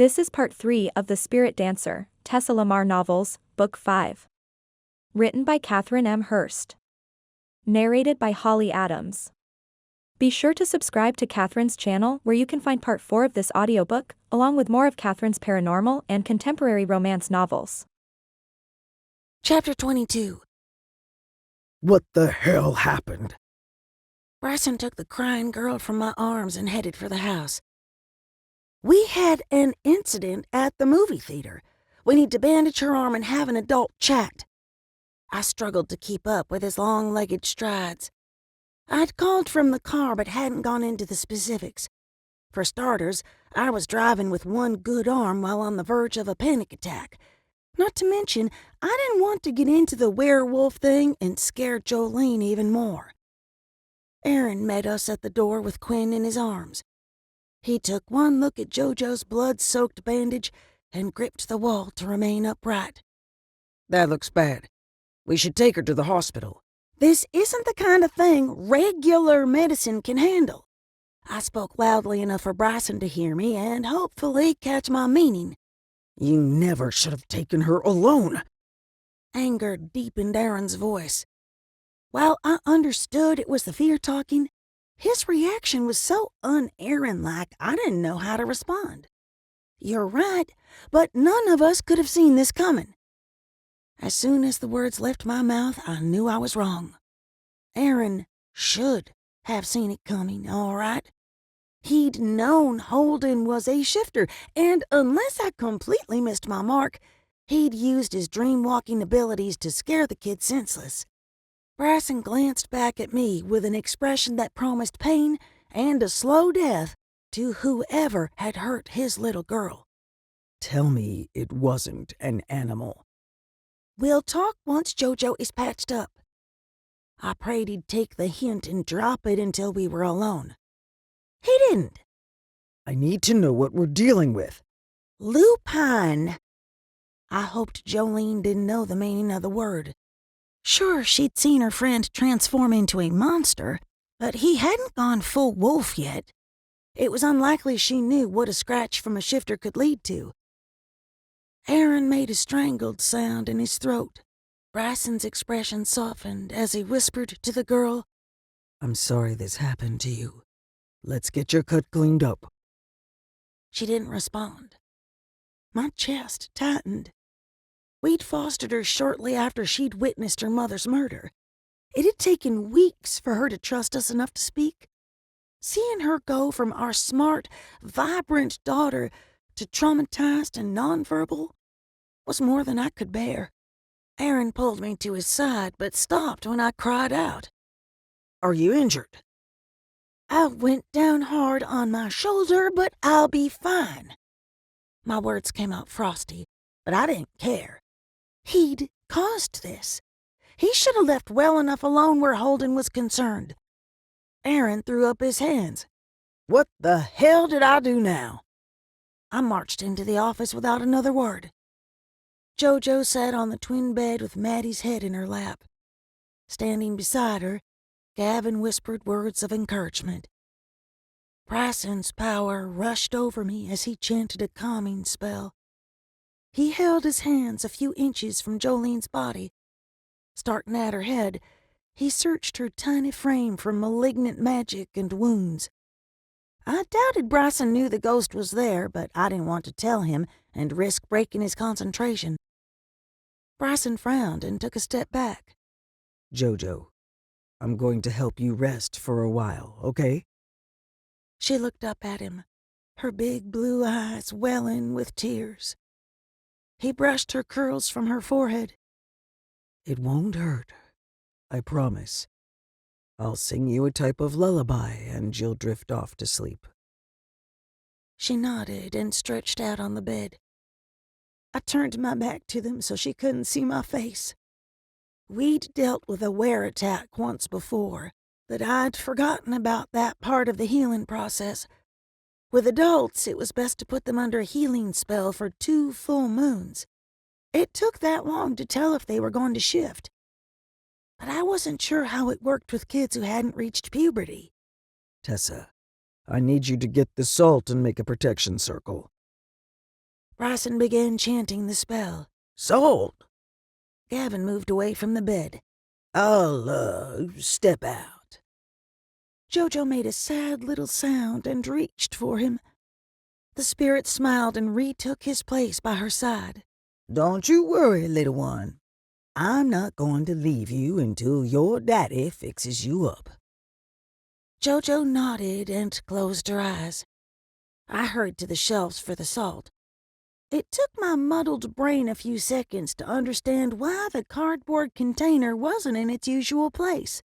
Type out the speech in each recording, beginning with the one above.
This is part 3 of The Spirit Dancer, Tessa Lamar novels, Book 5. Written by Kathryn M. Hearst. Narrated by Holly Adams. Be sure to subscribe to Kathryn's channel where you can find part 4 of this audiobook, along with more of Kathryn's paranormal and contemporary romance novels. Chapter 22. What the hell happened? Bryson took the crying girl from my arms and headed for the house. We had an incident at the movie theater. We need to bandage her arm and have an adult chat. I struggled to keep up with his long-legged strides. I'd called from the car but hadn't gone into the specifics. For starters, I was driving with one good arm while on the verge of a panic attack. Not to mention, I didn't want to get into the werewolf thing and scare Jolene even more. Aaron met us at the door with Quinn in his arms. He took one look at JoJo's blood-soaked bandage and gripped the wall to remain upright. That looks bad. We should take her to the hospital. This isn't the kind of thing regular medicine can handle. I spoke loudly enough for Bryson to hear me and hopefully catch my meaning. You never should have taken her alone. Anger deepened Aaron's voice. While I understood it was the fear talking, his reaction was so un-Aaron-like I didn't know how to respond. You're right, but none of us could have seen this coming. As soon as the words left my mouth, I knew I was wrong. Aaron should have seen it coming, all right. He'd known Holden was a shifter, and unless I completely missed my mark, he'd used his dream-walking abilities to scare the kid senseless. Bryson glanced back at me with an expression that promised pain and a slow death to whoever had hurt his little girl. Tell me it wasn't an animal. We'll talk once JoJo is patched up. I prayed he'd take the hint and drop it until we were alone. He didn't. I need to know what we're dealing with. Lupine. I hoped Jolene didn't know the meaning of the word. Sure, she'd seen her friend transform into a monster, but he hadn't gone full wolf yet. It was unlikely she knew what a scratch from a shifter could lead to. Aaron made a strangled sound in his throat. Bryson's expression softened as he whispered to the girl, I'm sorry this happened to you. Let's get your cut cleaned up. She didn't respond. My chest tightened. We'd fostered her shortly after she'd witnessed her mother's murder. It had taken weeks for her to trust us enough to speak. Seeing her go from our smart, vibrant daughter to traumatized and nonverbal was more than I could bear. Aaron pulled me to his side, but stopped when I cried out. Are you injured? I went down hard on my shoulder, but I'll be fine. My words came out frosty, but I didn't care. He'd caused this. He should have left well enough alone where Holden was concerned. Aaron threw up his hands. What the hell did I do now? I marched into the office without another word. JoJo sat on the twin bed with Maddie's head in her lap. Standing beside her, Gavin whispered words of encouragement. Bryson's power rushed over me as he chanted a calming spell. He held his hands a few inches from Jolene's body. Starting at her head, he searched her tiny frame for malignant magic and wounds. I doubted Bryson knew the ghost was there, but I didn't want to tell him and risk breaking his concentration. Bryson frowned and took a step back. JoJo, I'm going to help you rest for a while, okay? She looked up at him, her big blue eyes welling with tears. He brushed her curls from her forehead. It won't hurt, I promise. I'll sing you a type of lullaby and you'll drift off to sleep. She nodded and stretched out on the bed. I turned my back to them so she couldn't see my face. We'd dealt with a wear attack once before, but I'd forgotten about that part of the healing process. With adults, it was best to put them under a healing spell for 2 full moons. It took that long to tell if they were going to shift. But I wasn't sure how it worked with kids who hadn't reached puberty. Tessa, I need you to get the salt and make a protection circle. Bryson began chanting the spell. Sold. Gavin moved away from the bed. I'll, step out. Jojo made a sad little sound and reached for him. The spirit smiled and retook his place by her side. Don't you worry, little one. I'm not going to leave you until your daddy fixes you up. Jojo nodded and closed her eyes. I hurried to the shelves for the salt. It took my muddled brain a few seconds to understand why the cardboard container wasn't in its usual place.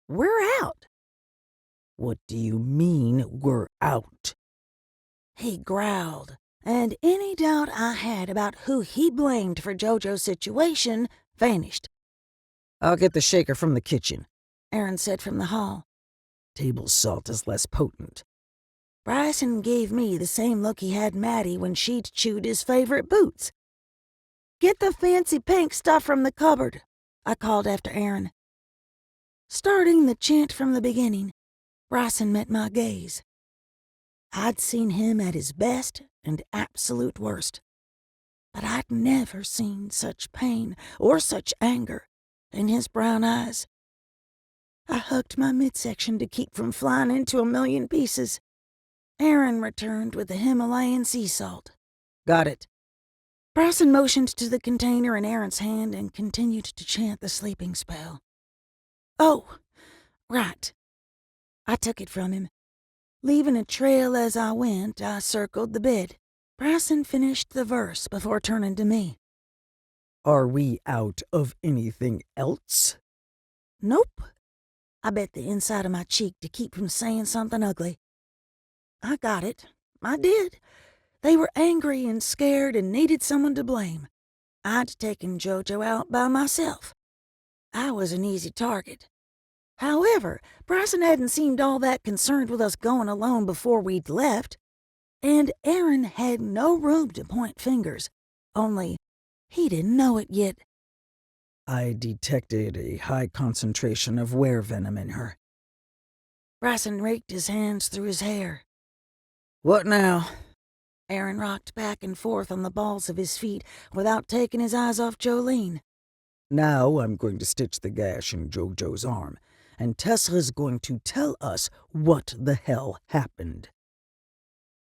We're out. What do you mean we're out? He growled, and any doubt I had about who he blamed for Jojo's situation vanished. I'll get the shaker from the kitchen, Aaron said from the hall. Table salt is less potent. Bryson gave me the same look he had Maddie when she'd chewed his favorite boots. Get the fancy pink stuff from the cupboard, I called after Aaron. Starting the chant from the beginning, Bryson met my gaze. I'd seen him at his best and absolute worst, but I'd never seen such pain or such anger in his brown eyes. I hugged my midsection to keep from flying into a million pieces. Aaron returned with the Himalayan sea salt. Got it. Bryson motioned to the container in Aaron's hand and continued to chant the sleeping spell. Oh, right. I took it from him. Leaving a trail as I went, I circled the bed. Bryson finished the verse before turning to me. Are we out of anything else? Nope. I bit the inside of my cheek to keep from saying something ugly. I got it. I did. They were angry and scared and needed someone to blame. I'd taken Jojo out by myself. I was an easy target. However, Bryson hadn't seemed all that concerned with us going alone before we'd left, and Aaron had no room to point fingers, only he didn't know it yet. I detected a high concentration of werevenom in her. Bryson raked his hands through his hair. What now? Aaron rocked back and forth on the balls of his feet without taking his eyes off Jolene. Now I'm going to stitch the gash in Jojo's arm, and Tessa's going to tell us what the hell happened.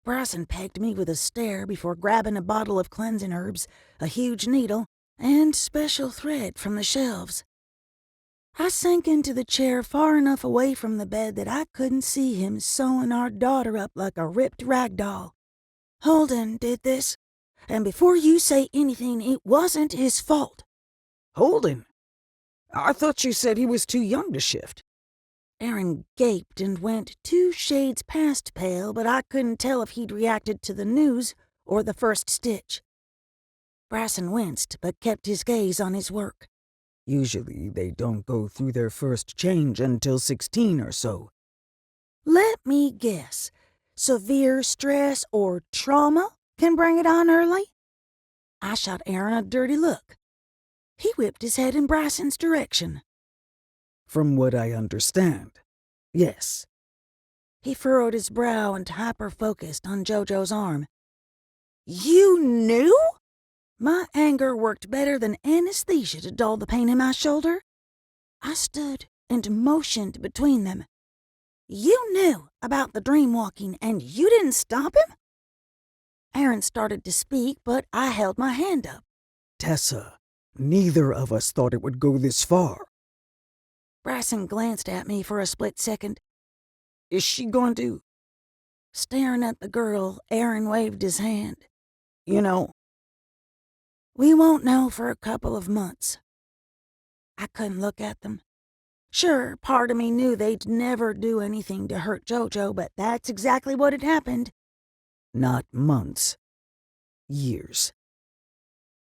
Bryson pegged me with a stare before grabbing a bottle of cleansing herbs, a huge needle, and special thread from the shelves. I sank into the chair far enough away from the bed that I couldn't see him sewing our daughter up like a ripped rag doll. Holden did this, and before you say anything, it wasn't his fault. Holden? I thought you said he was too young to shift. Aaron gaped and went 2 shades past pale, but I couldn't tell if he'd reacted to the news or the first stitch. Bryson winced, but kept his gaze on his work. Usually they don't go through their first change until 16 or so. Let me guess. Severe stress or trauma can bring it on early? I shot Aaron a dirty look. He whipped his head in Bryson's direction. From what I understand, yes. He furrowed his brow and hyper-focused on Jojo's arm. You knew? My anger worked better than anesthesia to dull the pain in my shoulder. I stood and motioned between them. You knew about the dream-walking and you didn't stop him? Aaron started to speak, but I held my hand up. Tessa, neither of us thought it would go this far. Bryson glanced at me for a split second. Is she going to? Staring at the girl, Aaron waved his hand. You know, we won't know for a couple of months. I couldn't look at them. Sure, part of me knew they'd never do anything to hurt Jojo, but that's exactly what had happened. Not months. Years.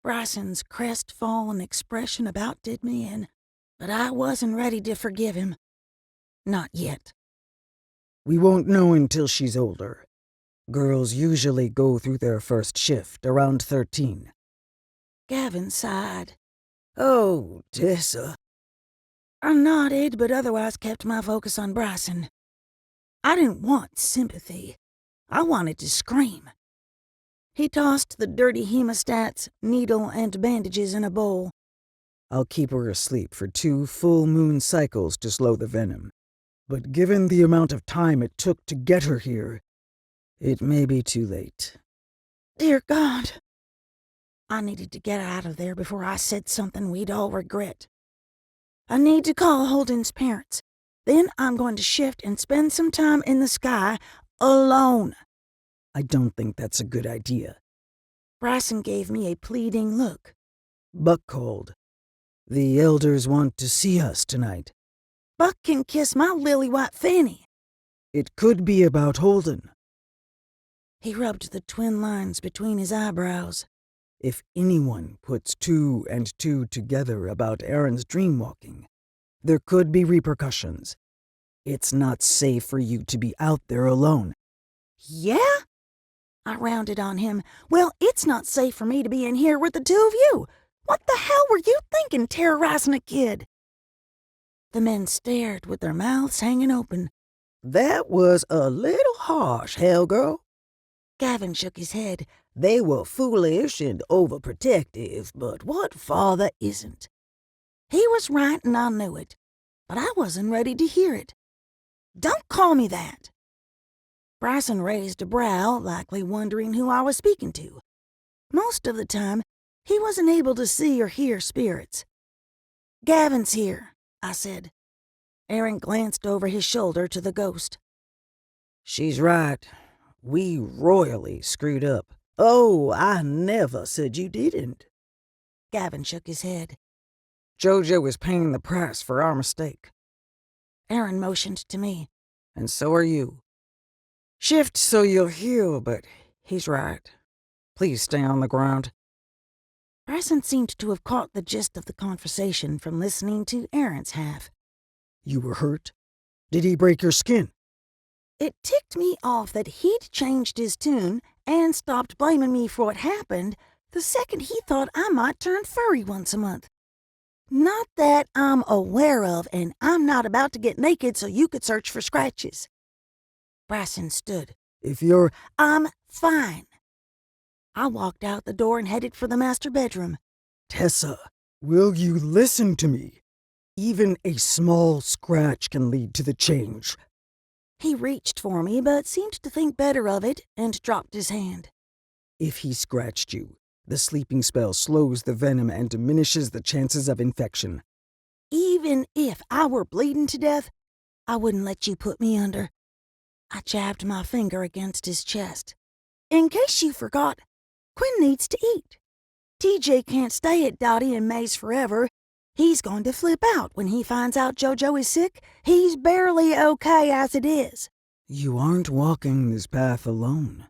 Bryson's crestfallen expression about did me in, but I wasn't ready to forgive him. Not yet. We won't know until she's older. Girls usually go through their first shift around 13. Gavin sighed. Oh, Tessa. I nodded, but otherwise kept my focus on Bryson. I didn't want sympathy. I wanted to scream. He tossed the dirty hemostats, needle, and bandages in a bowl. I'll keep her asleep for 2 full moon cycles to slow the venom. But given the amount of time it took to get her here, it may be too late. Dear God. I needed to get out of there before I said something we'd all regret. I need to call Holden's parents. Then I'm going to shift and spend some time in the sky alone. I don't think that's a good idea. Bryson gave me a pleading look. Buck called. The elders want to see us tonight. Buck can kiss my lily-white fanny. It could be about Holden. He rubbed the twin lines between his eyebrows. If anyone puts 2 and 2 together about Aaron's dreamwalking, there could be repercussions. It's not safe for you to be out there alone. Yeah? I rounded on him. Well, it's not safe for me to be in here with the 2 of you. What the hell were you thinking, terrorizing a kid? The men stared with their mouths hanging open. That was a little harsh, Hellgirl. Gavin shook his head. They were foolish and overprotective, but what father isn't? He was right and I knew it, but I wasn't ready to hear it. Don't call me that. Bryson raised a brow, likely wondering who I was speaking to. Most of the time, he wasn't able to see or hear spirits. Gavin's here, I said. Aaron glanced over his shoulder to the ghost. She's right. We royally screwed up. Oh, I never said you didn't. Gavin shook his head. Jojo is paying the price for our mistake. Aaron motioned to me. And so are you. Shift so you'll heal, but he's right. Please stay on the ground. Bryson seemed to have caught the gist of the conversation from listening to Aaron's half. You were hurt? Did he break your skin? It ticked me off that he'd changed his tune and stopped blaming me for what happened the second he thought I might turn furry once a month. Not that I'm aware of, and I'm not about to get naked so you could search for scratches. Bryson stood. I'm fine. I walked out the door and headed for the master bedroom. Tessa, will you listen to me? Even a small scratch can lead to the change. He reached for me, but seemed to think better of it and dropped his hand. If he scratched you, the sleeping spell slows the venom and diminishes the chances of infection. Even if I were bleeding to death, I wouldn't let you put me under. I jabbed my finger against his chest. In case you forgot, Quinn needs to eat. TJ can't stay at Dottie and May's forever. He's going to flip out when he finds out JoJo is sick. He's barely okay as it is. You aren't walking this path alone.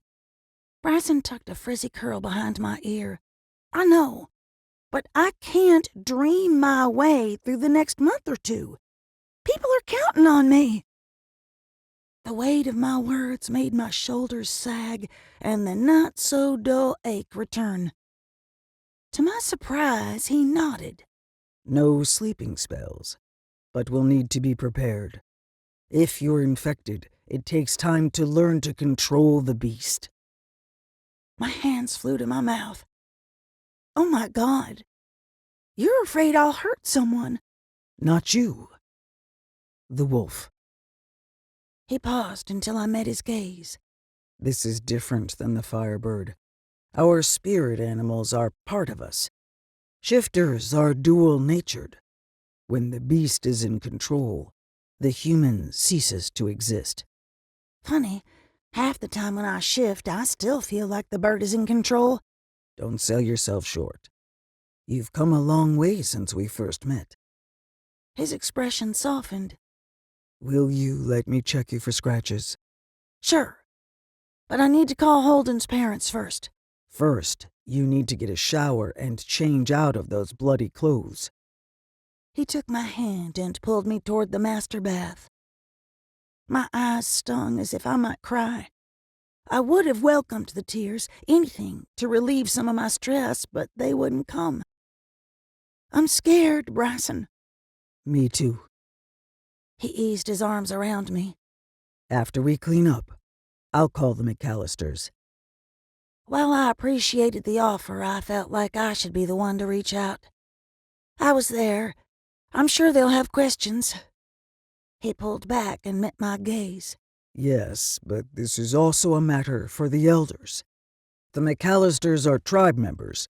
Bryson tucked a frizzy curl behind my ear. I know, but I can't dream my way through the next month or 2. People are counting on me. The weight of my words made my shoulders sag and the not-so-dull ache return. To my surprise, he nodded. No sleeping spells, but we'll need to be prepared. If you're infected, it takes time to learn to control the beast. My hands flew to my mouth. Oh my God. You're afraid I'll hurt someone. Not you. The wolf. He paused until I met his gaze. This is different than the firebird. Our spirit animals are part of us. Shifters are dual-natured. When the beast is in control, the human ceases to exist. Funny, half the time when I shift, I still feel like the bird is in control. Don't sell yourself short. You've come a long way since we first met. His expression softened. Will you let me check you for scratches? Sure, but I need to call Holden's parents first. First, you need to get a shower and change out of those bloody clothes. He took my hand and pulled me toward the master bath. My eyes stung as if I might cry. I would have welcomed the tears, anything to relieve some of my stress, but they wouldn't come. I'm scared, Bryson. Me too. He eased his arms around me. After we clean up, I'll call the McAllisters. While I appreciated the offer, I felt like I should be the one to reach out. I was there. I'm sure they'll have questions. He pulled back and met my gaze. Yes, but this is also a matter for the elders. The McAllisters are tribe members.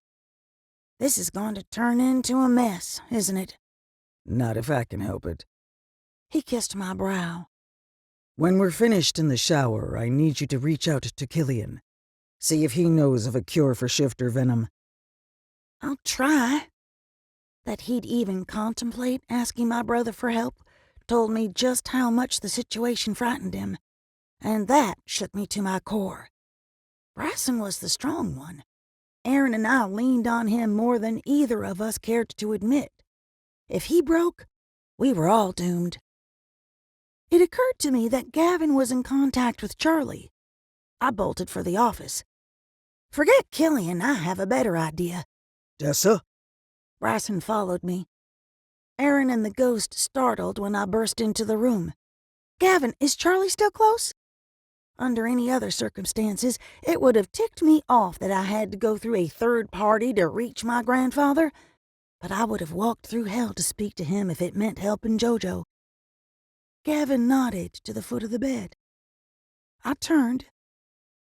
This is going to turn into a mess, isn't it? Not if I can help it. He kissed my brow. When we're finished in the shower, I need you to reach out to Killian. See if he knows of a cure for shifter venom. I'll try. That he'd even contemplate asking my brother for help told me just how much the situation frightened him, and that shook me to my core. Bryson was the strong one. Aaron and I leaned on him more than either of us cared to admit. If he broke, we were all doomed. It occurred to me that Gavin was in contact with Charlie. I bolted for the office. Forget Killian, I have a better idea. Tessa? Bryson followed me. Aaron and the ghost startled when I burst into the room. Gavin, is Charlie still close? Under any other circumstances, it would have ticked me off that I had to go through a third party to reach my grandfather, but I would have walked through hell to speak to him if it meant helping Jojo. Gavin nodded to the foot of the bed. I turned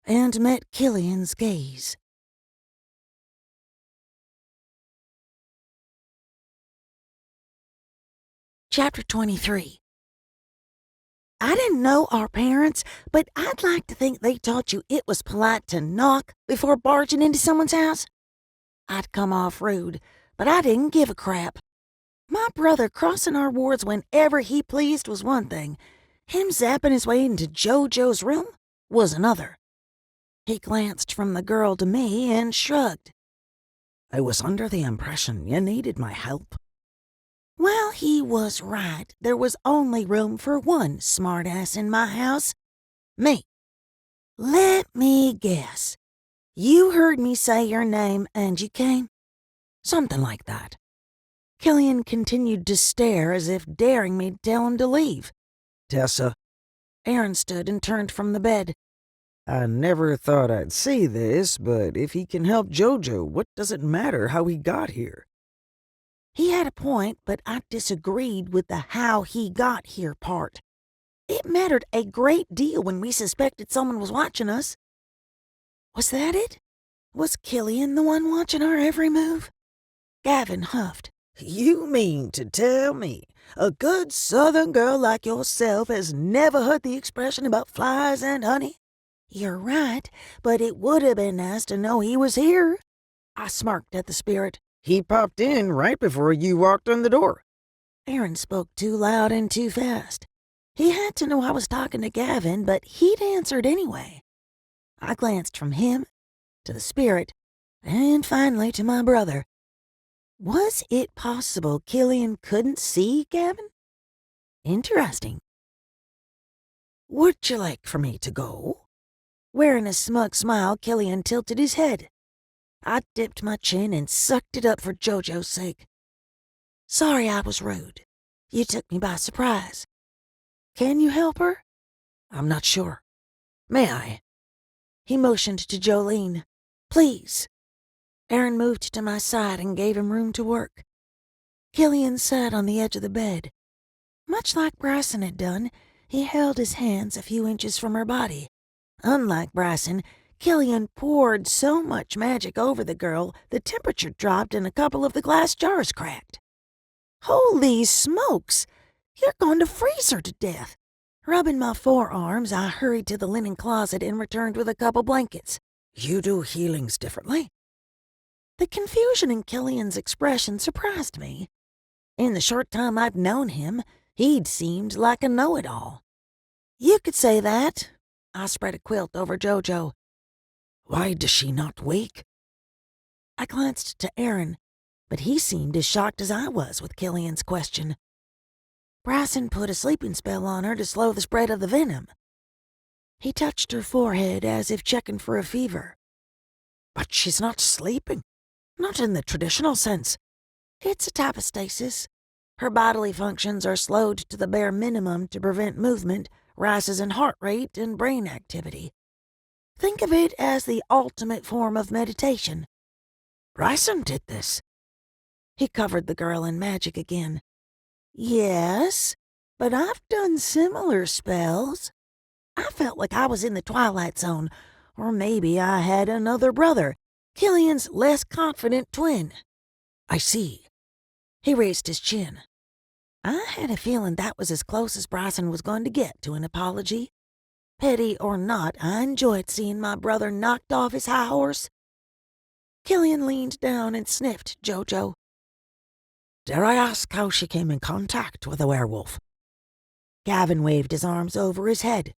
and met Killian's gaze. Chapter 23. I didn't know our parents, but I'd like to think they taught you it was polite to knock before barging into someone's house. I'd come off rude, but I didn't give a crap. My brother crossing our wards whenever he pleased was one thing. Him zapping his way into Jojo's room was another. He glanced from the girl to me and shrugged. I was under the impression you needed my help. Well, he was right. There was only room for one smartass in my house. Me. Let me guess. You heard me say your name and you came? Something like that. Killian continued to stare as if daring me to tell him to leave. Tessa. Aaron stood and turned from the bed. I never thought I'd say this, but if he can help Jojo, what does it matter how he got here? He had a point, but I disagreed with the how he got here part. It mattered a great deal when we suspected someone was watching us. Was that it? Was Killian the one watching our every move? Gavin huffed. You mean to tell me a good southern girl like yourself has never heard the expression about flies and honey? You're right, but it would have been nice to know he was here. I smirked at the spirit. He popped in right before you walked in the door. Aaron spoke too loud and too fast. He had to know I was talking to Gavin, but he'd answered anyway. I glanced from him to the spirit, and finally to my brother. Was it possible Killian couldn't see Gavin? Interesting. Would you like for me to go? Wearing a smug smile, Killian tilted his head. I dipped my chin and sucked it up for Jojo's sake. Sorry I was rude. You took me by surprise. Can you help her? I'm not sure. May I? He motioned to Jolene. Please. Aaron moved to my side and gave him room to work. Killian sat on the edge of the bed. Much like Bryson had done, he held his hands a few inches from her body. Unlike Bryson, Killian poured so much magic over the girl, the temperature dropped and a couple of the glass jars cracked. Holy smokes! You're going to freeze her to death. Rubbing my forearms, I hurried to the linen closet and returned with a couple blankets. You do healings differently? The confusion in Killian's expression surprised me. In the short time I'd known him, he'd seemed like a know-it-all. You could say that. I spread a quilt over Jojo. Why does she not wake? I glanced to Aaron, but he seemed as shocked as I was with Killian's question. Bryson put a sleeping spell on her to slow the spread of the venom. He touched her forehead as if checking for a fever. But she's not sleeping. Not in the traditional sense. It's a type of stasis. Her bodily functions are slowed to the bare minimum to prevent movement, rises in heart rate, and brain activity. Think of it as the ultimate form of meditation. Bryson did this. He covered the girl in magic again. Yes, but I've done similar spells. I felt like I was in the Twilight Zone, or maybe I had another brother, Killian's less confident twin. I see. He raised his chin. I had a feeling that was as close as Bryson was going to get to an apology. Petty or not, I enjoyed seeing my brother knocked off his high horse. Killian leaned down and sniffed Jojo. Dare I ask how she came in contact with a werewolf? Gavin waved his arms over his head.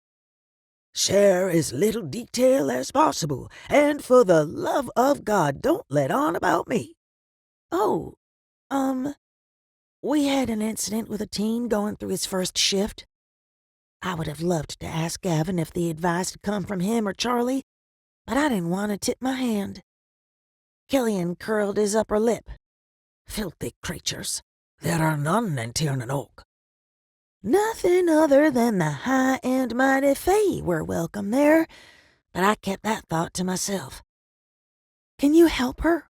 Share as little detail as possible, and for the love of God, don't let on about me. Oh, we had an incident with a teen going through his first shift. I would have loved to ask Gavin if the advice had come from him or Charlie, but I didn't want to tip my hand. Killian curled his upper lip. Filthy creatures. There are none in Tiernan Oak. Nothing other than the high and mighty Fae were welcome there, but I kept that thought to myself. Can you help her?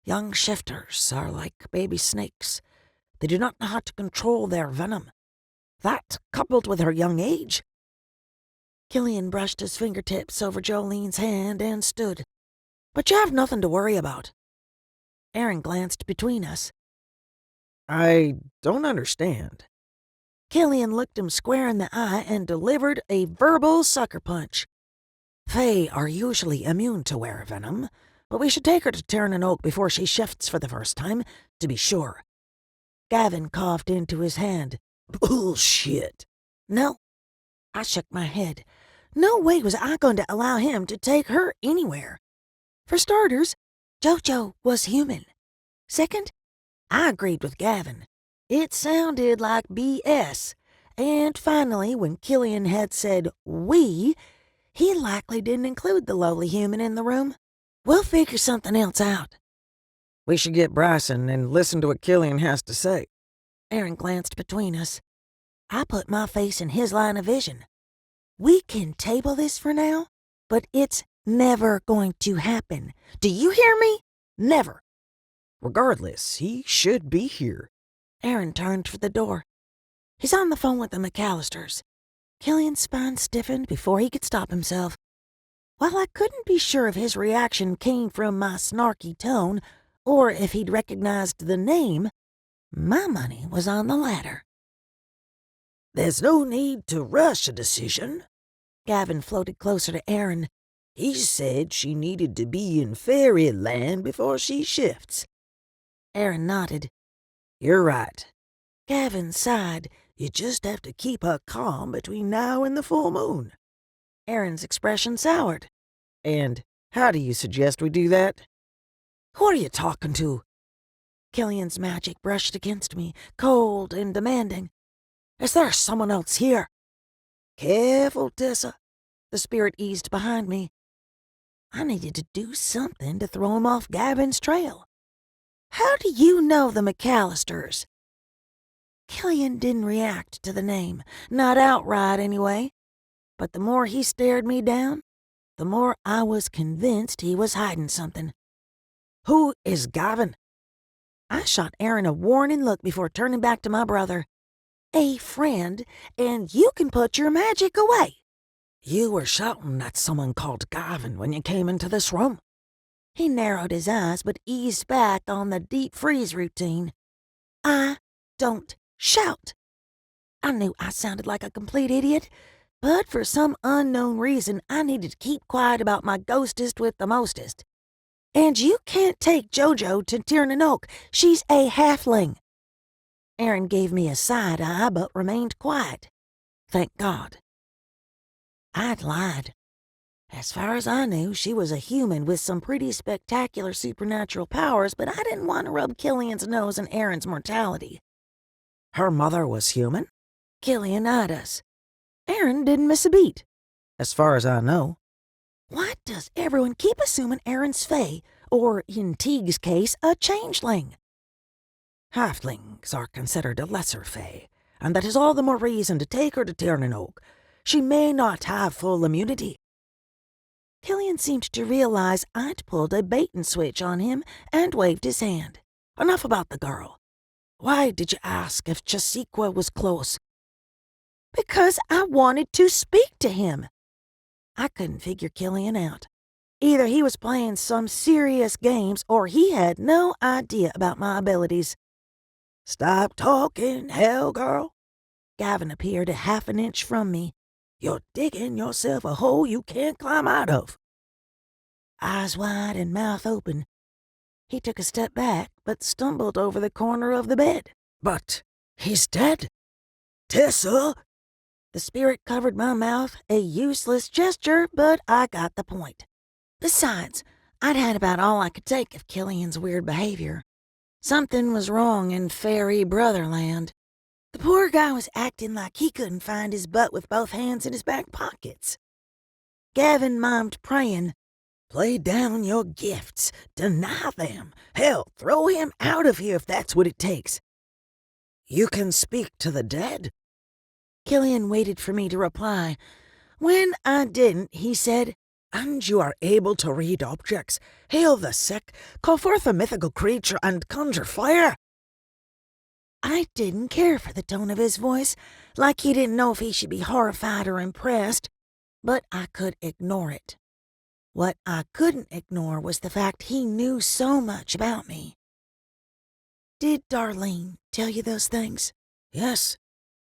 Young shifters are like baby snakes. They do not know how to control their venom. That, coupled with her young age. Killian brushed his fingertips over Jolene's hand and stood. But you have nothing to worry about. Aaron glanced between us. I don't understand. Killian looked him square in the eye and delivered a verbal sucker punch. Fae are usually immune to werevenom, but we should take her to Tiernan Oak before she shifts for the first time, to be sure. Gavin coughed into his hand. Bullshit. No. I shook my head. No way was I going to allow him to take her anywhere. For starters, Jojo was human. Second, I agreed with Gavin. It sounded like BS. And finally, when Killian had said we, he likely didn't include the lowly human in the room. We'll figure something else out. We should get Bryson and listen to what Killian has to say. Aaron glanced between us. I put my face in his line of vision. We can table this for now, but it's never going to happen. Do you hear me? Never. Regardless, he should be here. Aaron turned for the door. He's on the phone with the McAllisters. Killian's spine stiffened before he could stop himself. While I couldn't be sure if his reaction came from my snarky tone or if he'd recognized the name, my money was on the latter. There's no need to rush a decision. Gavin floated closer to Aaron. He said she needed to be in fairyland before she shifts. Aaron nodded. You're right. Gavin sighed. You just have to keep her calm between now and the full moon. Aaron's expression soured. And how do you suggest we do that? Who are you talking to? Killian's magic brushed against me, cold and demanding. Is there someone else here? Careful, Tessa. The spirit eased behind me. I needed to do something to throw him off Gavin's trail. How do you know the McAllisters? Killian didn't react to the name, not outright anyway. But the more he stared me down, the more I was convinced he was hiding something. Who is Gavin? I shot Aaron a warning look before turning back to my brother. A friend, and you can put your magic away. You were shouting at someone called Gavin when you came into this room. He narrowed his eyes but eased back on the deep freeze routine. I don't shout. I knew I sounded like a complete idiot, but for some unknown reason I needed to keep quiet about my ghostest with the mostest. And you can't take Jojo to Tiernan Oak. She's a halfling. Aaron gave me a side eye but remained quiet. Thank God. I'd lied. As far as I knew, she was a human with some pretty spectacular supernatural powers, but I didn't want to rub Killian's nose in Aaron's mortality. Her mother was human? Killian eyed us. Aaron didn't miss a beat. As far as I know. Why does everyone keep assuming Aaron's fae, or in Teague's case, a changeling? Halflings are considered a lesser fae, and that is all the more reason to take her to Tiernan Oak. She may not have full immunity. Killian seemed to realize I'd pulled a bait-and-switch on him and waved his hand. Enough about the girl. Why did you ask if Chasiqua was close? Because I wanted to speak to him. I couldn't figure Killian out. Either he was playing some serious games or he had no idea about my abilities. Stop talking, hell girl. Gavin appeared a half an inch from me. You're digging yourself a hole you can't climb out of. Eyes wide and mouth open. He took a step back, but stumbled over the corner of the bed. But he's dead. Tessa! The spirit covered my mouth, a useless gesture, but I got the point. Besides, I'd had about all I could take of Killian's weird behavior. Something was wrong in fairy brotherland. The poor guy was acting like he couldn't find his butt with both hands in his back pockets. Gavin mimed praying, "Play down your gifts, deny them. Hell, throw him out of here if that's what it takes." You can speak to the dead? Killian waited for me to reply. When I didn't, he said, "And you are able to read objects, heal the sick, call forth a mythical creature, and conjure fire?" I didn't care for the tone of his voice, like he didn't know if he should be horrified or impressed, but I could ignore it. What I couldn't ignore was the fact he knew so much about me. Did Darlene tell you those things? Yes,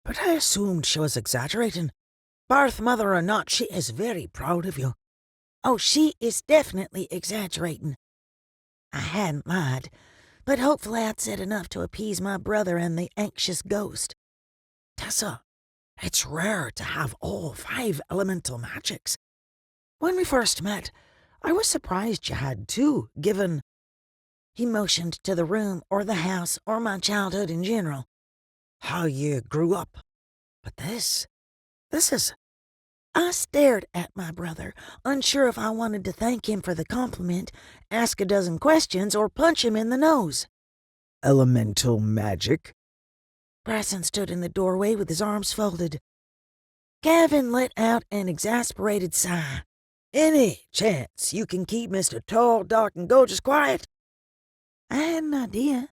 but I assumed she was exaggerating. Birth mother or not, she is very proud of you. Oh, she is definitely exaggerating. I hadn't lied, but hopefully I'd said enough to appease my brother and the anxious ghost. Tessa, it's rare to have all 5 elemental magics. When we first met, I was surprised you had 2, given... He motioned to the room or the house or my childhood in general. How you grew up. But this is... I stared at my brother, unsure if I wanted to thank him for the compliment, ask a dozen questions, or punch him in the nose. Elemental magic? Bryson stood in the doorway with his arms folded. Gavin let out an exasperated sigh. Any chance you can keep Mr. Tall, Dark, and Gorgeous quiet? I had an idea.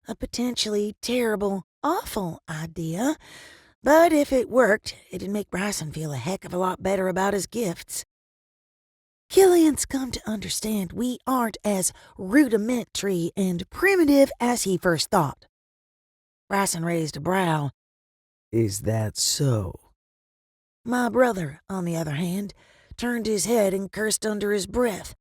A potentially terrible, awful idea. But if it worked, it'd make Bryson feel a heck of a lot better about his gifts. Killian's come to understand we aren't as rudimentary and primitive as he first thought. Bryson raised a brow. Is that so? My brother, on the other hand, turned his head and cursed under his breath.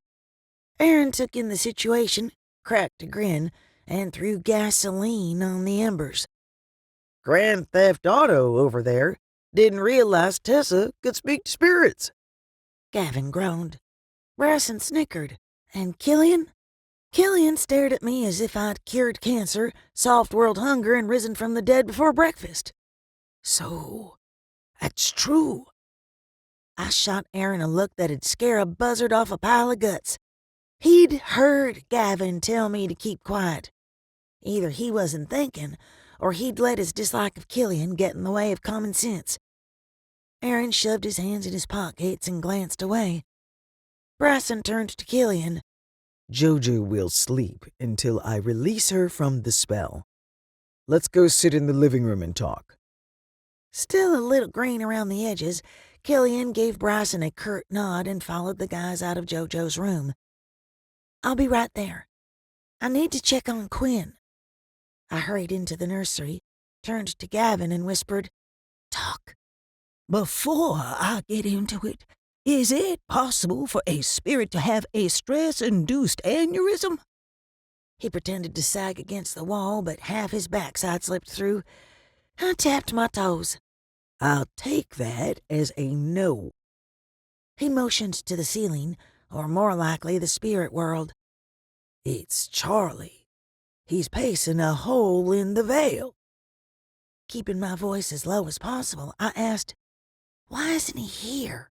Aaron took in the situation, cracked a grin, and threw gasoline on the embers. Grand Theft Auto over there didn't realize Tessa could speak to spirits. Gavin groaned. Bryson snickered. And Killian? Killian stared at me as if I'd cured cancer, solved world hunger, and risen from the dead before breakfast. So, that's true. I shot Aaron a look that'd scare a buzzard off a pile of guts. He'd heard Gavin tell me to keep quiet. Either he wasn't thinking, or he'd let his dislike of Killian get in the way of common sense. Aaron shoved his hands in his pockets and glanced away. Bryson turned to Killian. Jojo will sleep until I release her from the spell. Let's go sit in the living room and talk. Still a little green around the edges, Killian gave Bryson a curt nod and followed the guys out of Jojo's room. I'll be right there. I need to check on Quinn. I hurried into the nursery, turned to Gavin and whispered, Talk. Before I get into it, is it possible for a spirit to have a stress-induced aneurysm? He pretended to sag against the wall, but half his backside slipped through. I tapped my toes. I'll take that as a no. He motioned to the ceiling, or more likely the spirit world. It's Charlie. He's pacing a hole in the veil. Keeping my voice as low as possible, I asked, Why isn't he here?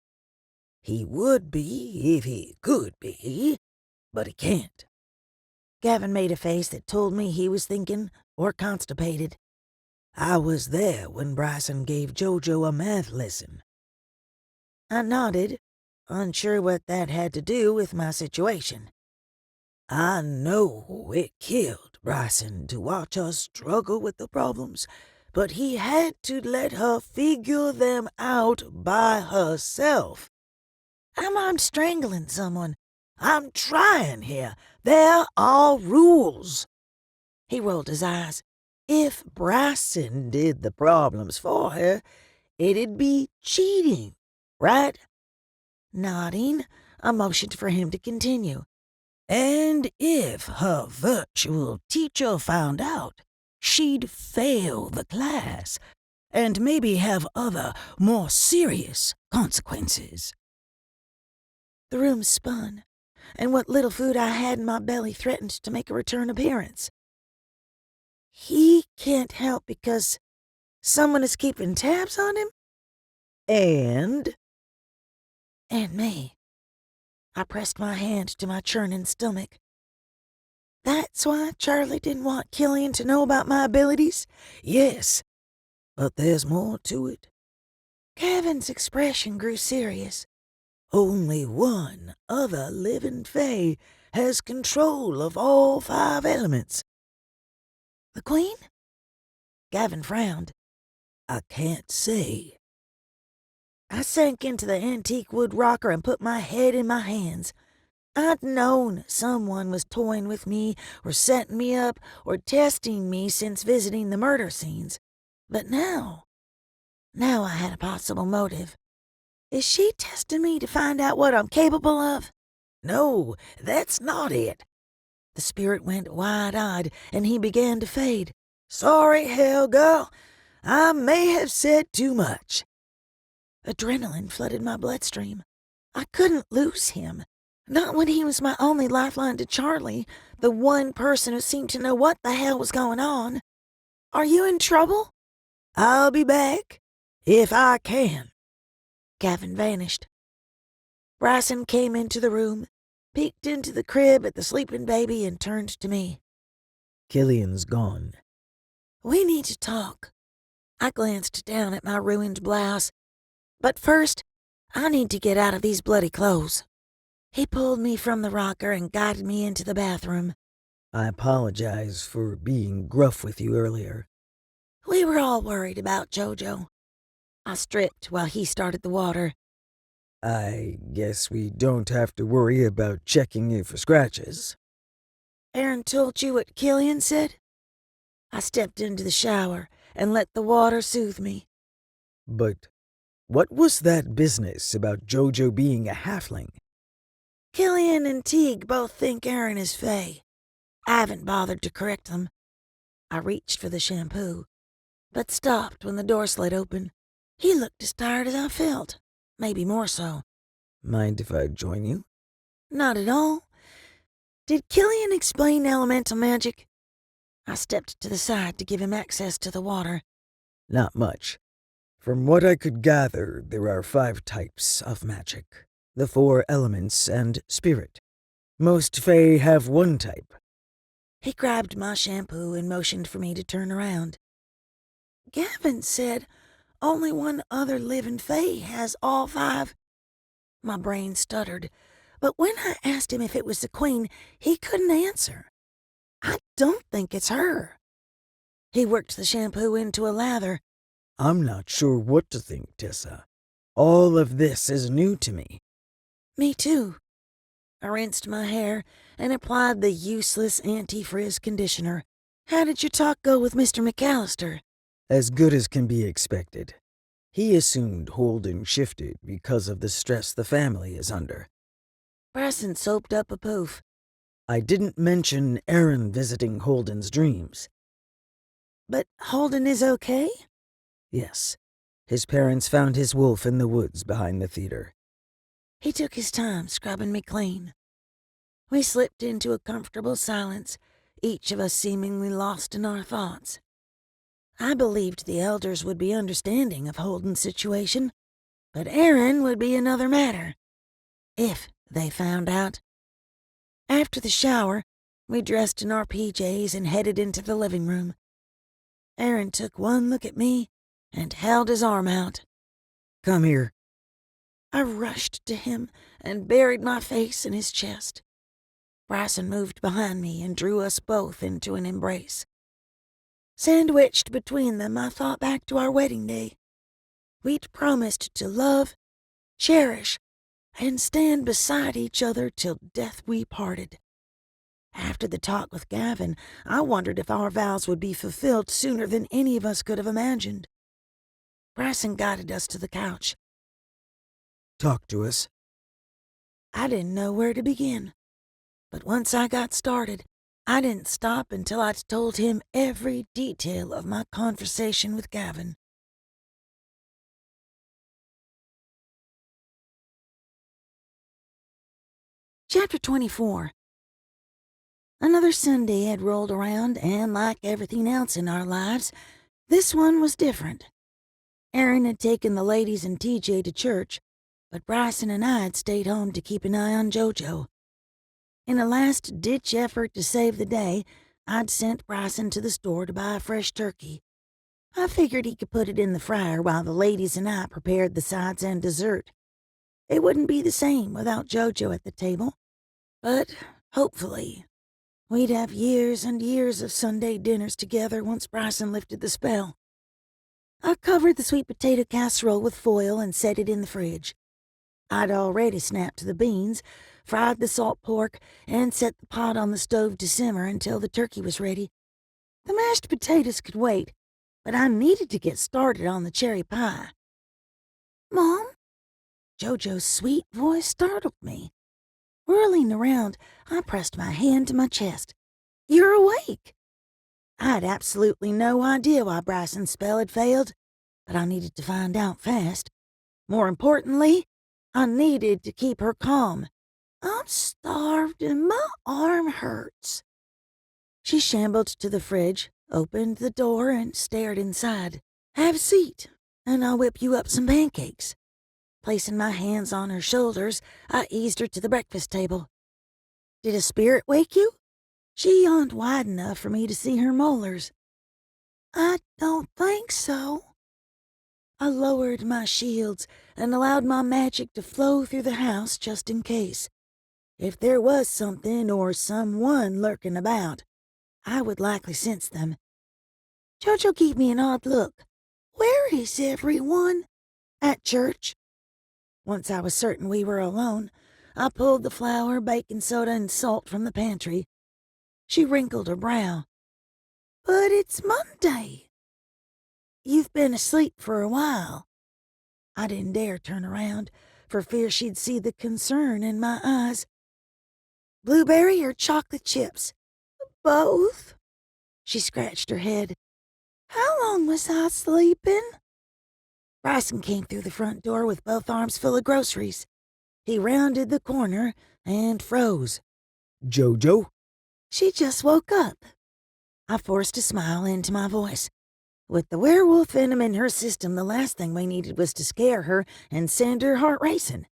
He would be if he could be, but he can't. Gavin made a face that told me he was thinking or constipated. I was there when Bryson gave Jojo a math lesson. I nodded. unsure what that had to do with my situation. I know it killed Bryson to watch her struggle with the problems, but he had to let her figure them out by herself. I'm strangling someone. I'm trying here. There are rules. He rolled his eyes. If Bryson did the problems for her, it'd be cheating, right? Nodding, I motioned for him to continue. And if her virtual teacher found out, she'd fail the class and maybe have other, more serious consequences. The room spun, and what little food I had in my belly threatened to make a return appearance. He can't help because someone is keeping tabs on him? And me. I pressed my hand to my churning stomach. That's why Charlie didn't want Killian to know about my abilities? Yes, but there's more to it. Kevin's expression grew serious. Only one other living fae has control of all 5 elements. The Queen? Gavin frowned. I can't say. I sank into the antique wood rocker and put my head in my hands. I'd known someone was toying with me or setting me up or testing me since visiting the murder scenes. But now I had a possible motive. Is she testing me to find out what I'm capable of? No, that's not it. The spirit went wide-eyed and he began to fade. Sorry, Helga. I may have said too much. Adrenaline flooded my bloodstream. I couldn't lose him. Not when he was my only lifeline to Charlie, the one person who seemed to know what the hell was going on. Are you in trouble? I'll be back, if I can. Gavin vanished. Bryson came into the room, peeked into the crib at the sleeping baby, and turned to me. Killian's gone. We need to talk. I glanced down at my ruined blouse. But first, I need to get out of these bloody clothes. He pulled me from the rocker and guided me into the bathroom. I apologize for being gruff with you earlier. We were all worried about Jojo. I stripped while he started the water. I guess we don't have to worry about checking you for scratches. Aaron told you what Killian said? I stepped into the shower and let the water soothe me. But what was that business about Jojo being a halfling? Killian and Teague both think Aaron is Fae. I haven't bothered to correct them. I reached for the shampoo, but stopped when the door slid open. He looked as tired as I felt, maybe more so. Mind if I join you? Not at all. Did Killian explain elemental magic? I stepped to the side to give him access to the water. Not much. From what I could gather, there are 5 types of magic. The 4 elements and spirit. Most fae have 1 type. He grabbed my shampoo and motioned for me to turn around. Gavin said only one other living fae has all 5. My brain stuttered, but when I asked him if it was the Queen, he couldn't answer. I don't think it's her. He worked the shampoo into a lather. I'm not sure what to think, Tessa. All of this is new to me. Me too. I rinsed my hair and applied the useless anti-frizz conditioner. How did your talk go with Mr. McAllister? As good as can be expected. He assumed Holden shifted because of the stress the family is under. Bryson soaped up a poof. I didn't mention Aaron visiting Holden's dreams. But Holden is okay? Yes. His parents found his wolf in the woods behind the theater. He took his time scrubbing me clean. We slipped into a comfortable silence, each of us seemingly lost in our thoughts. I believed the elders would be understanding of Holden's situation, but Aaron would be another matter. If they found out. After the shower, we dressed in our PJs and headed into the living room. Aaron took one look at me and held his arm out. Come here. I rushed to him and buried my face in his chest. Bryson moved behind me and drew us both into an embrace. Sandwiched between them, I thought back to our wedding day. We'd promised to love, cherish, and stand beside each other till death we parted. After the talk with Gavin, I wondered if our vows would be fulfilled sooner than any of us could have imagined. Bryson guided us to the couch. Talk to us. I didn't know where to begin, but once I got started, I didn't stop until I'd told him every detail of my conversation with Gavin. Chapter 24. Another Sunday had rolled around, and like everything else in our lives, this one was different. Aaron had taken the ladies and TJ to church, but Bryson and I had stayed home to keep an eye on JoJo. In a last-ditch effort to save the day, I'd sent Bryson to the store to buy a fresh turkey. I figured he could put it in the fryer while the ladies and I prepared the sides and dessert. It wouldn't be the same without JoJo at the table, but hopefully we'd have years and years of Sunday dinners together once Bryson lifted the spell. I covered the sweet potato casserole with foil and set it in the fridge. I'd already snapped the beans, fried the salt pork, and set the pot on the stove to simmer until the turkey was ready. The mashed potatoes could wait, but I needed to get started on the cherry pie. "Mom?" JoJo's sweet voice startled me. Whirling around, I pressed my hand to my chest. "You're awake!" I had absolutely no idea why Bryson's spell had failed, but I needed to find out fast. More importantly, I needed to keep her calm. "I'm starved and my arm hurts." She shambled to the fridge, opened the door, and stared inside. "Have a seat, and I'll whip you up some pancakes." Placing my hands on her shoulders, I eased her to the breakfast table. "Did a spirit wake you?" She yawned wide enough for me to see her molars. "I don't think so." I lowered my shields and allowed my magic to flow through the house just in case. If there was something or someone lurking about, I would likely sense them. JoJo gave me an odd look. "Where is everyone?" "At church." Once I was certain we were alone, I pulled the flour, baking soda, and salt from the pantry. She wrinkled her brow. "But it's Monday." "You've been asleep for a while." I didn't dare turn around, for fear she'd see the concern in my eyes. "Blueberry or chocolate chips?" "Both." She scratched her head. "How long was I sleeping?" Bryson came through the front door with both arms full of groceries. He rounded the corner and froze. JoJo? "She just woke up." I forced a smile into my voice. With the werewolf venom in her system, the last thing we needed was to scare her and send her heart racing.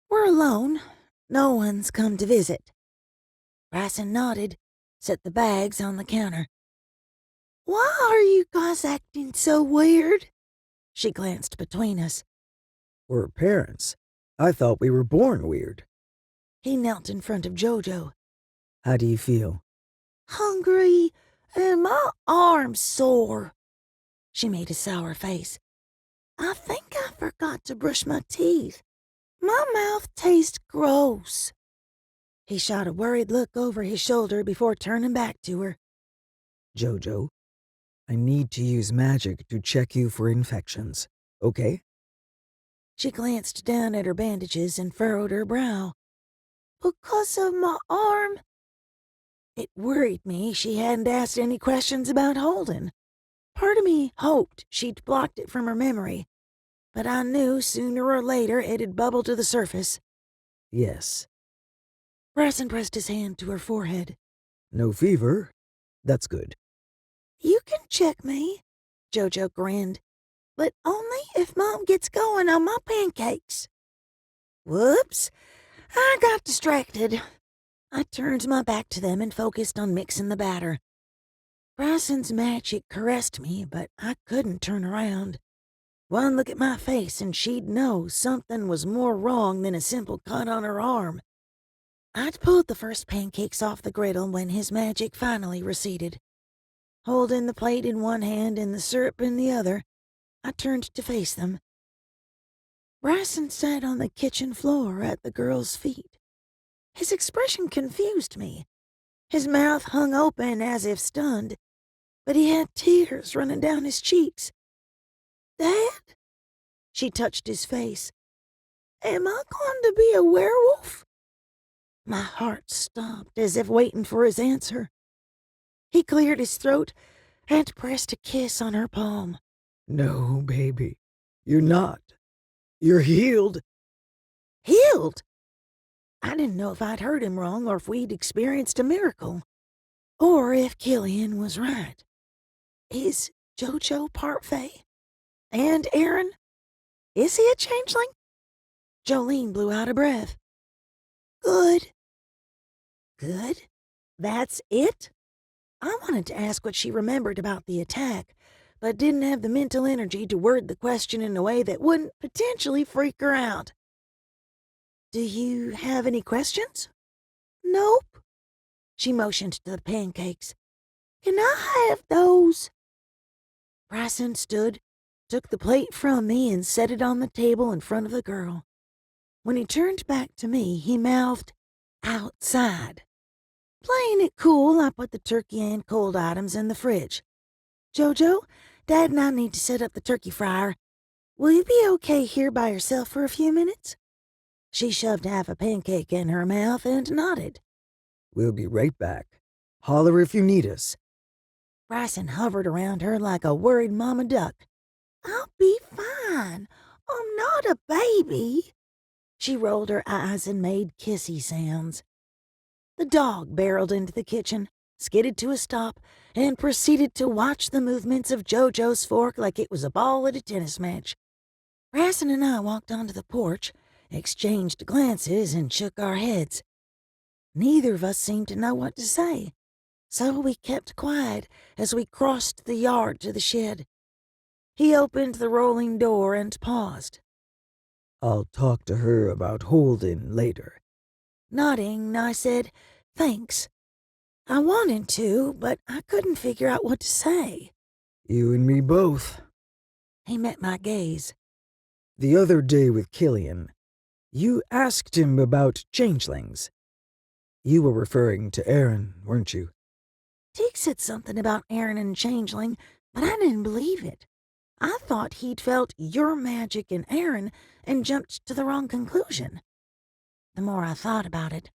"We're alone. No one's come to visit." Bryson nodded, set the bags on the counter. "Why are you guys acting so weird?" She glanced between us. We're parents. I thought we were born weird. He knelt in front of JoJo. How do you feel? "Hungry, and my arm's sore." She made a sour face. "I think I forgot to brush my teeth. My mouth tastes gross." He shot a worried look over his shoulder before turning back to her. JoJo, I need to use magic to check you for infections, okay? She glanced down at her bandages and furrowed her brow. "Because of my arm?" It worried me she hadn't asked any questions about Holden. Part of me hoped she'd blocked it from her memory, but I knew sooner or later it'd bubble to the surface. Yes. Bryson pressed his hand to her forehead. No fever? That's good. "You can check me," JoJo grinned, "but only if Mom gets going on my pancakes." Whoops, I got distracted. I turned my back to them and focused on mixing the batter. Bryson's magic caressed me, but I couldn't turn around. One look at my face and she'd know something was more wrong than a simple cut on her arm. I'd pulled the first pancakes off the griddle when his magic finally receded. Holding the plate in one hand and the syrup in the other, I turned to face them. Bryson sat on the kitchen floor at the girl's feet. His expression confused me. His mouth hung open as if stunned, but he had tears running down his cheeks. "Dad?" She touched his face. "Am I going to be a werewolf?" My heart stopped as if waiting for his answer. He cleared his throat and pressed a kiss on her palm. No, baby, you're not. You're healed. Healed? I didn't know if I'd heard him wrong or if we'd experienced a miracle. Or if Killian was right. Is JoJo part Fae? And Aaron? Is he a changeling? Jolene blew out a breath. Good. Good? That's it? I wanted to ask what she remembered about the attack, but didn't have the mental energy to word the question in a way that wouldn't potentially freak her out. Do you have any questions? Nope. She motioned to the pancakes. Can I have those? Bryson stood, took the plate from me, and set it on the table in front of the girl. When he turned back to me, he mouthed, "Outside." Playing it cool, I put the turkey and cold items in the fridge. "Jojo, Dad and I need to set up the turkey fryer. Will you be okay here by yourself for a few minutes?" She shoved half a pancake in her mouth and nodded. We'll be right back. Holler if you need us. Bryson hovered around her like a worried mama duck. "I'll be fine. I'm not a baby." She rolled her eyes and made kissy sounds. The dog barreled into the kitchen, skidded to a stop, and proceeded to watch the movements of JoJo's fork like it was a ball at a tennis match. Bryson and I walked onto the porch, exchanged glances, and shook our heads. Neither of us seemed to know what to say, so we kept quiet as we crossed the yard to the shed. He opened the rolling door and paused. I'll talk to her about Holden later. Nodding, I said, "Thanks." I wanted to, but I couldn't figure out what to say. You and me both. He met my gaze. The other day with Killian, you asked him about changelings. You were referring to Aaron, weren't you? Teague said something about Aaron and Changeling, but I didn't believe it. I thought he'd felt your magic in Aaron and jumped to the wrong conclusion. The more I thought about it,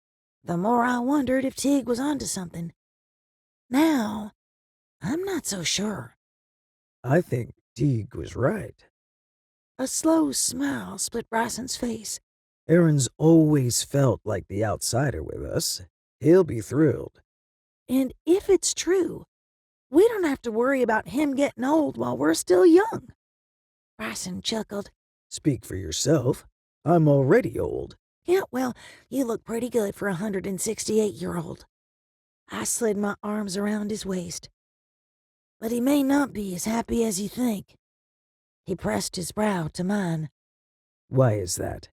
the more I wondered if Teague was onto something. Now, I'm not so sure. I think Teague was right. A slow smile split Bryson's face. Aaron's always felt like the outsider with us. He'll be thrilled. And if it's true, we don't have to worry about him getting old while we're still young. Bryson chuckled. Speak for yourself. I'm already old. Yeah, well, you look pretty good for a 168-year-old. I slid my arms around his waist. But he may not be as happy as you think. He pressed his brow to mine. Why is that?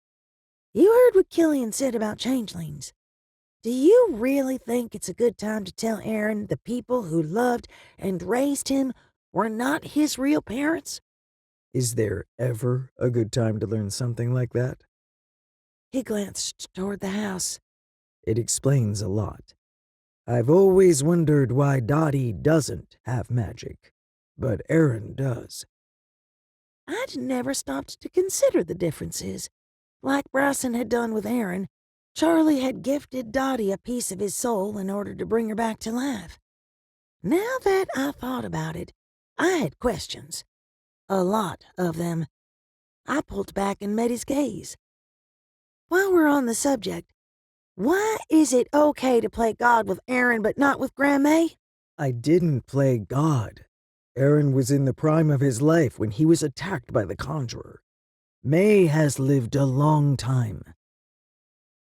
You heard what Killian said about changelings. Do you really think it's a good time to tell Aaron the people who loved and raised him were not his real parents? Is there ever a good time to learn something like that? He glanced toward the house. It explains a lot. I've always wondered why Dottie doesn't have magic, but Aaron does. I'd never stopped to consider the differences. Like Bryson had done with Aaron, Charlie had gifted Dottie a piece of his soul in order to bring her back to life. Now that I thought about it, I had questions. A lot of them. I pulled back and met his gaze. While we're on the subject, why is it okay to play God with Aaron but not with Grandma? I didn't play God. Aaron was in the prime of his life when he was attacked by the conjurer. May has lived a long time.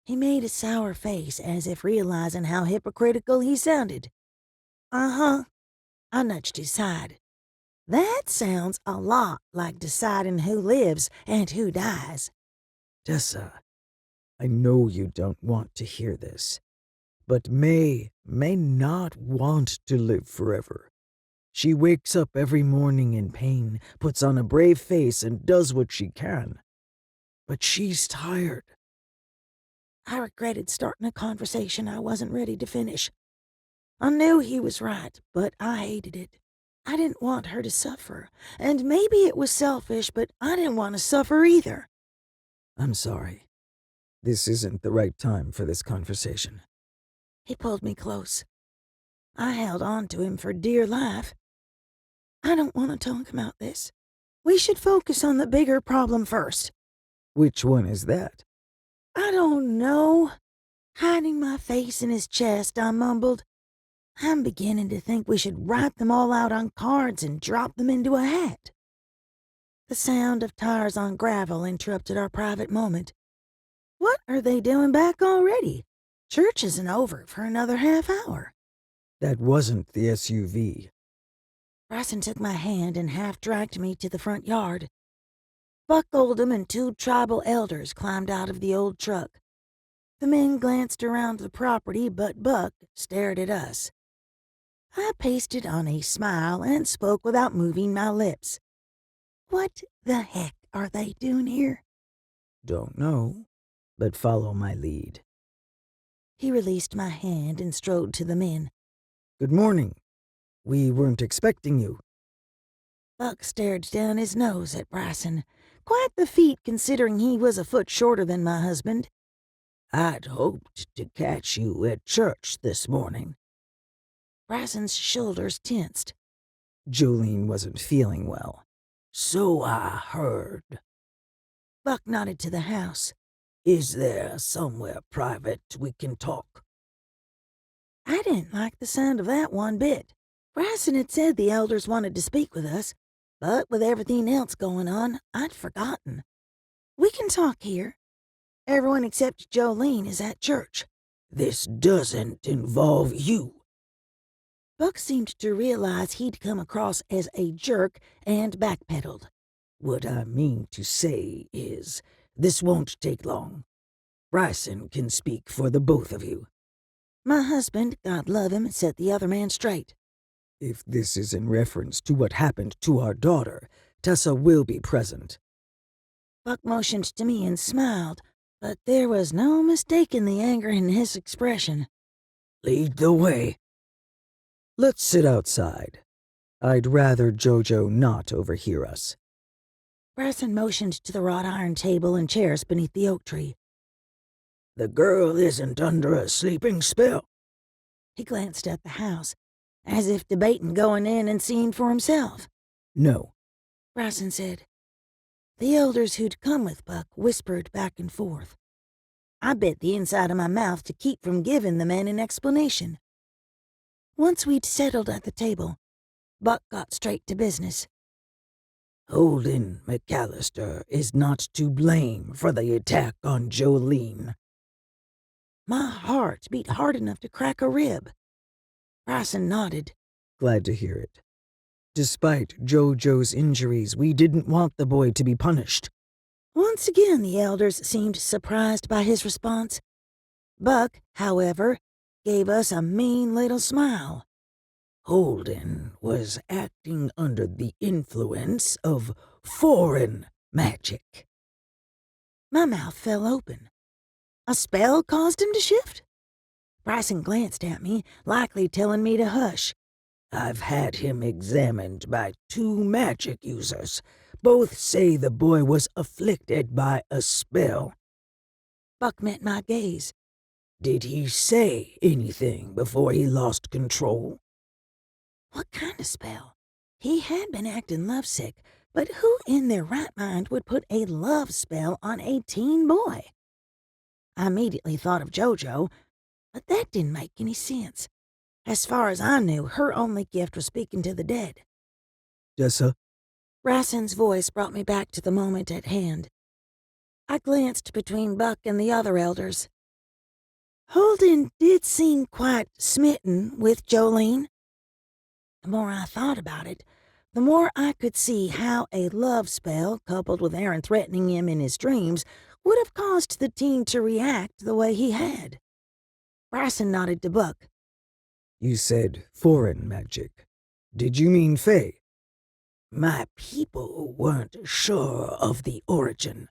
He made a sour face as if realizing how hypocritical he sounded. Uh-huh. I nudged his side. That sounds a lot like deciding who lives and who dies. Tessa, I know you don't want to hear this, but may not want to live forever. She wakes up every morning in pain, puts on a brave face, and does what she can. But she's tired. I regretted starting a conversation I wasn't ready to finish. I knew he was right, but I hated it. I didn't want her to suffer, and maybe it was selfish, but I didn't want to suffer either. I'm sorry. This isn't the right time for this conversation. He pulled me close. I held on to him for dear life. I don't want to talk about this. We should focus on the bigger problem first. Which one is that? I don't know. Hiding my face in his chest, I mumbled. I'm beginning to think we should write them all out on cards and drop them into a hat. The sound of tires on gravel interrupted our private moment. What are they doing back already? Church isn't over for another half hour. That wasn't the SUV. Bryson took my hand and half dragged me to the front yard. Buck Oldham and two tribal elders climbed out of the old truck. The men glanced around the property, but Buck stared at us. I pasted on a smile and spoke without moving my lips. What the heck are they doing here? Don't know, but follow my lead. He released my hand and strode to the men. Good morning. We weren't expecting you. Buck stared down his nose at Bryson. Quite the feat considering he was a foot shorter than my husband. I'd hoped to catch you at church this morning. Bryson's shoulders tensed. Jolene wasn't feeling well. So I heard. Buck nodded to the house. Is there somewhere private we can talk? I didn't like the sound of that one bit. Bryson had said the elders wanted to speak with us, but with everything else going on, I'd forgotten. We can talk here. Everyone except Jolene is at church. This doesn't involve you. Buck seemed to realize he'd come across as a jerk and backpedaled. What I mean to say is, this won't take long. Bryson can speak for the both of you. My husband, God love him, set the other man straight. If this is in reference to what happened to our daughter, Tessa will be present. Buck motioned to me and smiled, but there was no mistaking the anger in his expression. Lead the way. Let's sit outside. I'd rather Jojo not overhear us. Bryson motioned to the wrought iron table and chairs beneath the oak tree. The girl isn't under a sleeping spell. He glanced at the house, as if debating going in and seeing for himself. No, Bryson said. The elders who'd come with Buck whispered back and forth. I bit the inside of my mouth to keep from giving the man an explanation. Once we'd settled at the table, Buck got straight to business. Holden McAllister is not to blame for the attack on Jolene. My heart beat hard enough to crack a rib. Bryson nodded. Glad to hear it. Despite Jojo's injuries, we didn't want the boy to be punished. Once again, the elders seemed surprised by his response. Buck, however, gave us a mean little smile. Holden was acting under the influence of foreign magic. My mouth fell open. A spell caused him to shift? Bryson glanced at me, likely telling me to hush. I've had him examined by 2 magic users. Both say the boy was afflicted by a spell. Buck met my gaze. Did he say anything before he lost control? What kind of spell? He had been acting lovesick, but who in their right mind would put a love spell on a teen boy? I immediately thought of Jojo, but that didn't make any sense. As far as I knew, her only gift was speaking to the dead. Tessa? Bryson's voice brought me back to the moment at hand. I glanced between Buck and the other elders. Holden did seem quite smitten with Jolene. The more I thought about it, the more I could see how a love spell, coupled with Aaron threatening him in his dreams, would have caused the teen to react the way he had. Bryson nodded to Buck. You said foreign magic. Did you mean Fae? My people weren't sure of the origin.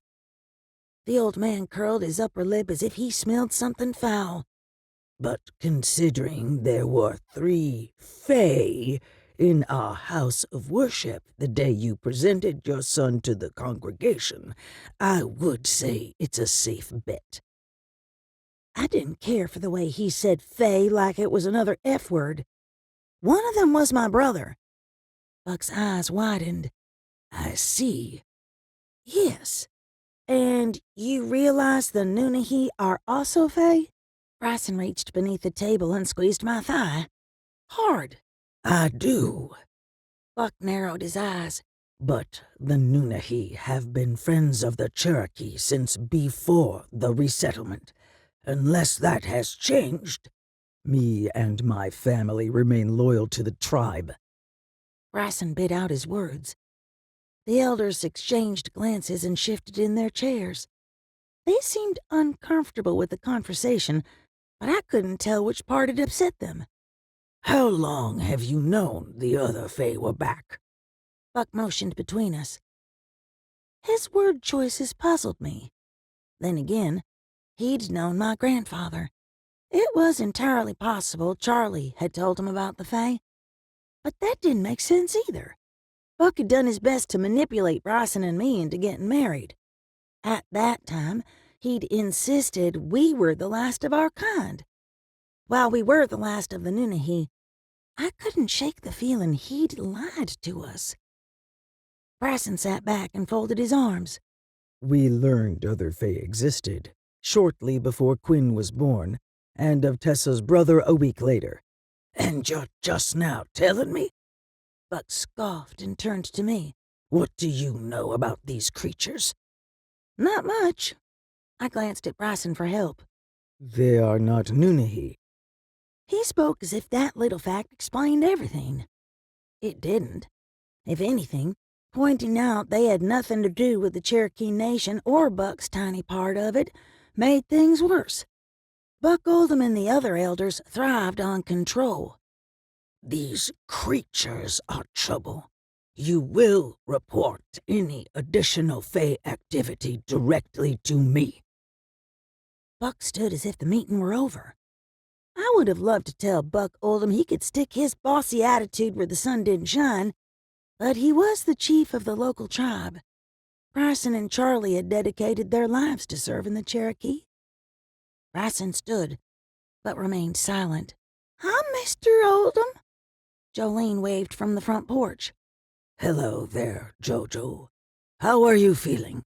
The old man curled his upper lip as if he smelled something foul. But considering there were 3 Fae in our house of worship the day you presented your son to the congregation, I would say it's a safe bet. I didn't care for the way he said Fae like it was another F word. One of them was my brother. Buck's eyes widened. I see. Yes. And you realize the Nunnehi are also Fae? Bryson reached beneath the table and squeezed my thigh. Hard. I do. Buck narrowed his eyes. But the Nunnehi have been friends of the Cherokee since before the resettlement. Unless that has changed, me and my family remain loyal to the tribe. Bryson bit out his words. The elders exchanged glances and shifted in their chairs. They seemed uncomfortable with the conversation, but I couldn't tell which part had upset them. How long have you known the other Fae were back? Buck motioned between us. His word choices puzzled me. Then again, he'd known my grandfather. It was entirely possible Charlie had told him about the Fae, but that didn't make sense either. Buck had done his best to manipulate Bryson and me into getting married. At that time, he'd insisted we were the last of our kind. While we were the last of the Nunnehi, I couldn't shake the feeling he'd lied to us. Bryson sat back and folded his arms. We learned other Fae existed shortly before Quinn was born, and of Tessa's brother a week later. And you're just now telling me? Buck scoffed and turned to me. What do you know about these creatures? Not much. I glanced at Bryson for help. They are not Nunnehi. He spoke as if that little fact explained everything. It didn't. If anything, pointing out they had nothing to do with the Cherokee Nation or Buck's tiny part of it made things worse. Buck Oldham and the other elders thrived on control. These creatures are trouble. You will report any additional Fae activity directly to me. Buck stood as if the meeting were over. I would have loved to tell Buck Oldham he could stick his bossy attitude where the sun didn't shine, but he was the chief of the local tribe. Bryson and Charlie had dedicated their lives to serving the Cherokee. Bryson stood, but remained silent. "Hi, Mr. Oldham." Jolene waved from the front porch. Hello there, Jojo. How are you feeling?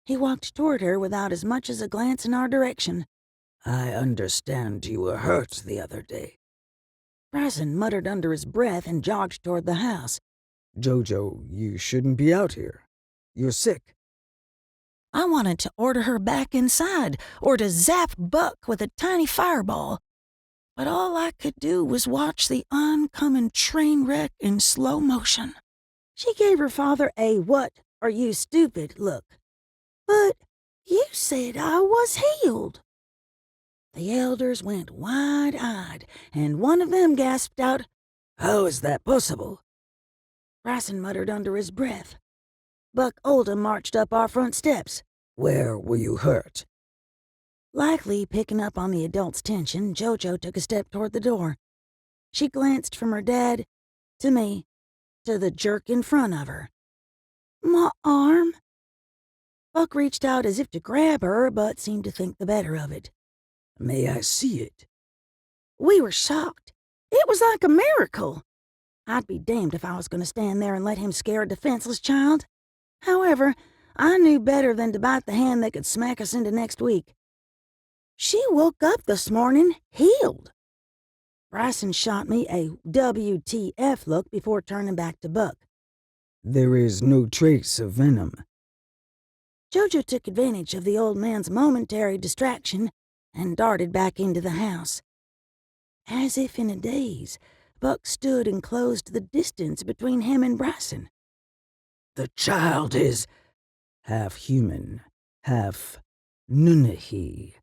He walked toward her without as much as a glance in our direction. I understand you were hurt the other day. Bryson muttered under his breath and jogged toward the house. Jojo, you shouldn't be out here. You're sick. I wanted to order her back inside or to zap Buck with a tiny fireball, but all I could do was watch the oncoming train wreck in slow motion. She gave her father a "what are you stupid" look. "But you said I was healed." The elders went wide-eyed, and one of them gasped out, How is that possible? Bryson muttered under his breath. Buck Oldham marched up our front steps. Where were you hurt? Likely picking up on the adult's tension, Jojo took a step toward the door. She glanced from her dad to me to the jerk in front of her. "My arm." Buck reached out as if to grab her, but seemed to think the better of it. May I see it? We were shocked. It was like a miracle. I'd be damned if I was going to stand there and let him scare a defenseless child. However, I knew better than to bite the hand that could smack us into next week. "She woke up this morning, healed." Bryson shot me a WTF look before turning back to Buck. There is no trace of venom. Jojo took advantage of the old man's momentary distraction and darted back into the house. As if in a daze, Buck stood and closed the distance between him and Bryson. The child is half human, half Nunnehi.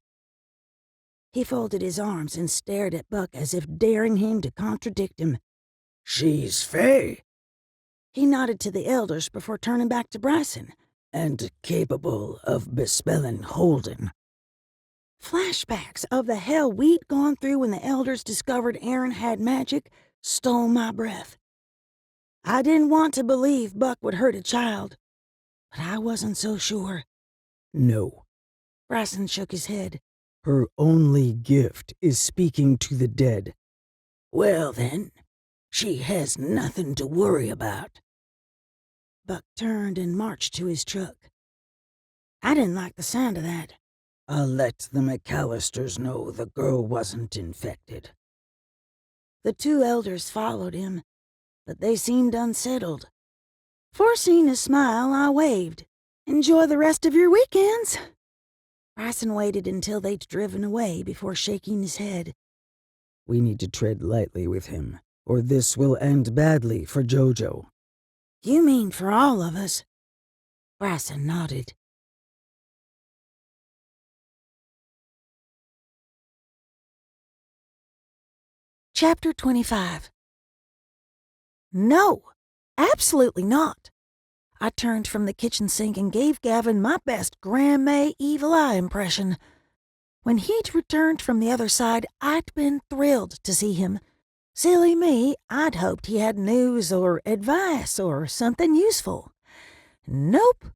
He folded his arms and stared at Buck as if daring him to contradict him. She's Fae. He nodded to the elders before turning back to Bryson. And capable of bespelling Holden. Flashbacks of the hell we'd gone through when the elders discovered Aaron had magic stole my breath. I didn't want to believe Buck would hurt a child, but I wasn't so sure. No. Bryson shook his head. Her only gift is speaking to the dead. Well then, she has nothing to worry about. Buck turned and marched to his truck. I didn't like the sound of that. I'll let the McAllisters know the girl wasn't infected. The two elders followed him, but they seemed unsettled. Forcing a smile, I waved. Enjoy the rest of your weekends. Bryson waited until they'd driven away before shaking his head. We need to tread lightly with him, or this will end badly for Jojo. You mean for all of us? Bryson nodded. Chapter 25. No, absolutely not. I turned from the kitchen sink and gave Gavin my best Grandma Evil Eye impression. When he'd returned from the other side, I'd been thrilled to see him. Silly me, I'd hoped he had news or advice or something useful. Nope.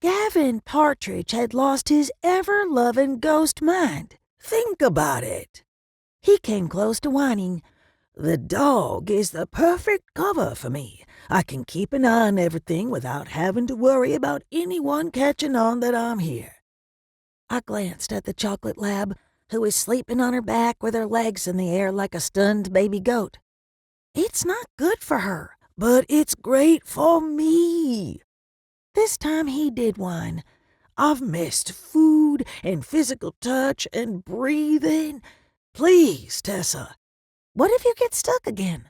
Gavin Partridge had lost his ever-loving ghost mind. Think about it. He came close to whining. The dog is the perfect cover for me. I can keep an eye on everything without having to worry about anyone catching on that I'm here. I glanced at the chocolate lab, who was sleeping on her back with her legs in the air like a stunned baby goat. It's not good for her, but it's great for me. This time he did whine. I've missed food and physical touch and breathing. Please, Tessa. What if you get stuck again?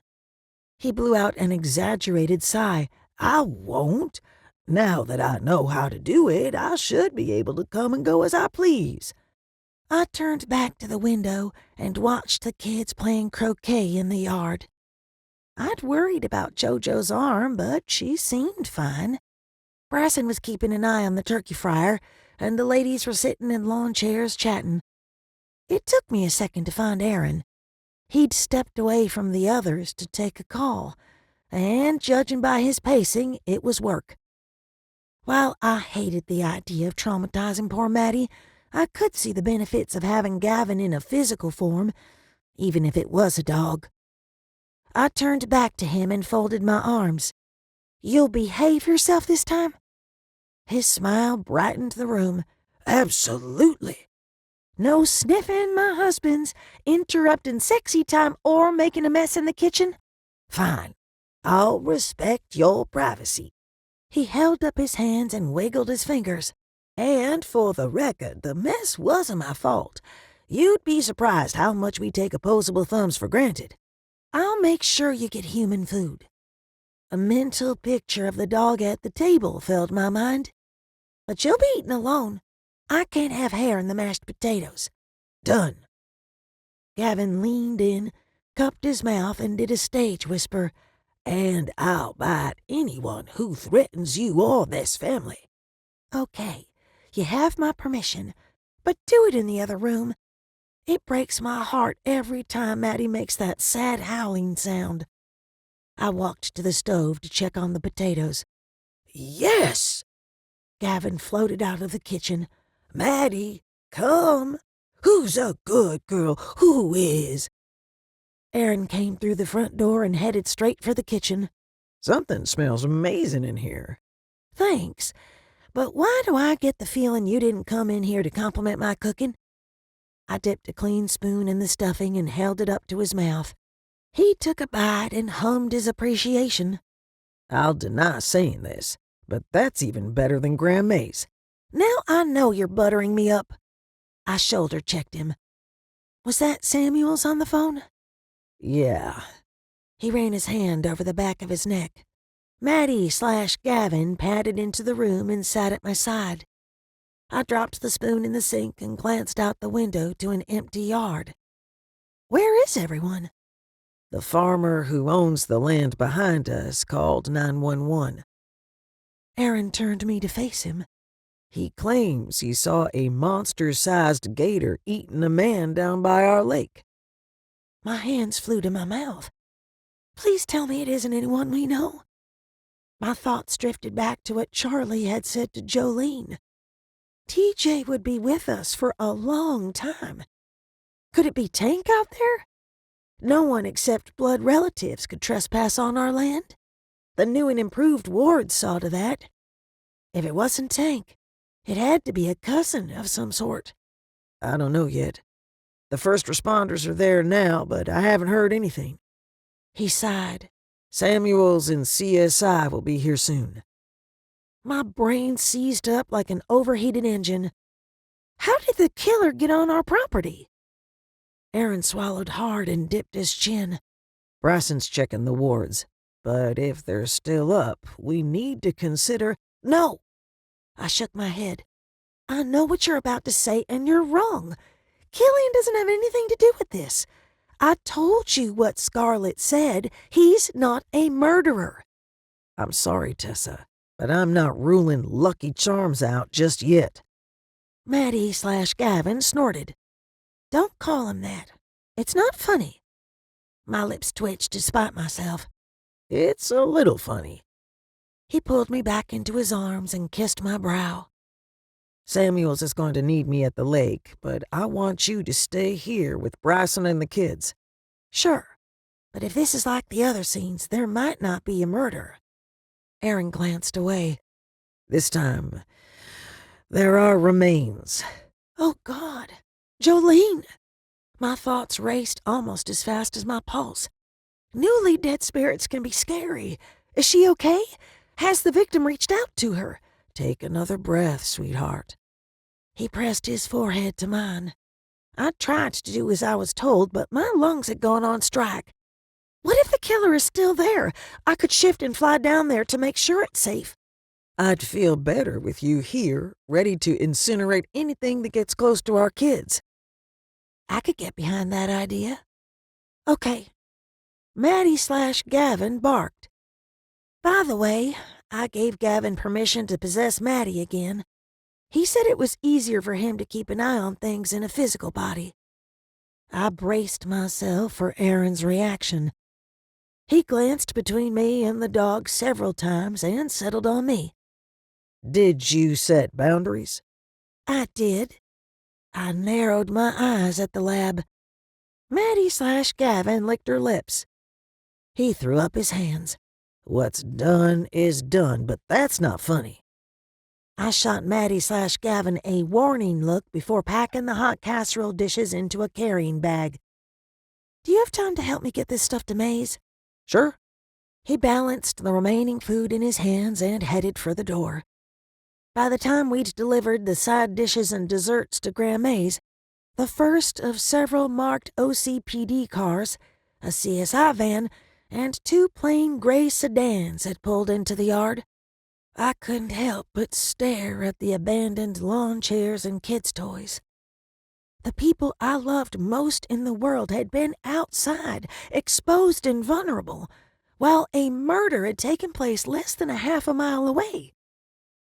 He blew out an exaggerated sigh. I won't. Now that I know how to do it, I should be able to come and go as I please. I turned back to the window and watched the kids playing croquet in the yard. I'd worried about Jojo's arm, but she seemed fine. Bryson was keeping an eye on the turkey fryer, and the ladies were sitting in lawn chairs chatting. It took me a second to find Aaron. He'd stepped away from the others to take a call, and judging by his pacing, it was work. While I hated the idea of traumatizing poor Maddie, I could see the benefits of having Gavin in a physical form, even if it was a dog. I turned back to him and folded my arms. You'll behave yourself this time? His smile brightened the room. Absolutely. No sniffing my husband's, interrupting sexy time, or making a mess in the kitchen? Fine. I'll respect your privacy. He held up his hands and wiggled his fingers. And for the record, the mess wasn't my fault. You'd be surprised how much we take opposable thumbs for granted. I'll make sure you get human food. A mental picture of the dog at the table filled my mind. But you'll be eating alone. I can't have hair in the mashed potatoes. Done. Gavin leaned in, cupped his mouth, and did a stage whisper. And I'll bite anyone who threatens you or this family. Okay, you have my permission, but do it in the other room. It breaks my heart every time Maddie makes that sad howling sound. I walked to the stove to check on the potatoes. Yes! Gavin floated out of the kitchen. Maddie, come. Who's a good girl? Who is? Aaron came through the front door and headed straight for the kitchen. Something smells amazing in here. Thanks, but why do I get the feeling you didn't come in here to compliment my cooking? I dipped a clean spoon in the stuffing and held it up to his mouth. He took a bite and hummed his appreciation. I'll deny saying this, but that's even better than Grandma's. Now I know you're buttering me up. I shoulder-checked him. Was that Samuels on the phone? Yeah. He ran his hand over the back of his neck. Maddie/Gavin padded into the room and sat at my side. I dropped the spoon in the sink and glanced out the window to an empty yard. Where is everyone? The farmer who owns the land behind us called 911. Aaron turned me to face him. He claims he saw a monster-sized gator eating a man down by our lake. My hands flew to my mouth. Please tell me it isn't anyone we know. My thoughts drifted back to what Charlie had said to Jolene. TJ would be with us for a long time. Could it be Tank out there? No one except blood relatives could trespass on our land. The new and improved ward saw to that. If it wasn't Tank, it had to be a cousin of some sort. I don't know yet. The first responders are there now, but I haven't heard anything. He sighed. Samuels and CSI will be here soon. My brain seized up like an overheated engine. How did the killer get on our property? Aaron swallowed hard and dipped his chin. Bryson's checking the wards, but if they're still up, we need to consider— No! I shook my head. I know what you're about to say, and you're wrong. Killian doesn't have anything to do with this. I told you what Scarlett said. He's not a murderer. I'm sorry, Tessa, but I'm not ruling Lucky Charms out just yet. Maddie/Gavin snorted. Don't call him that. It's not funny. My lips twitched to spite myself. It's a little funny. He pulled me back into his arms and kissed my brow. Samuels is going to need me at the lake, but I want you to stay here with Bryson and the kids. Sure, but if this is like the other scenes, there might not be a murder. Aaron glanced away. This time, there are remains. Oh, God. Jolene! My thoughts raced almost as fast as my pulse. Newly dead spirits can be scary. Is she okay? Has the victim reached out to her? Take another breath, sweetheart. He pressed his forehead to mine. I tried to do as I was told, but my lungs had gone on strike. What if the killer is still there? I could shift and fly down there to make sure it's safe. I'd feel better with you here, ready to incinerate anything that gets close to our kids. I could get behind that idea. Okay. Maddie/Gavin barked. By the way, I gave Gavin permission to possess Maddie again. He said it was easier for him to keep an eye on things in a physical body. I braced myself for Aaron's reaction. He glanced between me and the dog several times and settled on me. Did you set boundaries? I did. I narrowed my eyes at the lab. Maddie/Gavin licked her lips. He threw up his hands. What's done is done, but that's not funny. I shot Maddie/Gavin a warning look before packing the hot casserole dishes into a carrying bag. Do you have time to help me get this stuff to Maze? Sure. He balanced the remaining food in his hands and headed for the door. By the time we'd delivered the side dishes and desserts to Grandma Maze, the first of several marked OCPD cars, a CSI van, and 2 plain gray sedans had pulled into the yard. I couldn't help but stare at the abandoned lawn chairs and kids' toys. The people I loved most in the world had been outside, exposed and vulnerable, while a murder had taken place less than a half a mile away.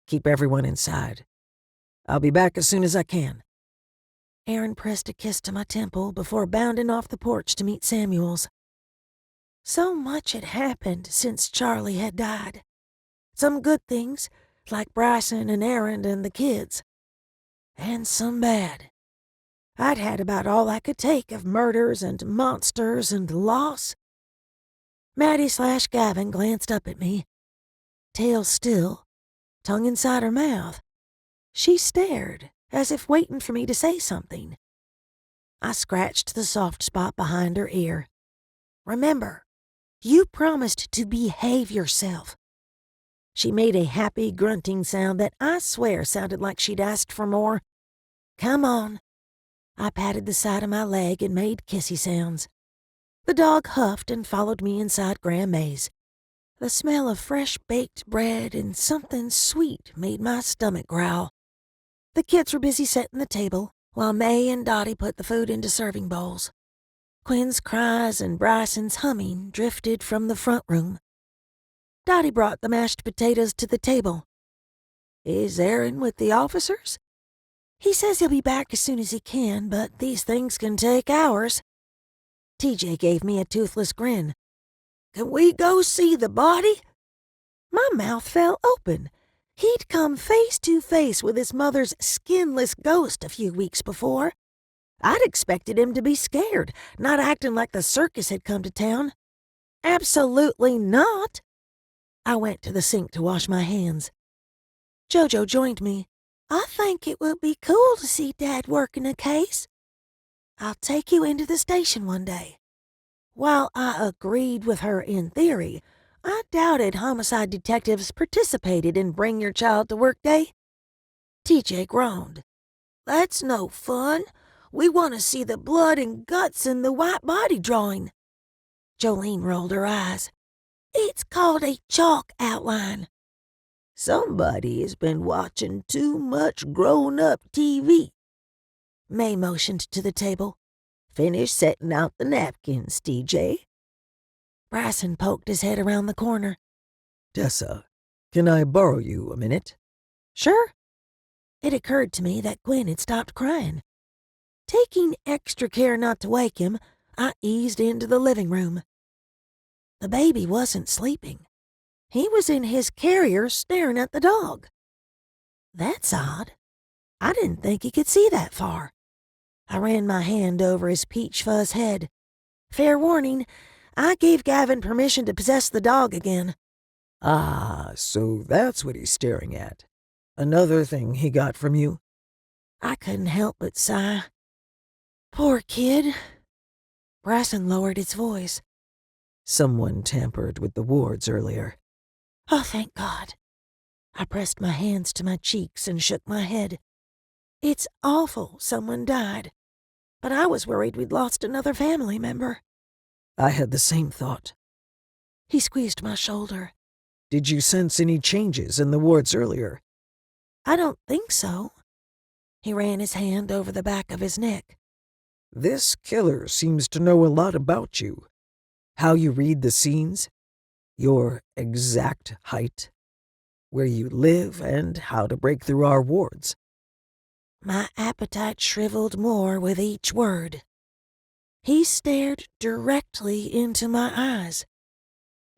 Keep everyone inside. I'll be back as soon as I can. Aaron pressed a kiss to my temple before bounding off the porch to meet Samuels. So much had happened since Charlie had died. Some good things, like Bryson and Aaron and the kids. And some bad. I'd had about all I could take of murders and monsters and loss. Maddie/Gavin glanced up at me. Tail still, tongue inside her mouth. She stared, as if waiting for me to say something. I scratched the soft spot behind her ear. Remember, you promised to behave yourself. She made a happy grunting sound that I swear sounded like she'd asked for more. Come on. I patted the side of my leg and made kissy sounds. The dog huffed and followed me inside Grandma's. The smell of fresh baked bread and something sweet made my stomach growl. The kids were busy setting the table, while May and Dottie put the food into serving bowls. Quinn's cries and Bryson's humming drifted from the front room. Dottie brought the mashed potatoes to the table. "Is Aaron with the officers?" "He says he'll be back as soon as he can, but these things can take hours." TJ gave me a toothless grin. "Can we go see the body?" My mouth fell open. He'd come face to face with his mother's skinless ghost a few weeks before. I'd expected him to be scared, not acting like the circus had come to town. Absolutely not. I went to the sink to wash my hands. Jojo joined me. "I think it would be cool to see Dad working a case. I'll take you into the station one day." While I agreed with her in theory, I doubted homicide detectives participated in Bring Your Child to Work Day. TJ groaned. "That's no fun. We want to see the blood and guts in the white body drawing." Jolene rolled her eyes. "It's called a chalk outline." "Somebody has been watching too much grown-up TV." May motioned to the table. "Finish setting out the napkins, TJ." Bryson poked his head around the corner. "Tessa, can I borrow you a minute?" "Sure." It occurred to me that Gwen had stopped crying. Taking extra care not to wake him, I eased into the living room. The baby wasn't sleeping. He was in his carrier staring at the dog. That's odd. I didn't think he could see that far. I ran my hand over his peach fuzz head. Fair warning, I gave Gavin permission to possess the dog again. "Ah, so that's what he's staring at. Another thing he got from you?" I couldn't help but sigh. Poor kid. Bryson lowered his voice. "Someone tampered with the wards earlier." Oh, thank God. I pressed my hands to my cheeks and shook my head. It's awful someone died, but I was worried we'd lost another family member. "I had the same thought." He squeezed my shoulder. "Did you sense any changes in the wards earlier?" I don't think so. He ran his hand over the back of his neck. "This killer seems to know a lot about you. How you read the scenes, your exact height, where you live, and how to break through our wards." My appetite shriveled more with each word. He stared directly into my eyes.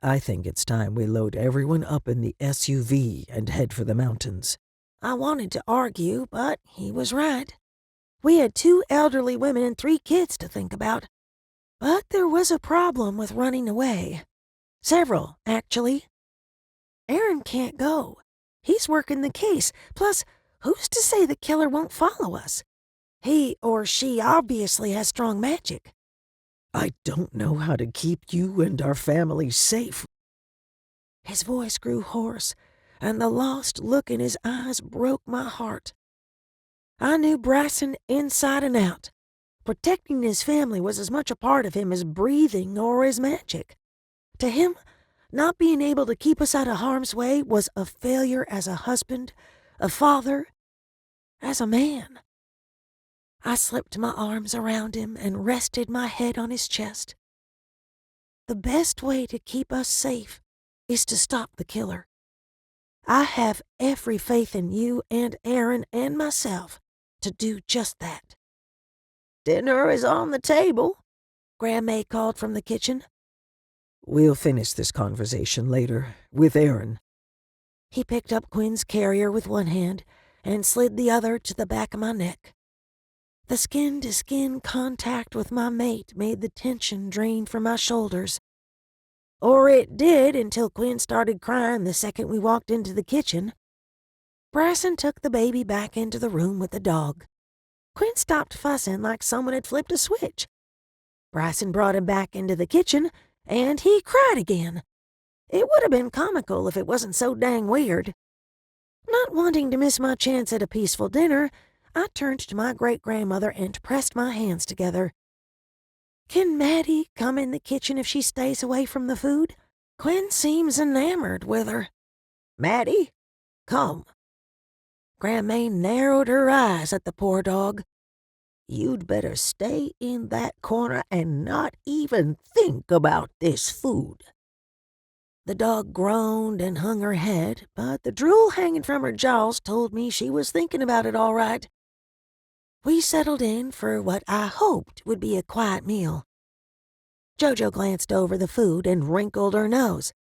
"I think it's time we load everyone up in the SUV and head for the mountains." I wanted to argue, but he was right. We had 2 elderly women and 3 kids to think about. But there was a problem with running away. Several, actually. Aaron can't go. He's working the case. Plus, who's to say the killer won't follow us? He or she obviously has strong magic. "I don't know how to keep you and our family safe." His voice grew hoarse, and the lost look in his eyes broke my heart. I knew Bryson inside and out. Protecting his family was as much a part of him as breathing or his magic. To him, not being able to keep us out of harm's way was a failure as a husband, a father, as a man. I slipped my arms around him and rested my head on his chest. The best way to keep us safe is to stop the killer. I have every faith in you and Aaron and myself to do just that. "Dinner is on the table," Grandma called from the kitchen. "We'll finish this conversation later, with Aaron." He picked up Quinn's carrier with one hand and slid the other to the back of my neck. The skin-to-skin contact with my mate made the tension drain from my shoulders. Or it did until Quinn started crying the second we walked into the kitchen. Bryson took the baby back into the room with the dog. Quinn stopped fussing like someone had flipped a switch. Bryson brought him back into the kitchen, and he cried again. It would have been comical if it wasn't so dang weird. Not wanting to miss my chance at a peaceful dinner, I turned to my great-grandmother and pressed my hands together. Can Maddie come in the kitchen if she stays away from the food? Quinn seems enamored with her. Maddie, come. Grandma narrowed her eyes at the poor dog. You'd better stay in that corner and not even think about this food. The dog groaned and hung her head, but the drool hanging from her jaws told me she was thinking about it all right. We settled in for what I hoped would be a quiet meal. Jojo glanced over the food and wrinkled her nose.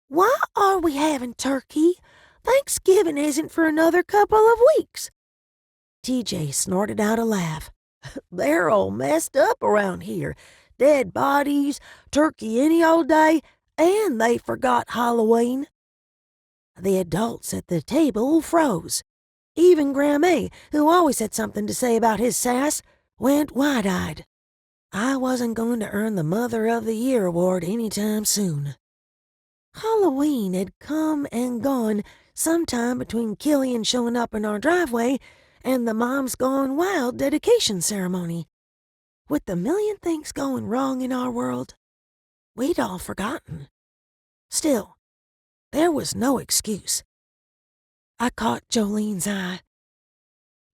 Why are we having turkey? Thanksgiving isn't for another couple of weeks. TJ snorted out a laugh. They're all messed up around here. Dead bodies, turkey any old day, and they forgot Halloween. The adults at the table froze. Even Grandma, who always had something to say about his sass, went wide-eyed. I wasn't going to earn the Mother of the Year award any time soon. Halloween had come and gone sometime between Killian showing up in our driveway and the Mom's Gone Wild dedication ceremony. With the million things going wrong in our world, we'd all forgotten. Still, there was no excuse. I caught Jolene's eye.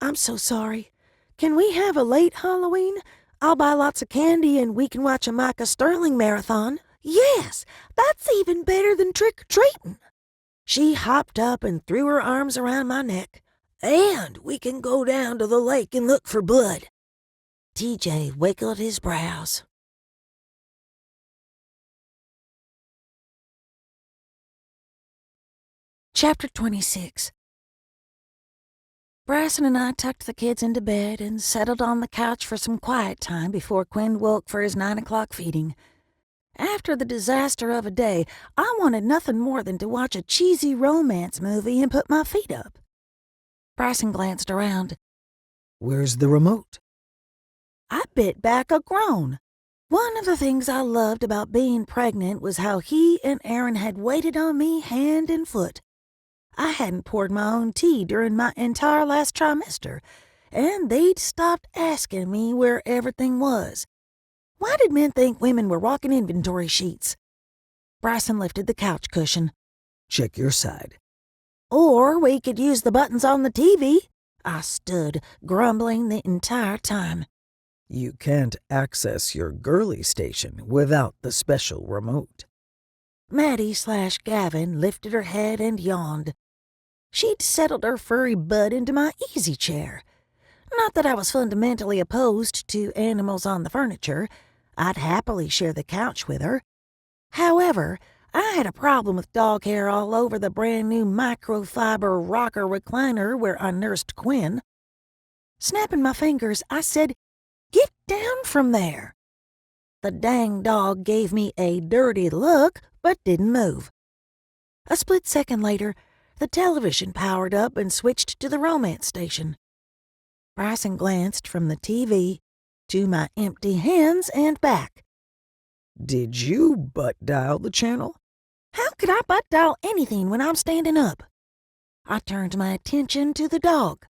I'm so sorry. Can we have a late Halloween? I'll buy lots of candy and we can watch a Micah Sterling marathon. Yes, that's even better than trick-or-treating. She hopped up and threw her arms around my neck. And we can go down to the lake and look for blood. TJ wiggled his brows. Chapter 26. Bryson and I tucked the kids into bed and settled on the couch for some quiet time before Quinn woke for his 9 o'clock feeding. After the disaster of a day, I wanted nothing more than to watch a cheesy romance movie and put my feet up. Bryson glanced around. Where's the remote? I bit back a groan. One of the things I loved about being pregnant was how he and Aaron had waited on me hand and foot. I hadn't poured my own tea during my entire last trimester, and they'd stopped asking me where everything was. Why did men think women were walking inventory sheets? Bryson lifted the couch cushion. Check your side. Or we could use the buttons on the TV. I stood, grumbling the entire time. You can't access your girly station without the special remote. Maddie/Gavin lifted her head and yawned. She'd settled her furry butt into my easy chair. Not that I was fundamentally opposed to animals on the furniture. I'd happily share the couch with her. However, I had a problem with dog hair all over the brand-new microfiber rocker recliner where I nursed Quinn. Snapping my fingers, I said, "Get down from there." The dang dog gave me a dirty look, but didn't move. A split second later, the television powered up and switched to the romance station. Bryson glanced from the TV to my empty hands and back. Did you butt dial the channel? How could I butt dial anything when I'm standing up? I turned my attention to the dog.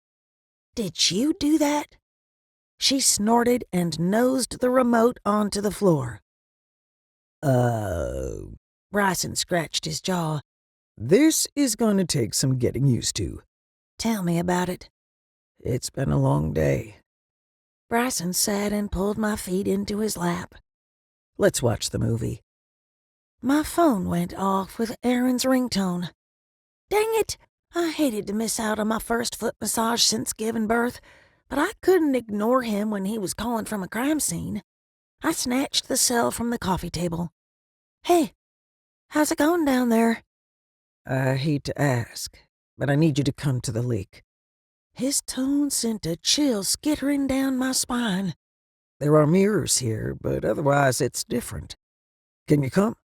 Did you do that? She snorted and nosed the remote onto the floor. Bryson scratched his jaw. This is going to take some getting used to. Tell me about it. It's been a long day. Bryson sat and pulled my feet into his lap. Let's watch the movie. My phone went off with Aaron's ringtone. Dang it! I hated to miss out on my first foot massage since giving birth, but I couldn't ignore him when he was calling from a crime scene. I snatched the cell from the coffee table. Hey, how's it going down there? I hate to ask, but I need you to come to the lake. His tone sent a chill skittering down my spine. There are mirrors here, but otherwise it's different. Can you come?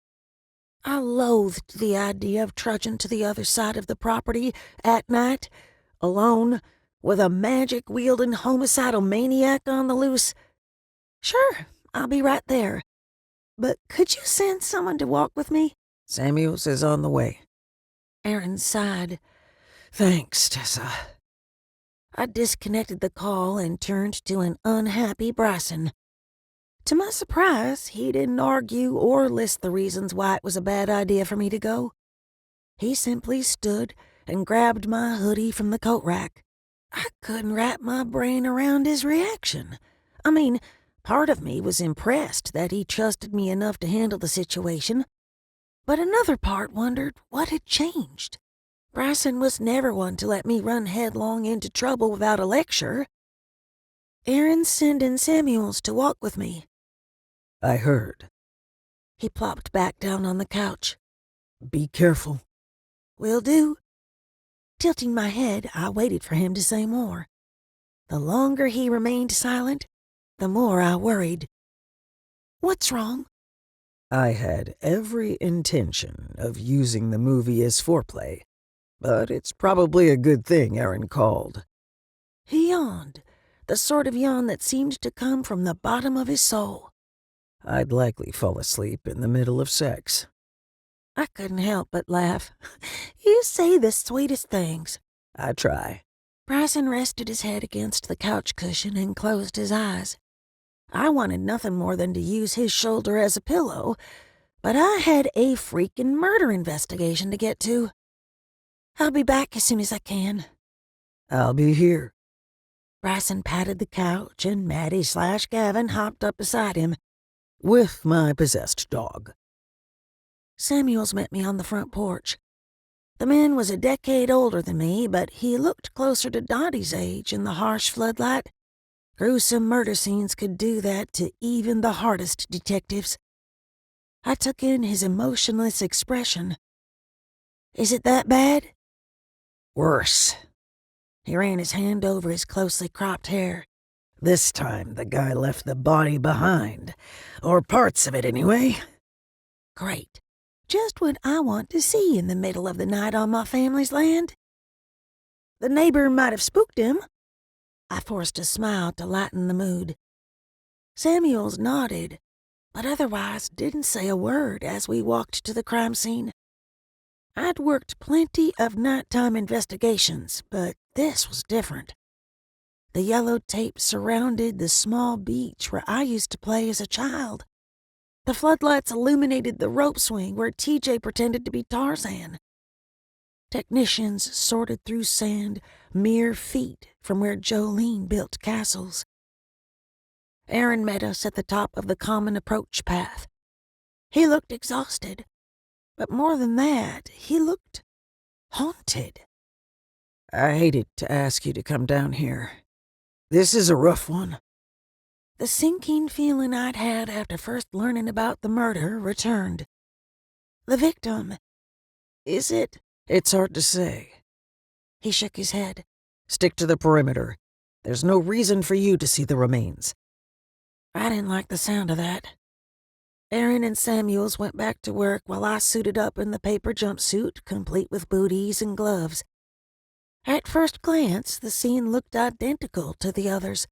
I loathed the idea of trudging to the other side of the property at night, alone, with a magic-wielding homicidal maniac on the loose. Sure, I'll be right there. But could you send someone to walk with me? Samuels is on the way. Aaron sighed. Thanks, Tessa. I disconnected the call and turned to an unhappy Bryson. To my surprise, he didn't argue or list the reasons why it was a bad idea for me to go. He simply stood and grabbed my hoodie from the coat rack. I couldn't wrap my brain around his reaction. I mean, part of me was impressed that he trusted me enough to handle the situation, but another part wondered what had changed. Bryson was never one to let me run headlong into trouble without a lecture. "Aaron's sending Samuels to walk with me." I heard. He plopped back down on the couch. Be careful. "Will do." Tilting my head, I waited for him to say more. The longer he remained silent, the more I worried. "What's wrong?" I had every intention of using the movie as foreplay, but it's probably a good thing Aaron called. He yawned, the sort of yawn that seemed to come from the bottom of his soul. I'd likely fall asleep in the middle of sex. I couldn't help but laugh. "You say the sweetest things." I try. Bryson rested his head against the couch cushion and closed his eyes. I wanted nothing more than to use his shoulder as a pillow, but I had a freaking murder investigation to get to. "I'll be back as soon as I can." I'll be here. Bryson patted the couch, and Maddie/Gavin hopped up beside him. With my possessed dog. Samuels met me on the front porch. The man was a decade older than me, but he looked closer to Dottie's age in the harsh floodlight. Gruesome murder scenes could do that to even the hardest detectives. I took in his emotionless expression. "Is it that bad?" Worse. He ran his hand over his closely cropped hair. This time the guy left the body behind. Or parts of it anyway. "Great. Just what I want to see in the middle of the night on my family's land." "The neighbor might have spooked him." I forced a smile to lighten the mood. Samuels nodded, but otherwise didn't say a word as we walked to the crime scene. I'd worked plenty of nighttime investigations, but this was different. The yellow tape surrounded the small beach where I used to play as a child. The floodlights illuminated the rope swing where TJ pretended to be Tarzan. Technicians sorted through sand mere feet from where Jolene built castles. Aaron met us at the top of the common approach path. He looked exhausted, but more than that, he looked haunted. I hated to ask you to come down here. This is a rough one. The sinking feeling I'd had after first learning about the murder returned. "The victim, is it?" It's hard to say. He shook his head. Stick to the perimeter. There's no reason for you to see the remains. I didn't like the sound of that. Aaron and Samuels went back to work while I suited up in the paper jumpsuit, complete with booties and gloves. At first glance, the scene looked identical to the others.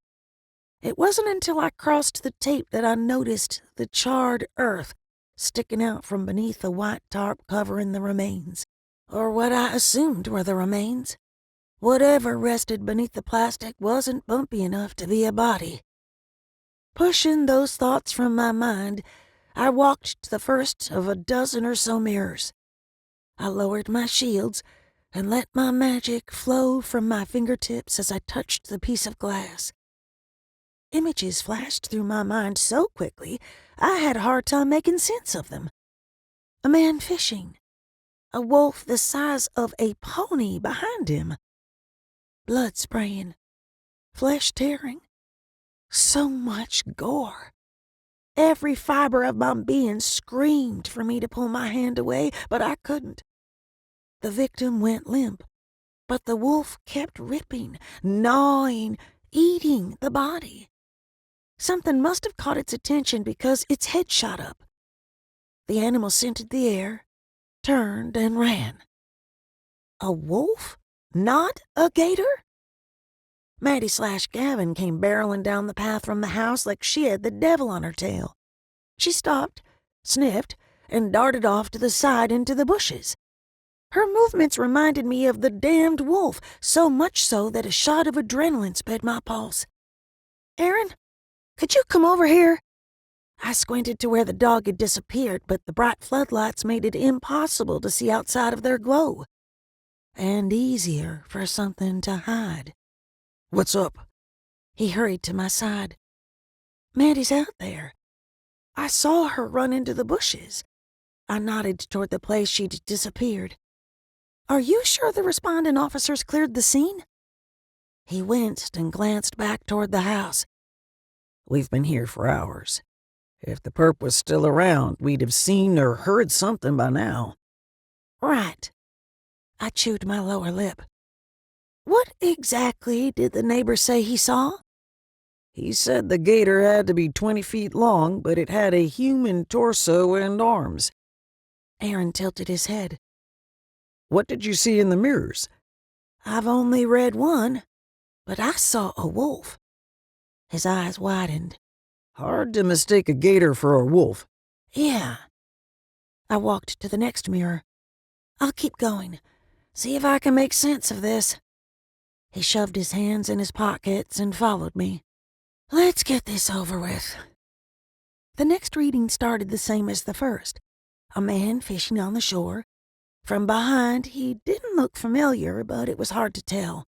It wasn't until I crossed the tape that I noticed the charred earth sticking out from beneath the white tarp covering the remains, or what I assumed were the remains. Whatever rested beneath the plastic wasn't bumpy enough to be a body. Pushing those thoughts from my mind, I walked to the first of a dozen or so mirrors. I lowered my shields and let my magic flow from my fingertips as I touched the piece of glass. Images flashed through my mind so quickly, I had a hard time making sense of them. A man fishing. A wolf the size of a pony behind him. Blood spraying. Flesh tearing. So much gore. Every fiber of my being screamed for me to pull my hand away, but I couldn't. The victim went limp, but the wolf kept ripping, gnawing, eating the body. Something must have caught its attention because its head shot up. The animal scented the air, turned, and ran. A wolf? Not a gator? Maddie/Gavin came barreling down the path from the house like she had the devil on her tail. She stopped, sniffed, and darted off to the side into the bushes. Her movements reminded me of the damned wolf, so much so that a shot of adrenaline sped my pulse. "Aaron, could you come over here?" I squinted to where the dog had disappeared, but the bright floodlights made it impossible to see outside of their glow. And easier for something to hide. What's up? He hurried to my side. Maddie's out there. I saw her run into the bushes. I nodded toward the place she'd disappeared. Are you sure the responding officers cleared the scene? He winced and glanced back toward the house. We've been here for hours. If the perp was still around, we'd have seen or heard something by now. Right. I chewed my lower lip. What exactly did the neighbor say he saw? He said the gator had to be 20 feet long, but it had a human torso and arms. Aaron tilted his head. What did you see in the mirrors? I've only read one, but I saw a wolf. His eyes widened. Hard to mistake a gator for a wolf. Yeah. I walked to the next mirror. I'll keep going. See if I can make sense of this. He shoved his hands in his pockets and followed me. Let's get this over with. The next reading started the same as the first. A man fishing on the shore. From behind, he didn't look familiar, but it was hard to tell.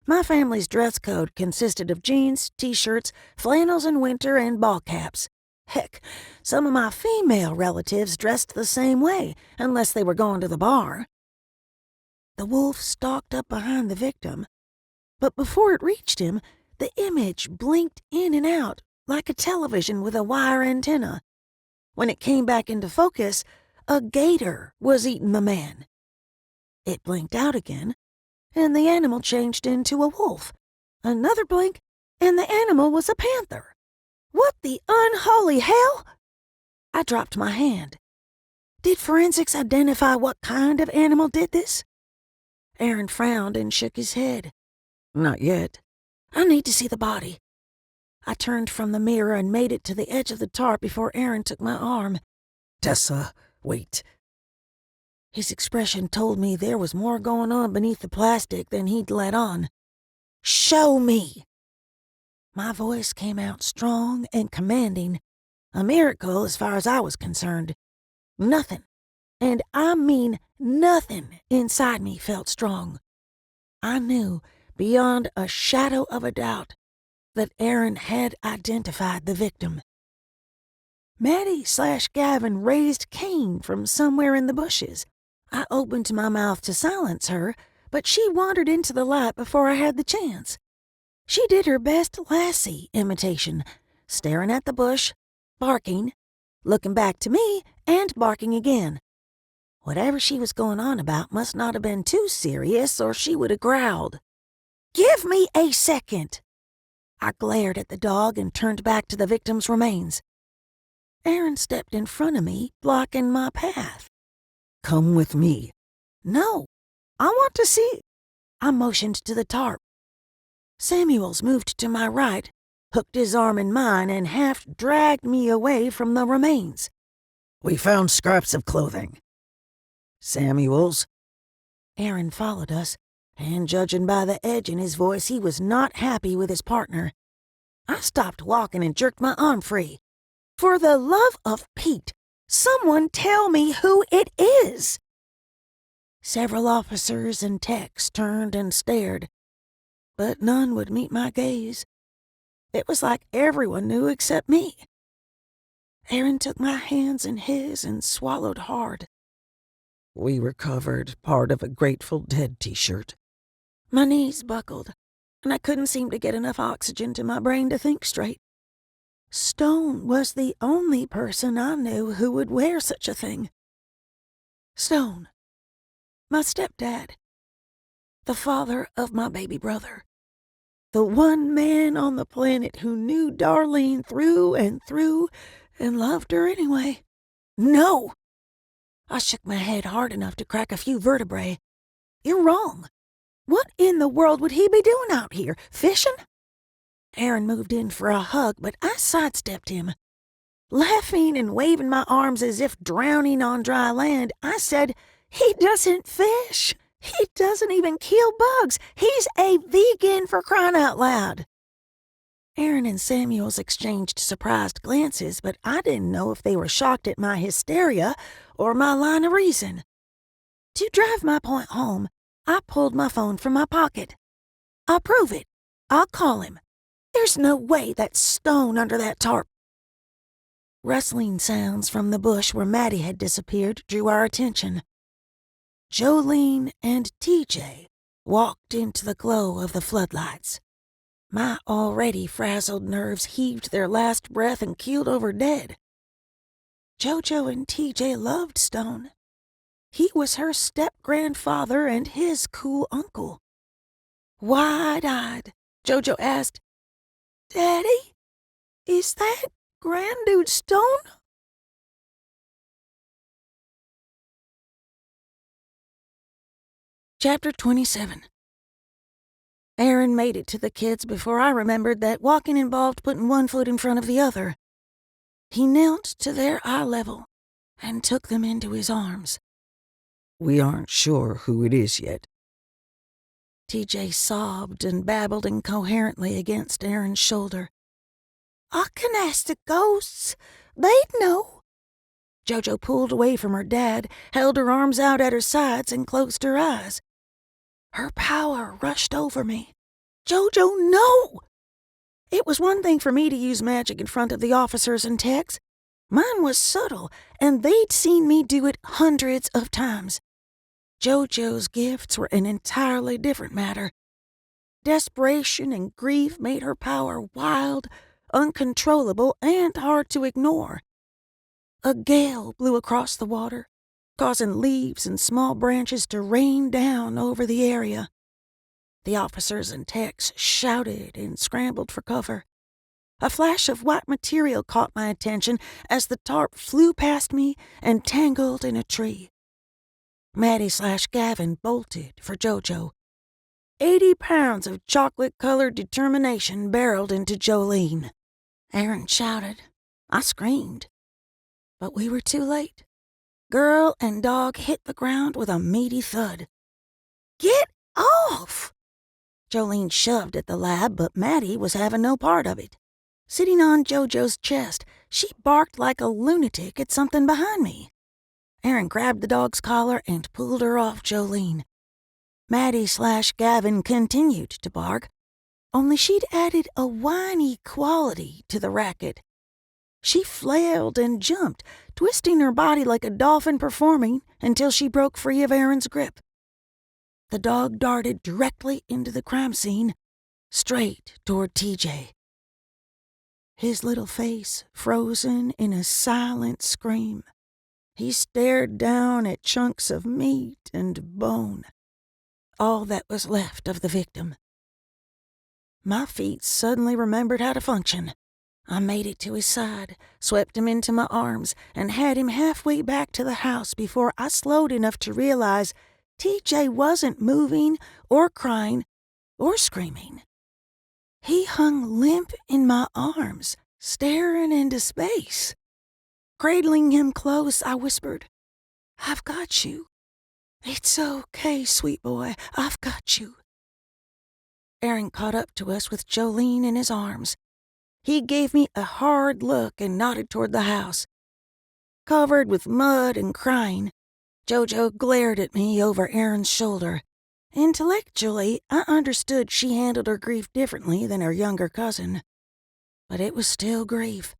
My family's dress code consisted of jeans, t-shirts, flannels in winter, and ball caps. Heck, some of my female relatives dressed the same way, unless they were going to the bar. The wolf stalked up behind the victim, but before it reached him, the image blinked in and out like a television with a wire antenna. When it came back into focus, a gator was eating the man. It blinked out again, and the animal changed into a wolf. Another blink, and the animal was a panther. What the unholy hell? I dropped my hand. Did forensics identify what kind of animal did this? Aaron frowned and shook his head. Not yet. I need to see the body. I turned from the mirror and made it to the edge of the tarp before Aaron took my arm. Tessa, wait. His expression told me there was more going on beneath the plastic than he'd let on. Show me! My voice came out strong and commanding, a miracle as far as I was concerned. Nothing, and I mean nothing inside me felt strong. I knew, beyond a shadow of a doubt, that Aaron had identified the victim. Maddie/Gavin raised Cain from somewhere in the bushes. I opened my mouth to silence her, but she wandered into the light before I had the chance. She did her best lassie imitation, staring at the bush, barking, looking back to me, and barking again. Whatever she was going on about must not have been too serious, or she would have growled. Give me a second! I glared at the dog and turned back to the victim's remains. Aaron stepped in front of me, blocking my path. Come with me. No, I want to see. I motioned to the tarp. Samuels moved to my right, hooked his arm in mine, and half dragged me away from the remains. We found scraps of clothing. Samuels? Aaron followed us, and judging by the edge in his voice, he was not happy with his partner. I stopped walking and jerked my arm free. For the love of Pete, someone tell me who it is! Several officers and techs turned and stared, but none would meet my gaze. It was like everyone knew except me. Aaron took my hands in his and swallowed hard. We recovered part of a Grateful Dead t-shirt. My knees buckled, and I couldn't seem to get enough oxygen to my brain to think straight. Stone was the only person I knew who would wear such a thing. Stone, my stepdad, the father of my baby brother, the one man on the planet who knew Darlene through and loved her anyway. No! I shook my head hard enough to crack a few vertebrae. You're wrong. What in the world would he be doing out here, fishing? Aaron moved in for a hug, but I sidestepped him. Laughing and waving my arms as if drowning on dry land, I said, he doesn't fish. He doesn't even kill bugs. He's a vegan, for crying out loud. Aaron and Samuels exchanged surprised glances, but I didn't know if they were shocked at my hysteria or my line of reason. To drive my point home, I pulled my phone from my pocket. I'll prove it. I'll call him. There's no way that's Stone under that tarp. Rustling sounds from the bush where Maddie had disappeared drew our attention. Jolene and TJ walked into the glow of the floodlights. My already frazzled nerves heaved their last breath and keeled over dead. JoJo and TJ loved Stone. He was her step-grandfather and his cool uncle. Wide-eyed, JoJo asked, "Daddy, is that Granddude Stone?" Chapter 27. Aaron made it to the kids before I remembered that walking involved putting one foot in front of the other. He knelt to their eye level and took them into his arms. We aren't sure who it is yet. TJ sobbed and babbled incoherently against Aaron's shoulder. "I can ask the ghosts. They'd know." JoJo pulled away from her dad, held her arms out at her sides, and closed her eyes. Her power rushed over me. "JoJo, no!" It was one thing for me to use magic in front of the officers and techs. Mine was subtle, and they'd seen me do it hundreds of times. JoJo's gifts were an entirely different matter. Desperation and grief made her power wild, uncontrollable, and hard to ignore. A gale blew across the water, causing leaves and small branches to rain down over the area. The officers and techs shouted and scrambled for cover. A flash of white material caught my attention as the tarp flew past me and tangled in a tree. Maddie/Gavin bolted for JoJo. 80 pounds of chocolate-colored determination barreled into Jolene. Aaron shouted. I screamed. But we were too late. Girl and dog hit the ground with a meaty thud. "Get off!" Jolene shoved at the lab, but Maddie was having no part of it. Sitting on JoJo's chest, she barked like a lunatic at something behind me. Aaron grabbed the dog's collar and pulled her off Jolene. Maddie/Gavin continued to bark, only she'd added a whiny quality to the racket. She flailed and jumped, twisting her body like a dolphin performing until she broke free of Aaron's grip. The dog darted directly into the crime scene, straight toward TJ. His little face frozen in a silent scream. He stared down at chunks of meat and bone, all that was left of the victim. My feet suddenly remembered how to function. I made it to his side, swept him into my arms, and had him halfway back to the house before I slowed enough to realize TJ wasn't moving or crying or screaming. He hung limp in my arms, staring into space. Cradling him close, I whispered, "I've got you. It's okay, sweet boy, I've got you." Aaron caught up to us with Jolene in his arms. He gave me a hard look and nodded toward the house. Covered with mud and crying, JoJo glared at me over Aaron's shoulder. Intellectually, I understood she handled her grief differently than her younger cousin. But it was still grief.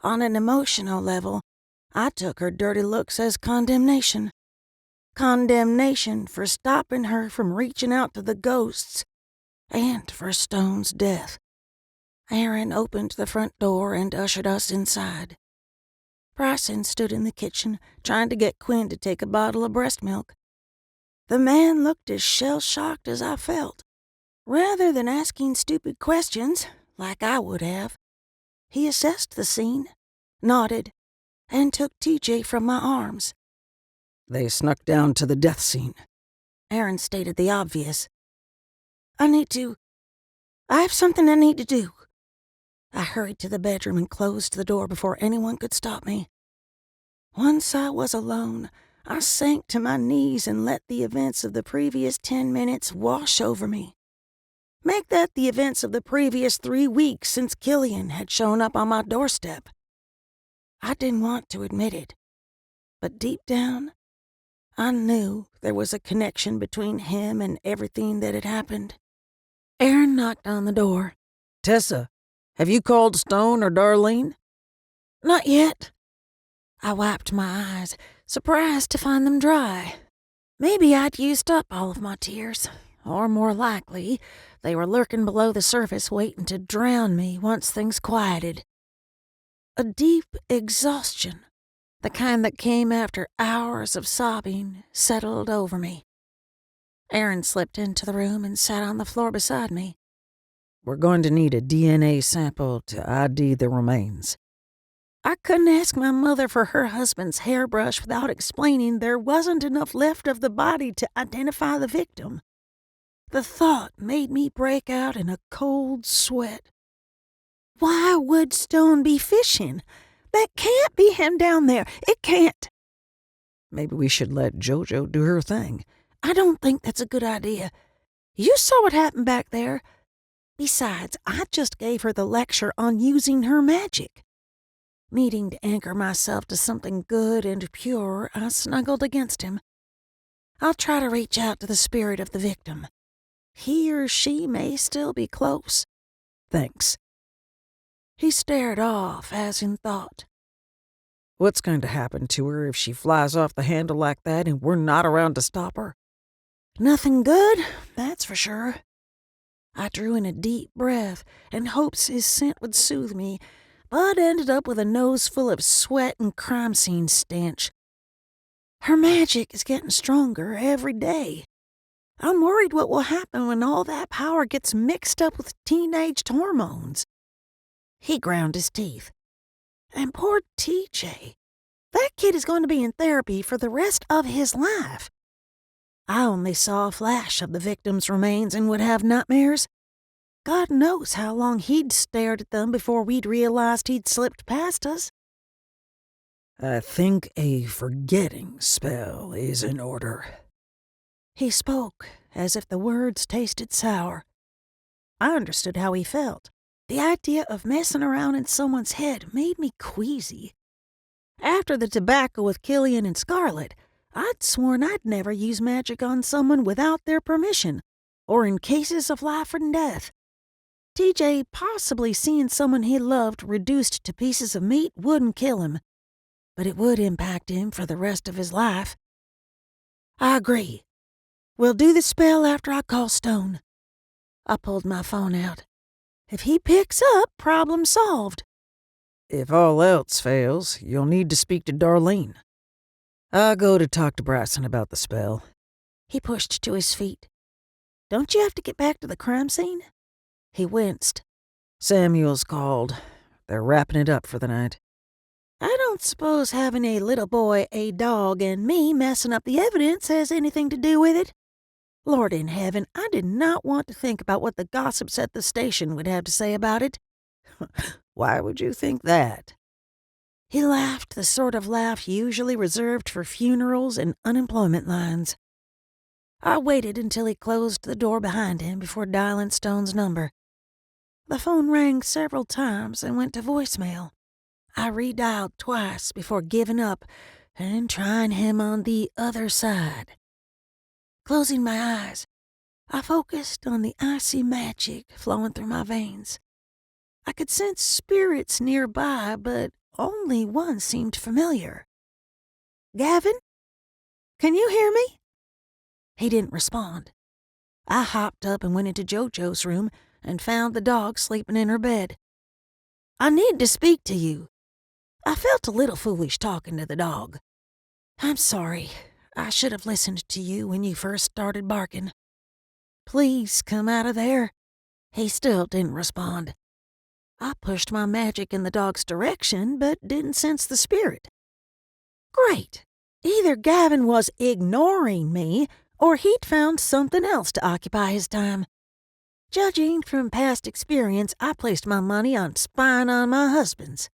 On an emotional level, I took her dirty looks as condemnation. Condemnation for stopping her from reaching out to the ghosts, and for Stone's death. Aaron opened the front door and ushered us inside. Bryson stood in the kitchen, trying to get Quinn to take a bottle of breast milk. The man looked as shell-shocked as I felt. Rather than asking stupid questions, like I would have, he assessed the scene, nodded, and took TJ from my arms. They snuck down to the death scene. Aaron stated the obvious. I have something I need to do." I hurried to the bedroom and closed the door before anyone could stop me. Once I was alone, I sank to my knees and let the events of the previous 10 minutes wash over me. Make that the events of the previous 3 weeks since Killian had shown up on my doorstep. I didn't want to admit it, but deep down, I knew there was a connection between him and everything that had happened. Aaron knocked on the door. Tessa, have you called Stone or Darlene? Not yet. I wiped my eyes, surprised to find them dry. Maybe I'd used up all of my tears, or more likely, they were lurking below the surface waiting to drown me once things quieted. A deep exhaustion, the kind that came after hours of sobbing, settled over me. Aaron slipped into the room and sat on the floor beside me. We're going to need a DNA sample to ID the remains. I couldn't ask my mother for her husband's hairbrush without explaining there wasn't enough left of the body to identify the victim. The thought made me break out in a cold sweat. Why would Stone be fishing? That can't be him down there. It can't. Maybe we should let JoJo do her thing. I don't think that's a good idea. You saw what happened back there. Besides, I just gave her the lecture on using her magic. Needing to anchor myself to something good and pure, I snuggled against him. I'll try to reach out to the spirit of the victim. He or she may still be close. Thanks. He stared off, as in thought. What's going to happen to her if she flies off the handle like that and we're not around to stop her? Nothing good, that's for sure. I drew in a deep breath in hopes his scent would soothe me, but ended up with a nose full of sweat and crime scene stench. Her magic is getting stronger every day. I'm worried what will happen when all that power gets mixed up with teenage hormones. He ground his teeth. And poor TJ. That kid is going to be in therapy for the rest of his life. I only saw a flash of the victim's remains and would have nightmares. God knows how long he'd stared at them before we'd realized he'd slipped past us. I think a forgetting spell is in order. He spoke as if the words tasted sour. I understood how he felt. The idea of messing around in someone's head made me queasy. After the tobacco with Killian and Scarlett, I'd sworn I'd never use magic on someone without their permission, or in cases of life and death. TJ possibly seeing someone he loved reduced to pieces of meat wouldn't kill him, but it would impact him for the rest of his life. I agree. We'll do the spell after I call Stone. I pulled my phone out. If he picks up, problem solved. If all else fails, you'll need to speak to Darlene. I'll go to talk to Bryson about the spell. He pushed to his feet. Don't you have to get back to the crime scene? He winced. Samuel's called. They're wrapping it up for the night. I don't suppose having a little boy, a dog, and me messing up the evidence has anything to do with it. Lord in heaven, I did not want to think about what the gossips at the station would have to say about it. Why would you think that? He laughed the sort of laugh usually reserved for funerals and unemployment lines. I waited until he closed the door behind him before dialing Stone's number. The phone rang several times and went to voicemail. I redialed twice before giving up and trying him on the other side. Closing my eyes, I focused on the icy magic flowing through my veins. I could sense spirits nearby, but only one seemed familiar. Gavin? Can you hear me? He didn't respond. I hopped up and went into JoJo's room and found the dog sleeping in her bed. I need to speak to you. I felt a little foolish talking to the dog. I'm sorry. I should have listened to you when you first started barking. Please come out of there. He still didn't respond. I pushed my magic in the dog's direction, but didn't sense the spirit. Great. Either Gavin was ignoring me, or he'd found something else to occupy his time. Judging from past experience, I placed my money on spying on my husbands.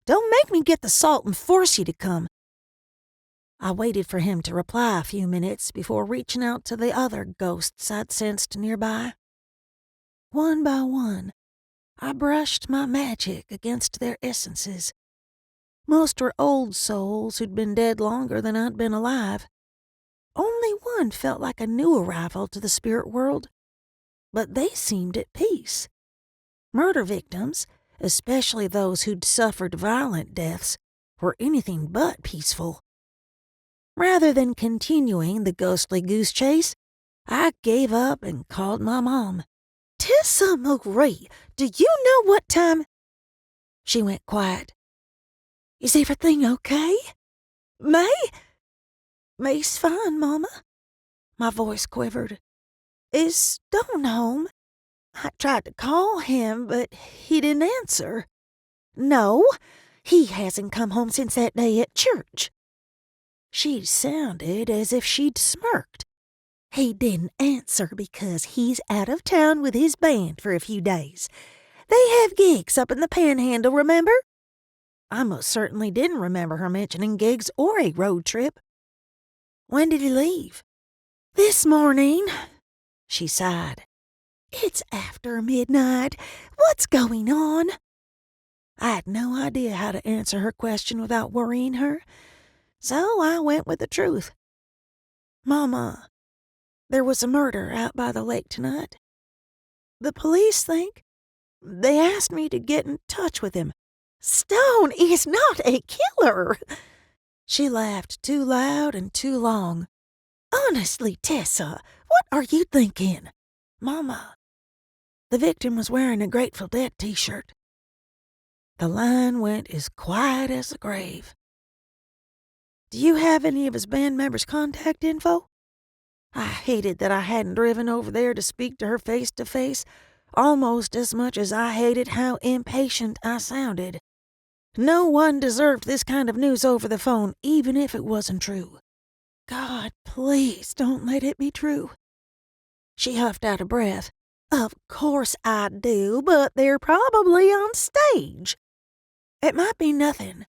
Don't make me get the salt and force you to come. I waited for him to reply a few minutes before reaching out to the other ghosts I'd sensed nearby. One by one, I brushed my magic against their essences. Most were old souls who'd been dead longer than I'd been alive. Only one felt like a new arrival to the spirit world, but they seemed at peace. Murder victims, especially those who'd suffered violent deaths, were anything but peaceful. Rather than continuing the ghostly goose chase, I gave up and called my mom. "Tessa Marie, do you know what time?" She went quiet. "Is everything okay? May?" "May's fine, Mama." My voice quivered. "Is Stone home?" I tried to call him, but he didn't answer. "No, he hasn't come home since that day at church." She sounded as if she'd smirked. "He didn't answer because he's out of town with his band for a few days. They have gigs up in the Panhandle, remember?" I most certainly didn't remember her mentioning gigs or a road trip. "When did he leave?" "This morning." She sighed. "It's after midnight. What's going on?" I had no idea how to answer her question without worrying her, so I went with the truth. "Mama, there was a murder out by the lake tonight. The police think. They asked me to get in touch with him." "Stone is not a killer." She laughed too loud and too long. "Honestly, Tessa, what are you thinking?" "Mama, the victim was wearing a Grateful Dead t-shirt." The line went as quiet as the grave. "Do you have any of his band members' contact info?" I hated that I hadn't driven over there to speak to her face to face, almost as much as I hated how impatient I sounded. No one deserved this kind of news over the phone, even if it wasn't true. "God, please don't let it be true." She huffed out a breath. "Of course I do, but they're probably on stage." "It might be nothing,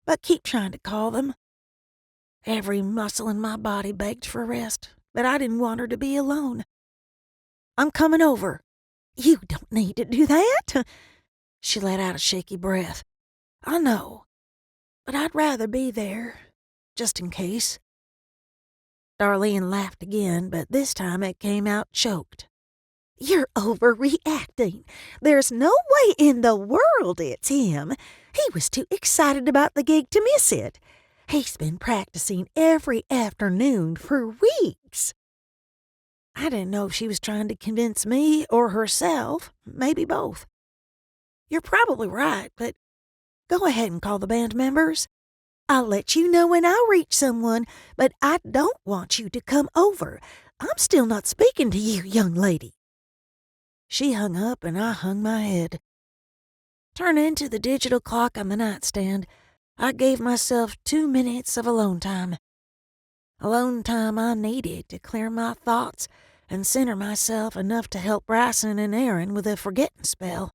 but keep trying to call them." Every muscle in my body begged for rest, but I didn't want her to be alone. "I'm coming over." "You don't need to do that." She let out a shaky breath. "I know, but I'd rather be there, just in case." Darlene laughed again, but this time it came out choked. "You're overreacting. There's no way in the world it's him. He was too excited about the gig to miss it. He's been practicing every afternoon for weeks." I didn't know if she was trying to convince me or herself, maybe both. "You're probably right, but go ahead and call the band members. I'll let you know when I reach someone, but I don't want you to come over. I'm still not speaking to you, young lady." She hung up and I hung my head. Turning to the digital clock on the nightstand, I gave myself 2 minutes of alone time. Alone time I needed to clear my thoughts and center myself enough to help Bryson and Aaron with a forgetting spell.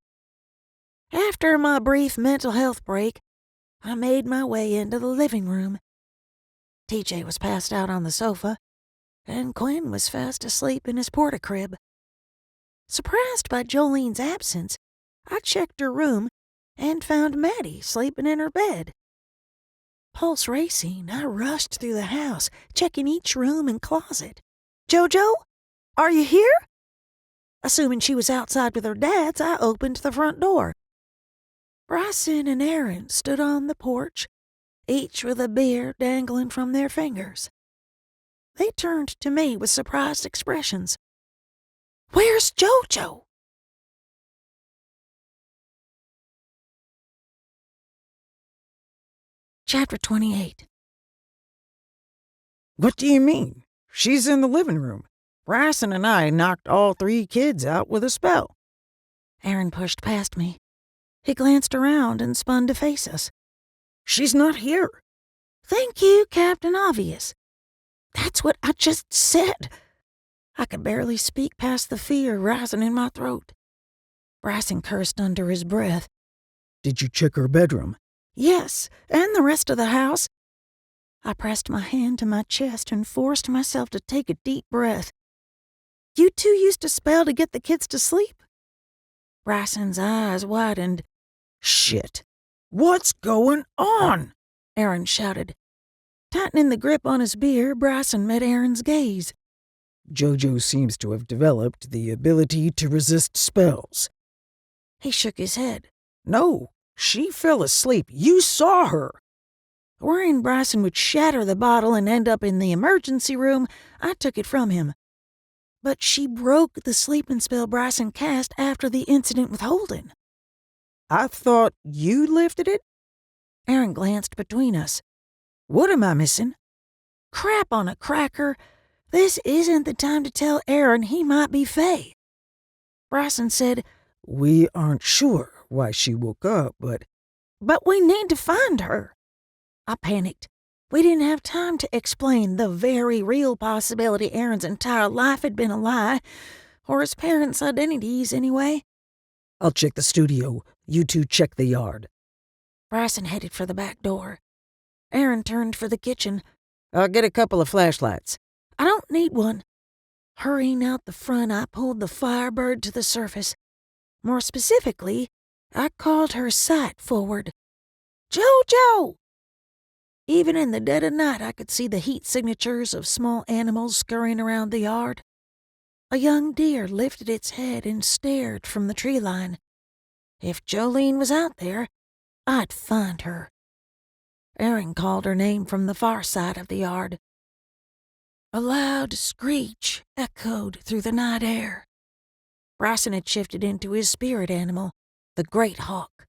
After my brief mental health break, I made my way into the living room. TJ was passed out on the sofa, and Quinn was fast asleep in his porta-crib. Surprised by Jolene's absence, I checked her room and found Maddie sleeping in her bed. Pulse racing, I rushed through the house, checking each room and closet. "Jojo, are you here?" Assuming she was outside with her dads, I opened the front door. Bryson and Aaron stood on the porch, each with a beer dangling from their fingers. They turned to me with surprised expressions. "Where's Jojo?" Chapter 28. What do you mean? She's in the living room. Bryson and I knocked all 3 kids out with a spell. Aaron pushed past me. He glanced around and spun to face us. "She's not here." "Thank you, Captain Obvious." "That's what I just said." I could barely speak past the fear rising in my throat. Bryson cursed under his breath. "Did you check her bedroom?" "Yes, and the rest of the house." I pressed my hand to my chest and forced myself to take a deep breath. "You two used a spell to get the kids to sleep?" Bryson's eyes widened. Shit. What's going on? Aaron shouted. Tightening the grip on his beer, Bryson met Aaron's gaze. JoJo seems to have developed the ability to resist spells. He shook his head. No, she fell asleep. You saw her. Worrying Bryson would shatter the bottle and end up in the emergency room, I took it from him. But she broke the sleeping spell Bryson cast after the incident with Holden. I thought you lifted it? Aaron glanced between us. What am I missing? Crap on a cracker. This isn't the time to tell Aaron he might be Fae. Bryson said, We aren't sure why she woke up, but we need to find her. I panicked. We didn't have time to explain the very real possibility Aaron's entire life had been a lie, or his parents' identities anyway. I'll check the studio. You two check the yard. Bryson headed for the back door. Aaron turned for the kitchen. I'll get a couple of flashlights. I don't need one. Hurrying out the front, I pulled the Firebird to the surface. More specifically, I called her sight forward. JoJo! Even in the dead of night, I could see the heat signatures of small animals scurrying around the yard. A young deer lifted its head and stared from the tree line. If Jolene was out there, I'd find her. Aaron called her name from the far side of the yard. A loud screech echoed through the night air. Bryson had shifted into his spirit animal, the great hawk.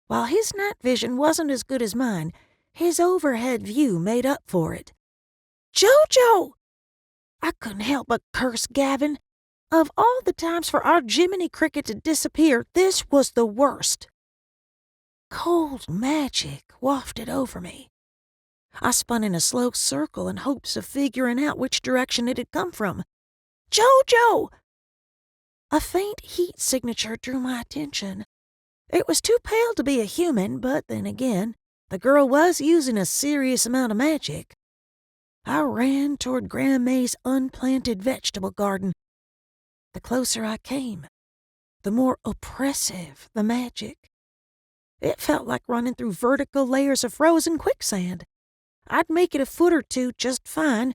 While his night vision wasn't as good as mine, his overhead view made up for it. JoJo! I couldn't help but curse Gavin. Of all the times for our Jiminy Cricket to disappear, this was the worst. Cold magic wafted over me. I spun in a slow circle in hopes of figuring out which direction it had come from. JoJo! A faint heat signature drew my attention. It was too pale to be a human, but then again, the girl was using a serious amount of magic. I ran toward Grandma May's unplanted vegetable garden. The closer I came, the more oppressive the magic. It felt like running through vertical layers of frozen quicksand. I'd make it a foot or two just fine,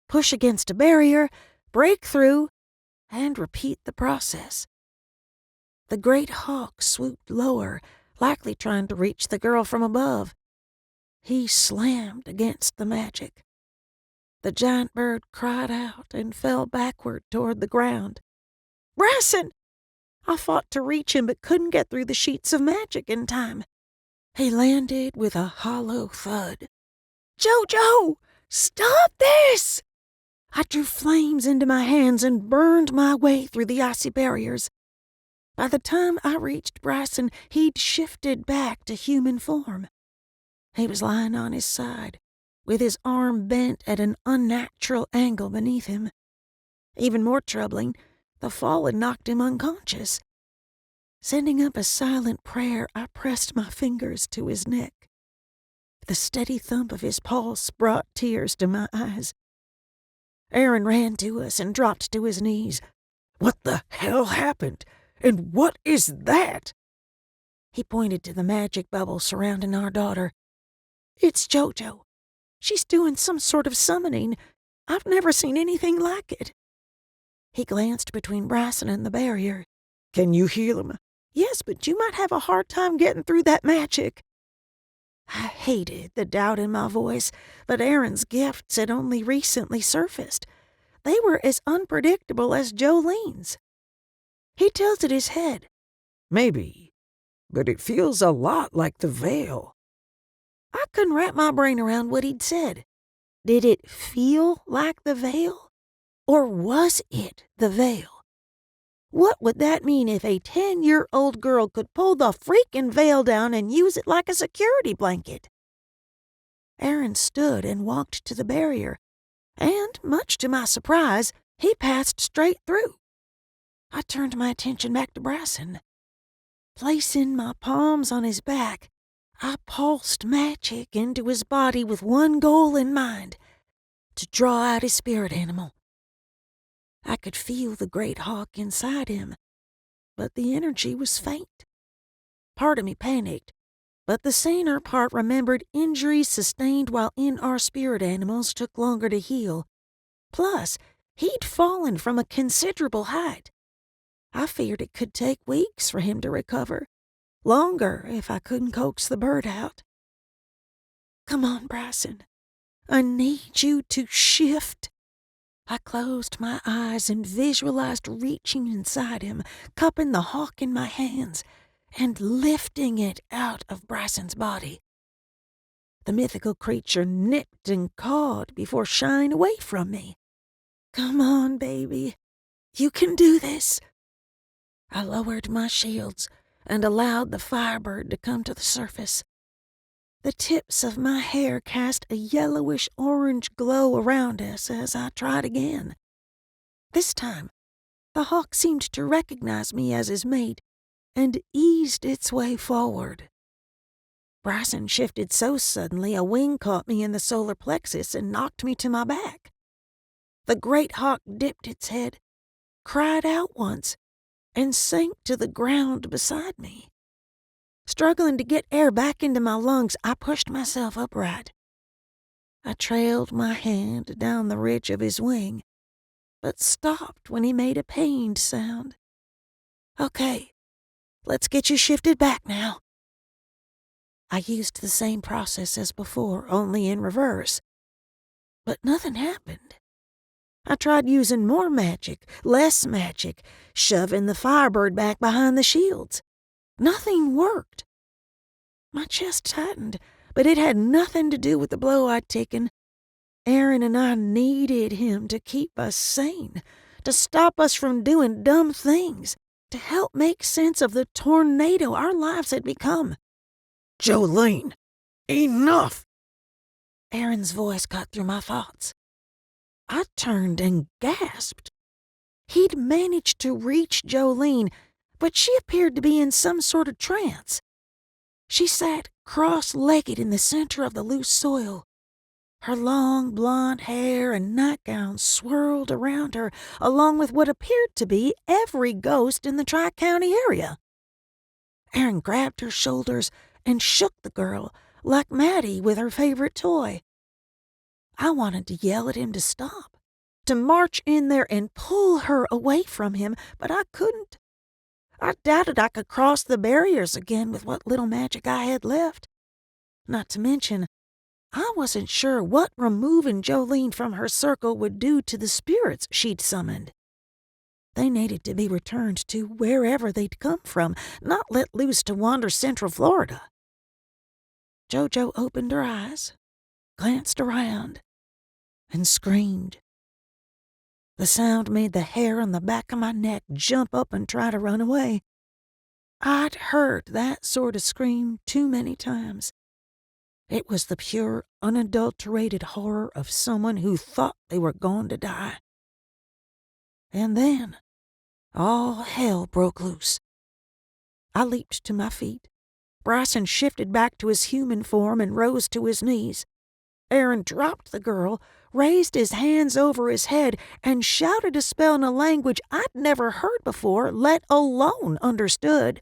push against a barrier, break through, and repeat the process. The great hawk swooped lower, likely trying to reach the girl from above. He slammed against the magic. The giant bird cried out and fell backward toward the ground. Bryson! I fought to reach him but couldn't get through the sheets of magic in time. He landed with a hollow thud. JoJo! Stop this! I drew flames into my hands and burned my way through the icy barriers. By the time I reached Bryson, he'd shifted back to human form. He was lying on his side, with his arm bent at an unnatural angle beneath him. Even more troubling, the fall had knocked him unconscious. Sending up a silent prayer, I pressed my fingers to his neck. The steady thump of his pulse brought tears to my eyes. Aaron ran to us and dropped to his knees. What the hell happened? And what is that? He pointed to the magic bubble surrounding our daughter. It's JoJo. She's doing some sort of summoning. I've never seen anything like it. He glanced between Bryson and the barrier. Can you heal him? Yes, but you might have a hard time getting through that magic. I hated the doubt in my voice, but Aaron's gifts had only recently surfaced. They were as unpredictable as Jolene's. He tilted his head. Maybe, but it feels a lot like the veil. I couldn't wrap my brain around what he'd said. Did it feel like the veil? Or was it the veil? What would that mean if a 10-year-old girl could pull the freaking veil down and use it like a security blanket? Aaron stood and walked to the barrier, and, much to my surprise, he passed straight through. I turned my attention back to Bryson. Placing my palms on his back, I pulsed magic into his body with one goal in mind, to draw out his spirit animal. I could feel the great hawk inside him. but the energy was faint. Part of me panicked, but the saner part remembered injuries sustained while in our spirit animals took longer to heal. Plus, he'd fallen from a considerable height. I feared it could take weeks for him to recover, longer if I couldn't coax the bird out. Come on, Bryson. I need you to shift. I closed my eyes and visualized reaching inside him, cupping the hawk in my hands, and lifting it out of Bryson's body. The mythical creature nipped and cawed before shying away from me. Come on, baby. You can do this. I lowered my shields and allowed the firebird to come to the surface. The tips of my hair cast a yellowish-orange glow around us as I tried again. This time, the hawk seemed to recognize me as his mate and eased its way forward. Bryson shifted so suddenly a wing caught me in the solar plexus and knocked me to my back. The great hawk dipped its head, cried out once, and sank to the ground beside me. Struggling to get air back into my lungs, I pushed myself upright. I trailed my hand down the ridge of his wing, but stopped when he made a pained sound. Okay, let's get you shifted back now. I used the same process as before, only in reverse. But nothing happened. I tried using more magic, less magic, shoving the firebird back behind the shields. Nothing worked. My chest tightened, but it had nothing to do with the blow I'd taken. Aaron and I needed him to keep us sane, to stop us from doing dumb things, to help make sense of the tornado our lives had become. Jolene, enough! Aaron's voice cut through my thoughts. I turned and gasped. He'd managed to reach Jolene, but she appeared to be in some sort of trance. She sat cross-legged in the center of the loose soil. Her long blonde hair and nightgown swirled around her, along with what appeared to be every ghost in the Tri-County area. Aaron grabbed her shoulders and shook the girl, like Maddie with her favorite toy. I wanted to yell at him to stop, to march in there and pull her away from him, but I couldn't. I doubted I could cross the barriers again with what little magic I had left. Not to mention, I wasn't sure what removing Jolene from her circle would do to the spirits she'd summoned. They needed to be returned to wherever they'd come from, not let loose to wander Central Florida. Jojo opened her eyes, glanced around, and screamed. The sound made the hair on the back of my neck jump up and try to run away. I'd heard that sort of scream too many times. It was the pure, unadulterated horror of someone who thought they were going to die. And then, all hell broke loose. I leaped to my feet. Bryson shifted back to his human form and rose to his knees. Aaron dropped the girl, raised his hands over his head, and shouted a spell in a language I'd never heard before, let alone understood.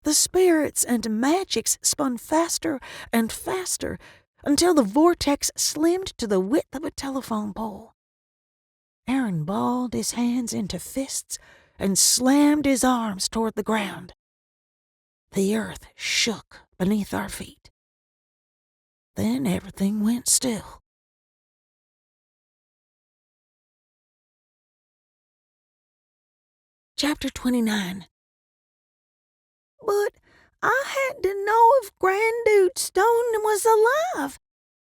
The spirits and magics spun faster and faster until the vortex slimmed to the width of a telephone pole. Aaron balled his hands into fists and slammed his arms toward the ground. The earth shook beneath our feet. Then everything went still. Chapter 29. But I had to know if Grandude Stone was alive.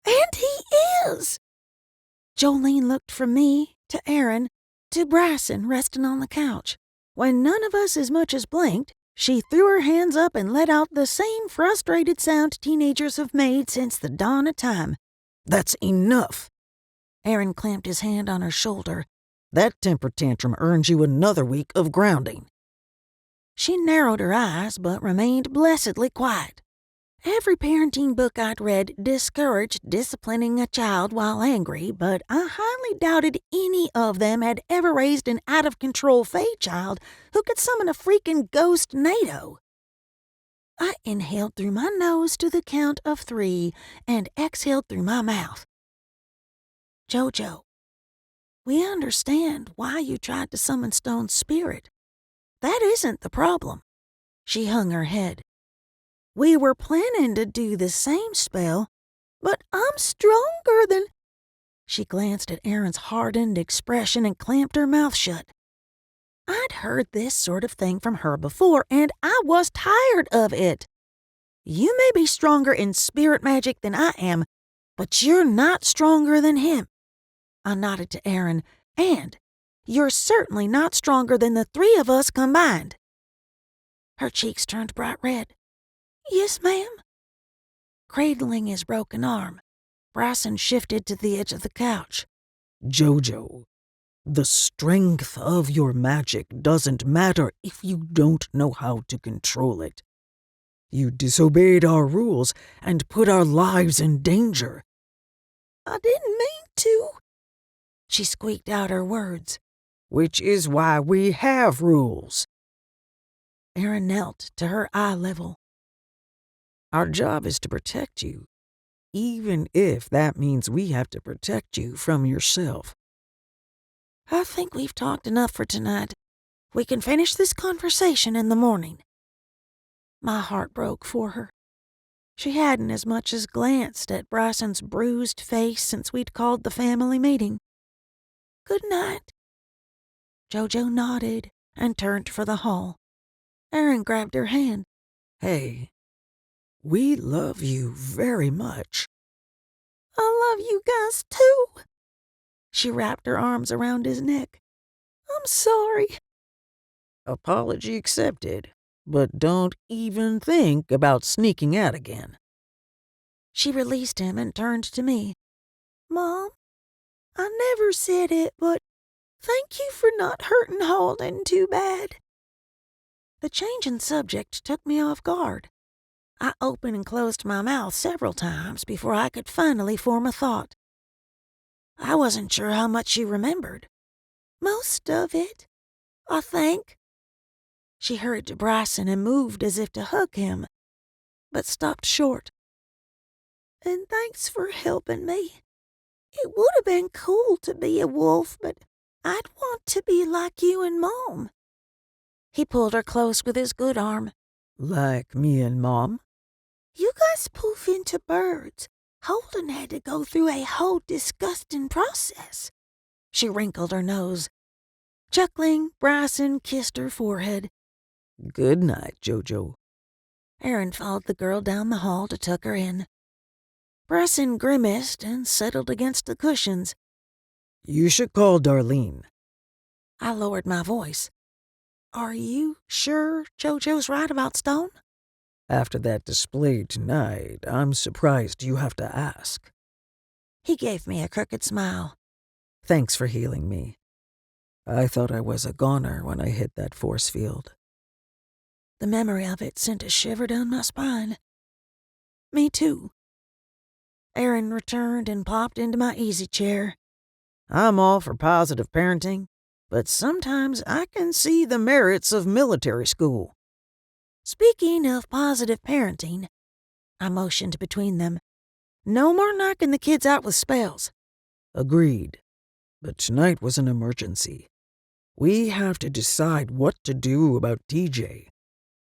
And he is. Jolene looked from me to Aaron to Bryson resting on the couch. When none of us as much as blinked, she threw her hands up and let out the same frustrated sound teenagers have made since the dawn of time. That's enough. Aaron clamped his hand on her shoulder. That temper tantrum earns you another week of grounding. She narrowed her eyes but remained blessedly quiet. Every parenting book I'd read discouraged disciplining a child while angry, but I highly doubted any of them had ever raised an out-of-control Fae child who could summon a freaking ghost NATO. I inhaled through my nose to the count of 3 and exhaled through my mouth. Jojo, we understand why you tried to summon Stone's spirit. That isn't the problem. She hung her head. We were planning to do the same spell, but I'm stronger than... She glanced at Aaron's hardened expression and clamped her mouth shut. I'd heard this sort of thing from her before, and I was tired of it. You may be stronger in spirit magic than I am, but you're not stronger than him. I nodded to Aaron, and you're certainly not stronger than the 3 of us combined. Her cheeks turned bright red. Yes, ma'am. Cradling his broken arm, Bryson shifted to the edge of the couch. Jojo, the strength of your magic doesn't matter if you don't know how to control it. You disobeyed our rules and put our lives in danger. I didn't mean to. She squeaked out her words. Which is why we have rules. Aaron knelt to her eye level. Our job is to protect you, even if that means we have to protect you from yourself. I think we've talked enough for tonight. We can finish this conversation in the morning. My heart broke for her. She hadn't as much as glanced at Bryson's bruised face since we'd called the family meeting. Good night. Jojo nodded and turned for the hall. Aaron grabbed her hand. Hey, we love you very much. I love you guys too. She wrapped her arms around his neck. I'm sorry. Apology accepted, but don't even think about sneaking out again. She released him and turned to me. Mom, I never said it, but thank you for not hurting Holden too bad. The change in subject took me off guard. I opened and closed my mouth several times before I could finally form a thought. I wasn't sure how much she remembered. Most of it, I think. She hurried to Bryson and moved as if to hug him, but stopped short. And thanks for helping me. It would have been cool to be a wolf, but I'd want to be like you and Mom. He pulled her close with his good arm. Like me and Mom? You guys poof into birds. Holden had to go through a whole disgusting process. She wrinkled her nose. Chuckling, Bryson kissed her forehead. Good night, Jojo. Aaron followed the girl down the hall to tuck her in. Bryson grimaced and settled against the cushions. You should call Darlene. I lowered my voice. Are you sure Jojo's right about Stone? After that display tonight, I'm surprised you have to ask. He gave me a crooked smile. Thanks for healing me. I thought I was a goner when I hit that force field. The memory of it sent a shiver down my spine. Me too. Aaron returned and popped into my easy chair. I'm all for positive parenting, but sometimes I can see the merits of military school. Speaking of positive parenting, I motioned between them. No more knocking the kids out with spells. Agreed. But tonight was an emergency. We have to decide what to do about TJ.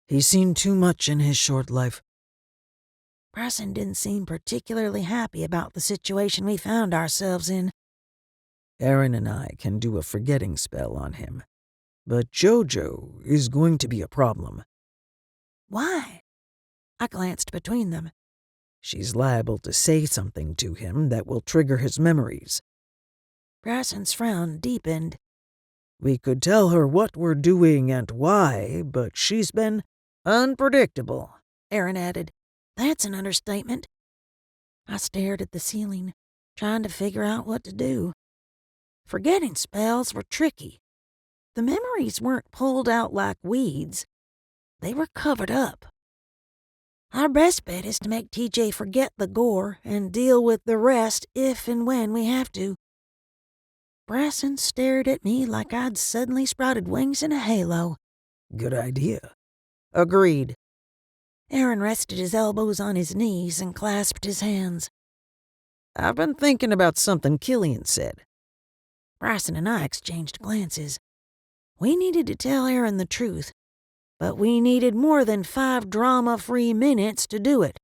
He's seen too much in his short life. Bryson didn't seem particularly happy about the situation we found ourselves in. Aaron and I can do a forgetting spell on him. But Jojo is going to be a problem. Why? I glanced between them. She's liable to say something to him that will trigger his memories. Bryson's frown deepened. We could tell her what we're doing and why, but she's been unpredictable, Aaron added. That's an understatement. I stared at the ceiling, trying to figure out what to do. Forgetting spells were tricky. The memories weren't pulled out like weeds. They were covered up. Our best bet is to make TJ forget the gore and deal with the rest if and when we have to. Bryson stared at me like I'd suddenly sprouted wings in a halo. Good idea. Agreed. Aaron rested his elbows on his knees and clasped his hands. I've been thinking about something Killian said. Bryson and I exchanged glances. We needed to tell Aaron the truth, but we needed more than 5 drama-free minutes to do it.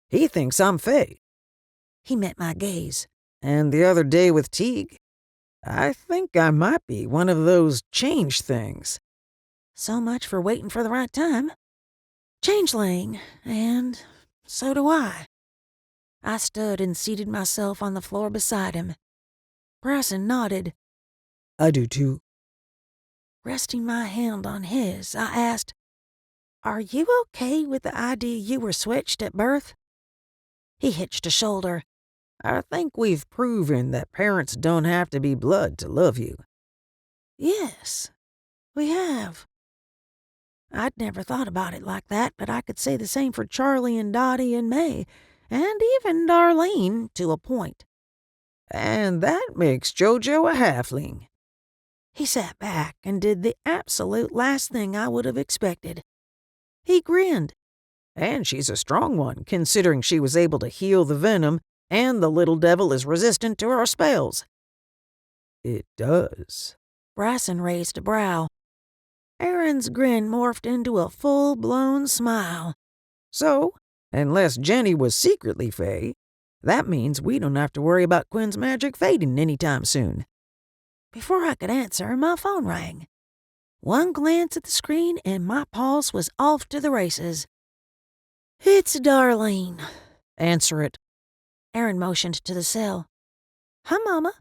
He thinks I'm Faye. He met my gaze. And the other day with Teague, I think I might be one of those change things. So much for waiting for the right time. Changeling, and so do I. I stood and seated myself on the floor beside him. Bryson nodded. I do too. Resting my hand on his, I asked, "Are you okay with the idea you were switched at birth?" He hitched a shoulder. I think we've proven that parents don't have to be blood to love you. Yes, we have. I'd never thought about it like that, but I could say the same for Charlie and Dottie and May, and even Darlene to a point. And that makes JoJo a halfling. He sat back and did the absolute last thing I would have expected. He grinned. And she's a strong one, considering she was able to heal the venom, and the little devil is resistant to our spells. It does. Bryson raised a brow. Aaron's grin morphed into a full-blown smile. So, unless Jenny was secretly Faye, that means we don't have to worry about Quinn's magic fading anytime soon. Before I could answer, my phone rang. One glance at the screen and my pulse was off to the races. "It's Darlene." Answer it. Aaron motioned to the cell. "Hi, Mama.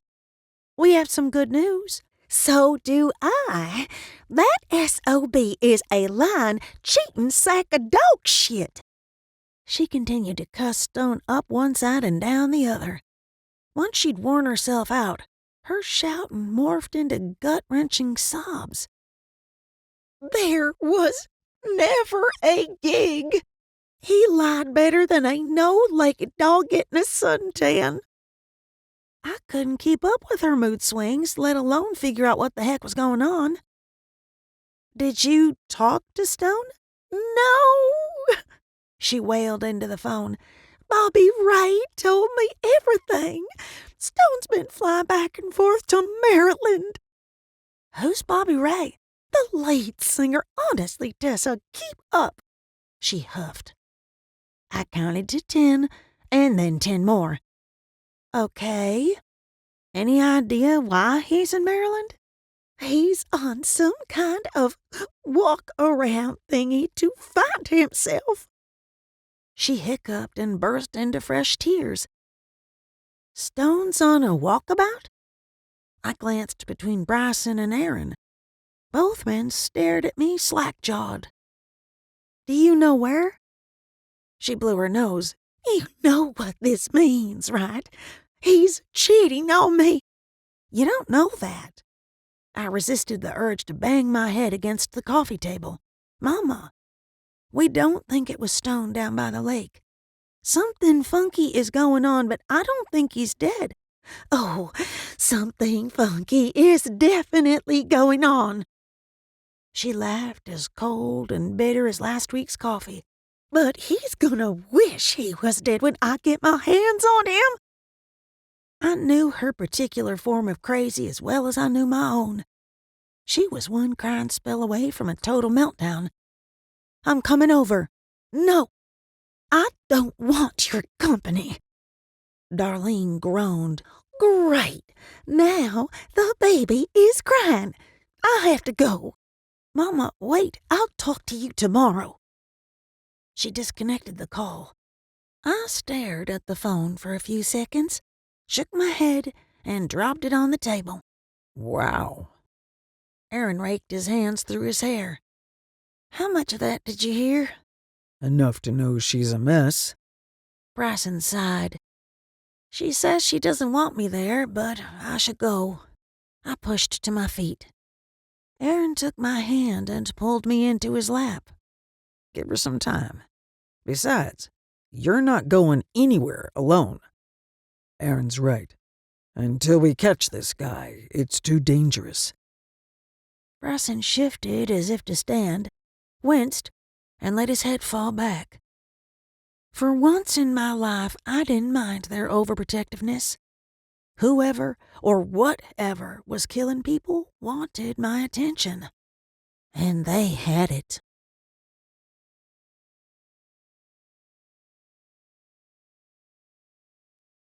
We have some good news." "So do I. That SOB is a lying, cheating sack of dog shit." She continued to cuss Stone up one side and down the other. Once she'd worn herself out, her shouting morphed into gut-wrenching sobs. "There was never a gig. He lied better than a no-legged dog getting a suntan." I couldn't keep up with her mood swings, let alone figure out what the heck was going on. "Did you talk to Stone?" "No," she wailed into the phone. "Bobby Ray told me everything. Stone's been flying back and forth to Maryland." "Who's Bobby Ray?" "The lead singer. Honestly, Tessa, keep up," she huffed. I counted to 10, and then 10 more. "Okay. Any idea why he's in Maryland?" "He's on some kind of walk-around thingy to find himself." She hiccuped and burst into fresh tears. "Stone's on a walkabout?" I glanced between Bryson and Aaron. Both men stared at me slack-jawed. "Do you know where?" She blew her nose. "You know what this means, right? He's cheating on me." "You don't know that." I resisted the urge to bang my head against the coffee table. "Mama, we don't think it was Stone down by the lake. Something funky is going on, but I don't think he's dead." "Oh, something funky is definitely going on." She laughed as cold and bitter as last week's coffee. "But he's gonna wish he was dead when I get my hands on him." I knew her particular form of crazy as well as I knew my own. She was one crying spell away from a total meltdown. "I'm coming over." "No, I don't want your company." Darlene groaned. "Great. Now the baby is crying. I have to go." "Mama, wait. I'll talk to you tomorrow." She disconnected the call. I stared at the phone for a few seconds, shook my head, and dropped it on the table. Wow. Aaron raked his hands through his hair. "How much of that did you hear?" Enough to know she's a mess. Bryson sighed. "She says she doesn't want me there, but I should go." I pushed to my feet. Aaron took my hand and pulled me into his lap. Give her some time. Besides, you're not going anywhere alone. Aaron's right. Until we catch this guy, it's too dangerous. Bryson shifted as if to stand, winced, and let his head fall back. For once in my life, I didn't mind their overprotectiveness. Whoever or whatever was killing people wanted my attention, and they had it.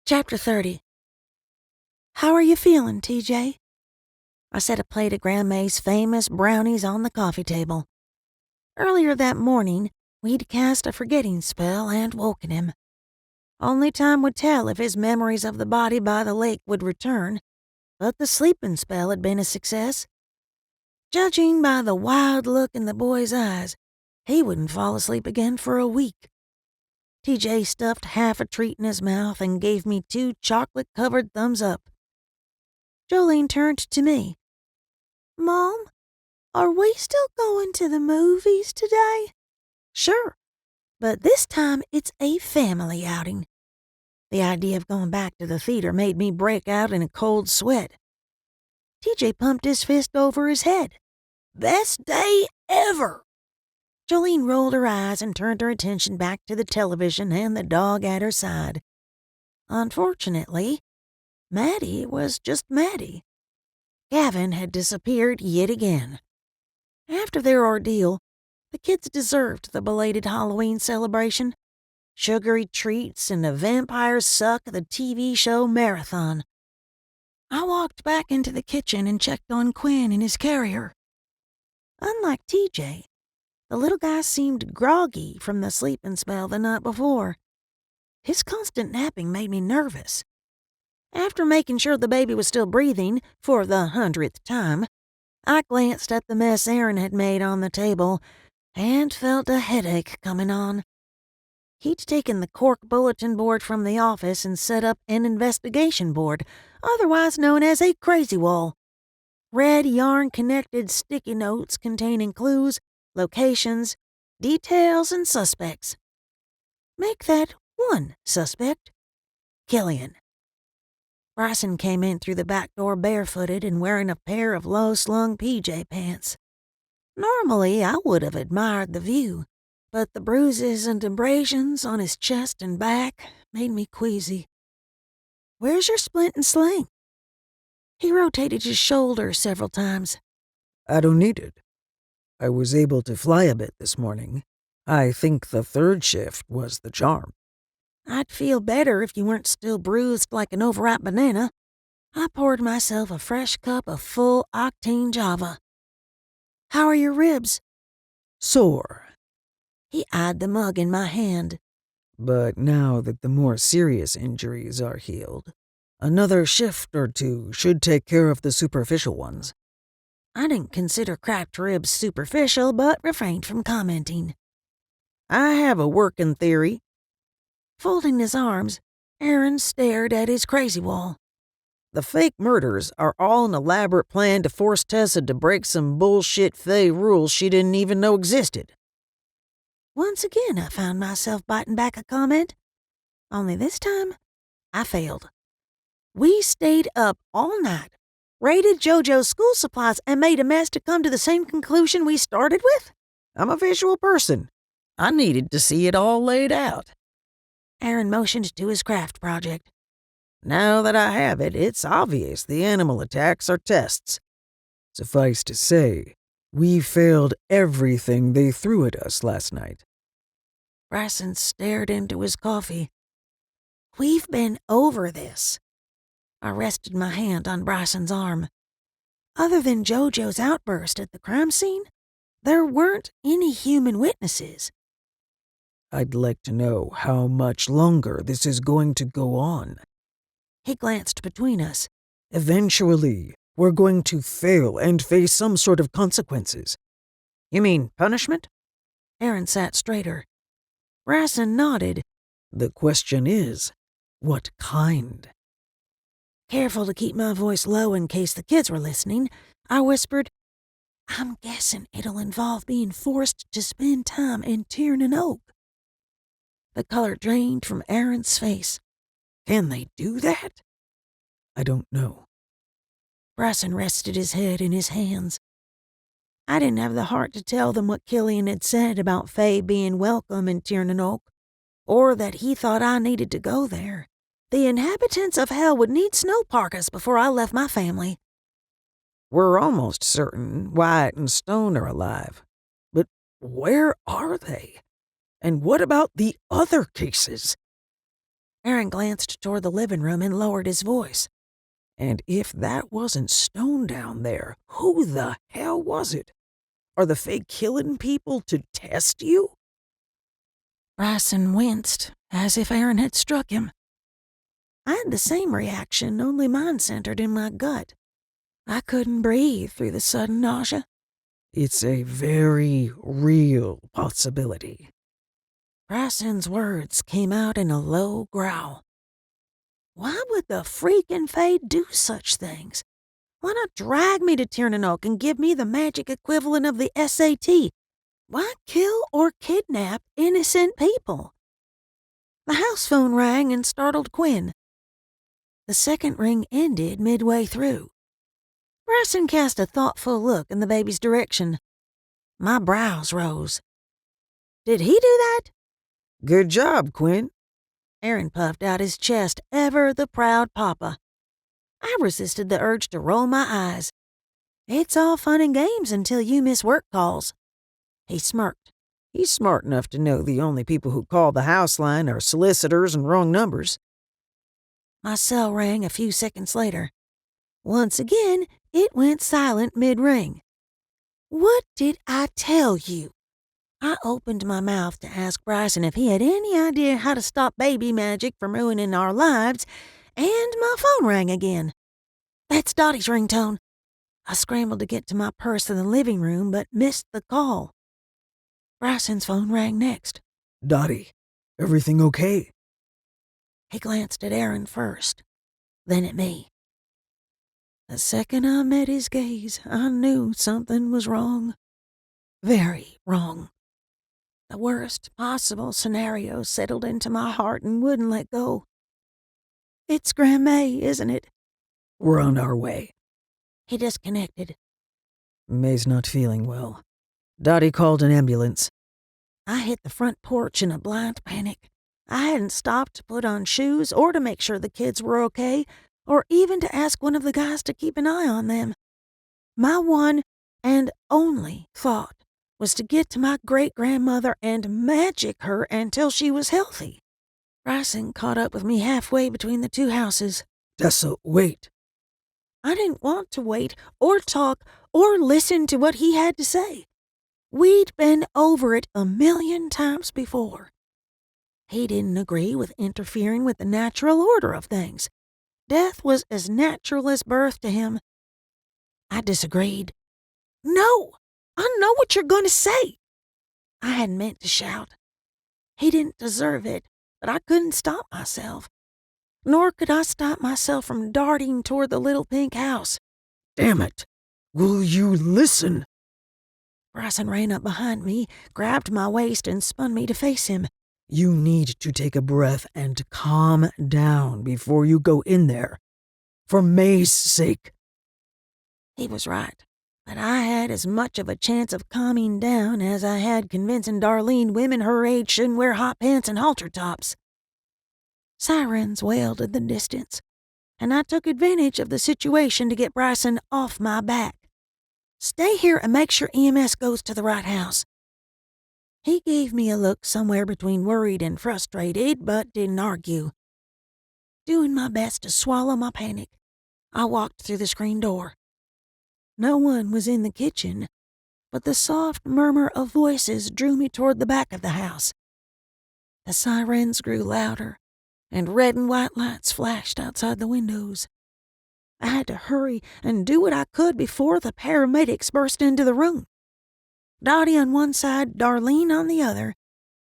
Chapter 30. How are you feeling, TJ? I set a plate of Grandma's famous brownies on the coffee table. Earlier that morning, we'd cast a forgetting spell and woken him. Only time would tell if his memories of the body by the lake would return, but the sleeping spell had been a success. Judging by the wild look in the boy's eyes, he wouldn't fall asleep again for a week. TJ stuffed half a treat in his mouth and gave me 2 chocolate-covered thumbs up. Jolene turned to me. Mom, are we still going to the movies today? Sure, but this time it's a family outing. The idea of going back to the theater made me break out in a cold sweat. TJ pumped his fist over his head. Best day ever! Jolene rolled her eyes and turned her attention back to the television and the dog at her side. Unfortunately, Maddie was just Maddie. Gavin had disappeared yet again. After their ordeal, the kids deserved the belated Halloween celebration. Sugary treats and a vampire suck the TV show marathon. I walked back into the kitchen and checked on Quinn in his carrier. Unlike TJ, the little guy seemed groggy from the sleeping spell the night before. His constant napping made me nervous. After making sure the baby was still breathing for the 100th time, I glanced at the mess Aaron had made on the table and felt a headache coming on. He'd taken the cork bulletin board from the office and set up an investigation board, otherwise known as a crazy wall. Red yarn-connected sticky notes containing clues, locations, details, and suspects. Make that one suspect. Killian. Bryson came in through the back door barefooted and wearing a pair of low-slung PJ pants. Normally, I would have admired the view, but the bruises and abrasions on his chest and back made me queasy. Where's your splint and sling? He rotated his shoulder several times. I don't need it. I was able to fly a bit this morning. I think the 3rd shift was the charm. I'd feel better if you weren't still bruised like an overripe banana. I poured myself a fresh cup of full-octane Java. How are your ribs? Sore. He eyed the mug in my hand. But now that the more serious injuries are healed, another shift or 2 should take care of the superficial ones. I didn't consider cracked ribs superficial, but refrained from commenting. I have a working theory. Folding his arms, Aaron stared at his crazy wall. The fake murders are all an elaborate plan to force Tessa to break some bullshit Fae rules she didn't even know existed. Once again, I found myself biting back a comment. Only this time, I failed. We stayed up all night, raided JoJo's school supplies, and made a mess to come to the same conclusion we started with? I'm a visual person. I needed to see it all laid out. Aaron motioned to his craft project. Now that I have it, it's obvious the animal attacks are tests. Suffice to say, we failed everything they threw at us last night. Bryson stared into his coffee. We've been over this. I rested my hand on Bryson's arm. Other than JoJo's outburst at the crime scene, there weren't any human witnesses. I'd like to know how much longer this is going to go on. He glanced between us. Eventually, we're going to fail and face some sort of consequences. You mean punishment? Aaron sat straighter. Bryson nodded. The question is, what kind? Careful to keep my voice low in case the kids were listening, I whispered, I'm guessing it'll involve being forced to spend time in Tiernan Oak. The color drained from Aaron's face. Can they do that? I don't know. Bryson rested his head in his hands. I didn't have the heart to tell them what Killian had said about Faye being welcome in Tiernan, or that he thought I needed to go there. The inhabitants of hell would need snow parkas before I left my family. We're almost certain Wyatt and Stone are alive. But where are they? And what about the other cases? Aaron glanced toward the living room and lowered his voice. And if that wasn't Stone down there, who the hell was it? Are the Fae killing people to test you? Bryson winced, as if Aaron had struck him. I had the same reaction, only mine centered in my gut. I couldn't breathe through the sudden nausea. It's a very real possibility. Bryson's words came out in a low growl. Why would the freaking Fae do such things? Why not drag me to Tiernan and give me the magic equivalent of the SAT? Why kill or kidnap innocent people? The house phone rang and startled Quinn. The second ring ended midway through. Bryson cast a thoughtful look in the baby's direction. My brows rose. Did he do that? Good job, Quinn. Aaron puffed out his chest, ever the proud papa. I resisted the urge to roll my eyes. It's all fun and games until you miss work calls. He smirked. He's smart enough to know the only people who call the house line are solicitors and wrong numbers. My cell rang a few seconds later. Once again, it went silent mid-ring. What did I tell you? I opened my mouth to ask Bryson if he had any idea how to stop baby magic from ruining our lives, and my phone rang again. That's Dottie's ringtone. I scrambled to get to my purse in the living room, but missed the call. Bryson's phone rang next. Dottie, everything okay? He glanced at Aaron first, then at me. The second I met his gaze, I knew something was wrong. Very wrong. The worst possible scenario settled into my heart and wouldn't let go. It's Grandma, isn't it? We're on our way. He disconnected. May's not feeling well. Dottie called an ambulance. I hit the front porch in a blind panic. I hadn't stopped to put on shoes or to make sure the kids were okay, or even to ask one of the guys to keep an eye on them. My one and only thought was to get to my great-grandmother and magic her until she was healthy. Bryson caught up with me halfway between the two houses. Tessa, wait. I didn't want to wait or talk or listen to what he had to say. We'd been over it 1,000,000 times before. He didn't agree with interfering with the natural order of things. Death was as natural as birth to him. I disagreed. No, I know what you're going to say. I hadn't meant to shout. He didn't deserve it, but I couldn't stop myself. Nor could I stop myself from darting toward the little pink house. Damn it. Will you listen? Bryson ran up behind me, grabbed my waist, and spun me to face him. You need to take a breath and calm down before you go in there. For May's sake. He was right, but I had as much of a chance of calming down as I had convincing Darlene women her age shouldn't wear hot pants and halter tops. Sirens wailed in the distance, and I took advantage of the situation to get Bryson off my back. Stay here and make sure EMS goes to the right house. He gave me a look somewhere between worried and frustrated, but didn't argue. Doing my best to swallow my panic, I walked through the screen door. No one was in the kitchen, but the soft murmur of voices drew me toward the back of the house. The sirens grew louder, and red and white lights flashed outside the windows. I had to hurry and do what I could before the paramedics burst into the room. Dottie on one side, Darlene on the other.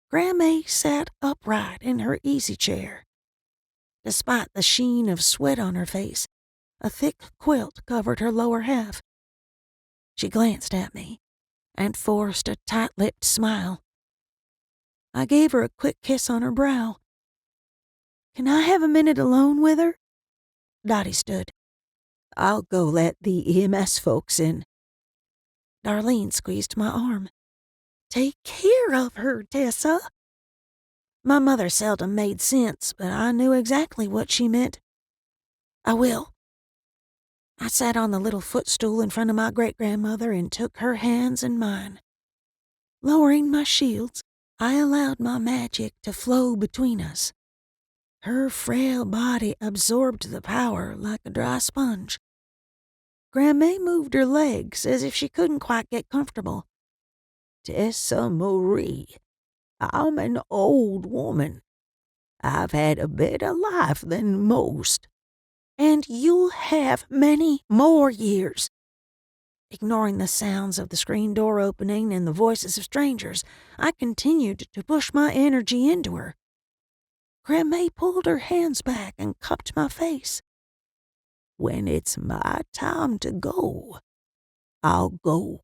Grandma sat upright in her easy chair. Despite the sheen of sweat on her face, a thick quilt covered her lower half. She glanced at me and forced a tight-lipped smile. I gave her a quick kiss on her brow. "Can I have a minute alone with her?" Dottie stood. "I'll go let the EMS folks in." Darlene squeezed my arm. "Take care of her, Tessa." My mother seldom made sense, but I knew exactly what she meant. "I will." I sat on the little footstool in front of my great-grandmother and took her hands in mine. Lowering my shields, I allowed my magic to flow between us. Her frail body absorbed the power like a dry sponge. Grandma moved her legs as if she couldn't quite get comfortable. "Tessa Marie, I'm an old woman. I've had a better life than most." "And you'll have many more years." Ignoring the sounds of the screen door opening and the voices of strangers, I continued to push my energy into her. Grandma pulled her hands back and cupped my face. "When it's my time to go, I'll go.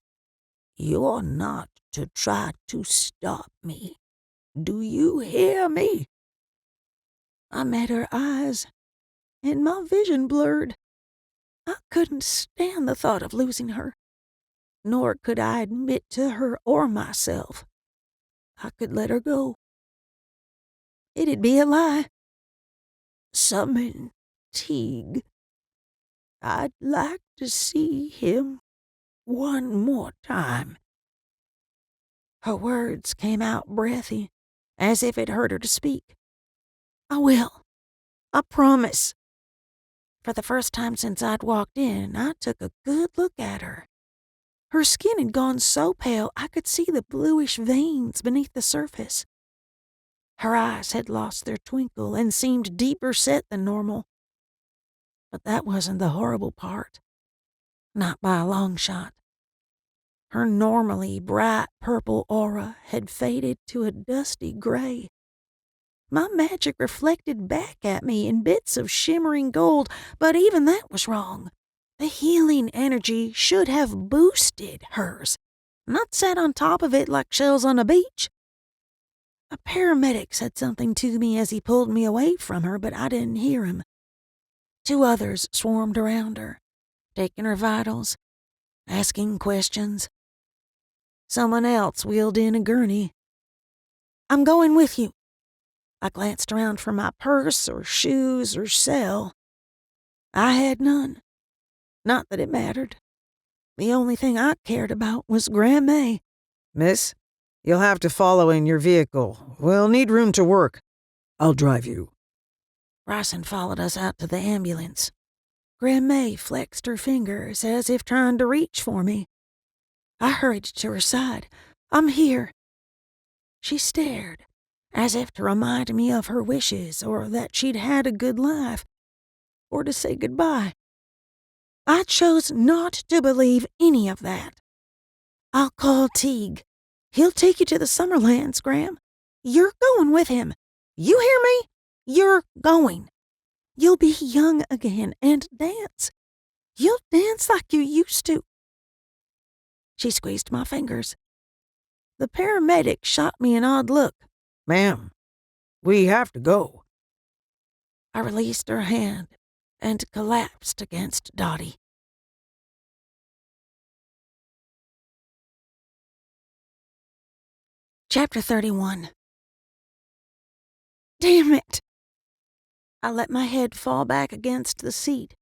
You're not to try to stop me. Do you hear me?" I met her eyes, and my vision blurred. I couldn't stand the thought of losing her, nor could I admit to her or myself I could let her go. It'd be a lie. "Summon Teague. I'd like to see him one more time." Her words came out breathy, as if it hurt her to speak. "I will. I promise." For the first time since I'd walked in, I took a good look at her. Her skin had gone so pale I could see the bluish veins beneath the surface. Her eyes had lost their twinkle and seemed deeper set than normal. But that wasn't the horrible part. Not by a long shot. Her normally bright purple aura had faded to a dusty gray. My magic reflected back at me in bits of shimmering gold, but even that was wrong. The healing energy should have boosted hers, not sat on top of it like shells on a beach. A paramedic said something to me as he pulled me away from her, but I didn't hear him. 2 others swarmed around her, taking her vitals, asking questions. Someone else wheeled in a gurney. "I'm going with you." I glanced around for my purse or shoes or cell. I had none. Not that it mattered. The only thing I cared about was Grandma. "Miss, you'll have to follow in your vehicle. We'll need room to work." "I'll drive you." Bryson followed us out to the ambulance. Grandma flexed her fingers as if trying to reach for me. I hurried to her side. "I'm here." She stared, as if to remind me of her wishes or that she'd had a good life, or to say goodbye. I chose not to believe any of that. "I'll call Teague. He'll take you to the Summerlands, Graham. You're going with him. You hear me? You're going. You'll be young again and dance. You'll dance like you used to." She squeezed my fingers. The paramedic shot me an odd look. "Ma'am, we have to go." I released her hand and collapsed against Dottie. Chapter 31. Damn it! I let my head fall back against the seat.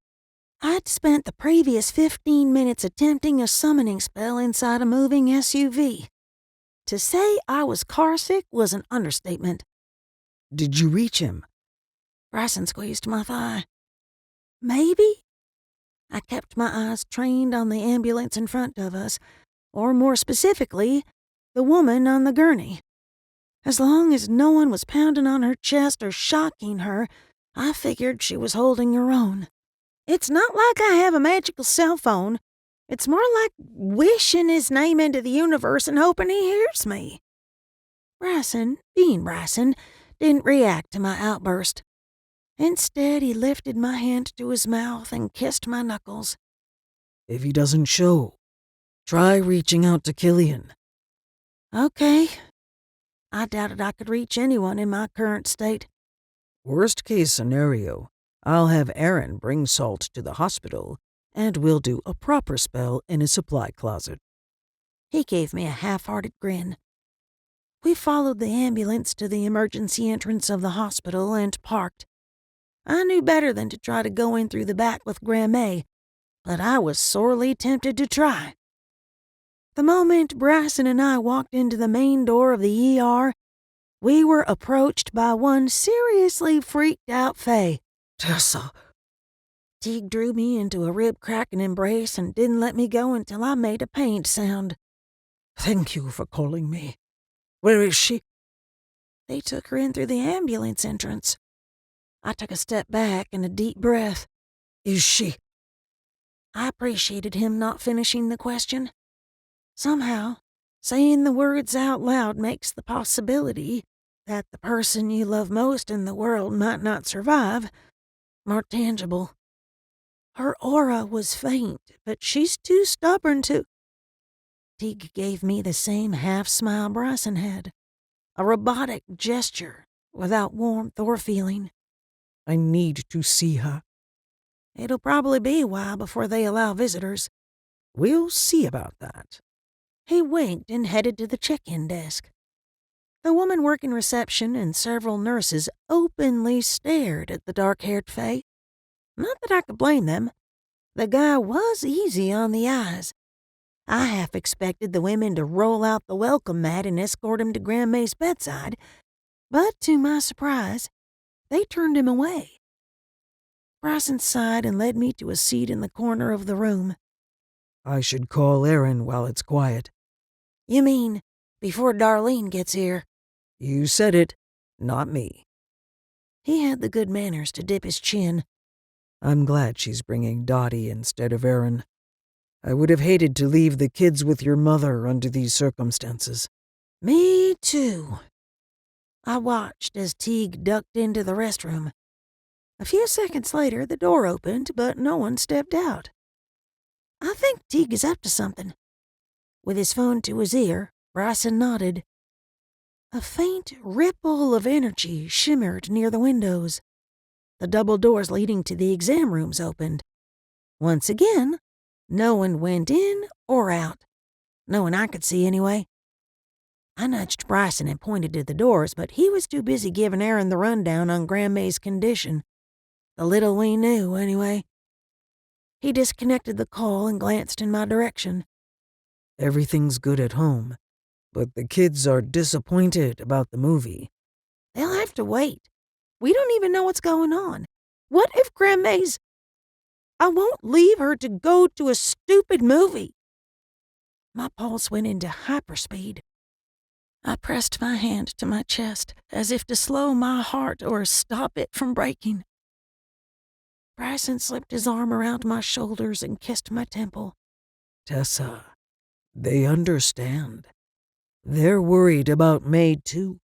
I'd spent the previous 15 minutes attempting a summoning spell inside a moving SUV. To say I was carsick was an understatement. "Did you reach him?" Bryson squeezed my thigh. "Maybe?" I kept my eyes trained on the ambulance in front of us, or more specifically, the woman on the gurney. As long as no one was pounding on her chest or shocking her, I figured she was holding her own. It's not like I have a magical cell phone. It's more like wishing his name into the universe and hoping he hears me. Bryson, being Bryson, didn't react to my outburst. Instead, he lifted my hand to his mouth and kissed my knuckles. "If he doesn't show, try reaching out to Killian." "Okay." I doubted I could reach anyone in my current state. Worst case scenario, I'll have Aaron bring Salt to the hospital, and we'll do a proper spell in his supply closet. He gave me a half-hearted grin. We followed the ambulance to the emergency entrance of the hospital and parked. I knew better than to try to go in through the back with Grandma, but I was sorely tempted to try. The moment Bryson and I walked into the main door of the ER, we were approached by one seriously freaked out Faye. Tessa! Teague drew me into a rib-cracking embrace and didn't let me go until I made a paint sound. Thank you for calling me. Where is she? They took her in through the ambulance entrance. I took a step back and a deep breath. Is she? I appreciated him not finishing the question. Somehow, saying the words out loud makes the possibility that the person you love most in the world might not survive more tangible. Her aura was faint, but she's too stubborn to... Teague gave me the same half-smile Bryson had, a robotic gesture without warmth or feeling. I need to see her. It'll probably be a while before they allow visitors. We'll see about that. He winked and headed to the check-in desk. The woman working reception and several nurses openly stared at the dark-haired Faye. Not that I could blame them. The guy was easy on the eyes. I half expected the women to roll out the welcome mat and escort him to Grandma's bedside, but to my surprise, they turned him away. Bryson sighed and led me to a seat in the corner of the room. I should call Aaron while it's quiet. You mean before Darlene gets here? You said it, not me. He had the good manners to dip his chin. I'm glad she's bringing Dottie instead of Aaron. I would have hated to leave the kids with your mother under these circumstances. Me too. I watched as Teague ducked into the restroom. A few seconds later, the door opened, but no one stepped out. I think Teague is up to something. With his phone to his ear, Bryson nodded. A faint ripple of energy shimmered near the windows. The double doors leading to the exam rooms opened. Once again, no one went in or out. No one I could see, anyway. I nudged Bryson and pointed to the doors, but he was too busy giving Aaron the rundown on Grandma's condition. The little we knew, anyway. He disconnected the call and glanced in my direction. Everything's good at home, but the kids are disappointed about the movie. They'll have to wait. We don't even know what's going on. What if Grandma's... I won't leave her to go to a stupid movie. My pulse went into hyperspeed. I pressed my hand to my chest as if to slow my heart or stop it from breaking. Bryson slipped his arm around my shoulders and kissed my temple. Tessa, they understand. They're worried about May, too.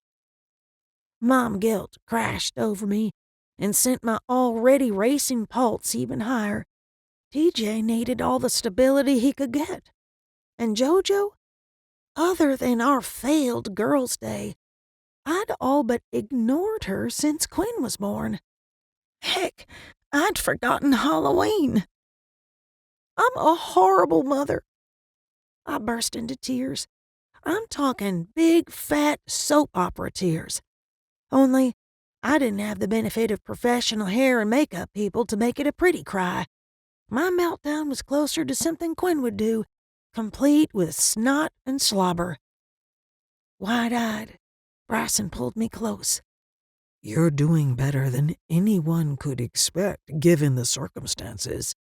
Mom guilt crashed over me and sent my already racing pulse even higher. TJ needed all the stability he could get. And JoJo? Other than our failed girls' day, I'd all but ignored her since Quinn was born. Heck, I'd forgotten Halloween. I'm a horrible mother. I burst into tears. I'm talking big, fat soap opera tears. Only, I didn't have the benefit of professional hair and makeup people to make it a pretty cry. My meltdown was closer to something Quinn would do, complete with snot and slobber. Wide-eyed, Bryson pulled me close. You're doing better than anyone could expect, given the circumstances.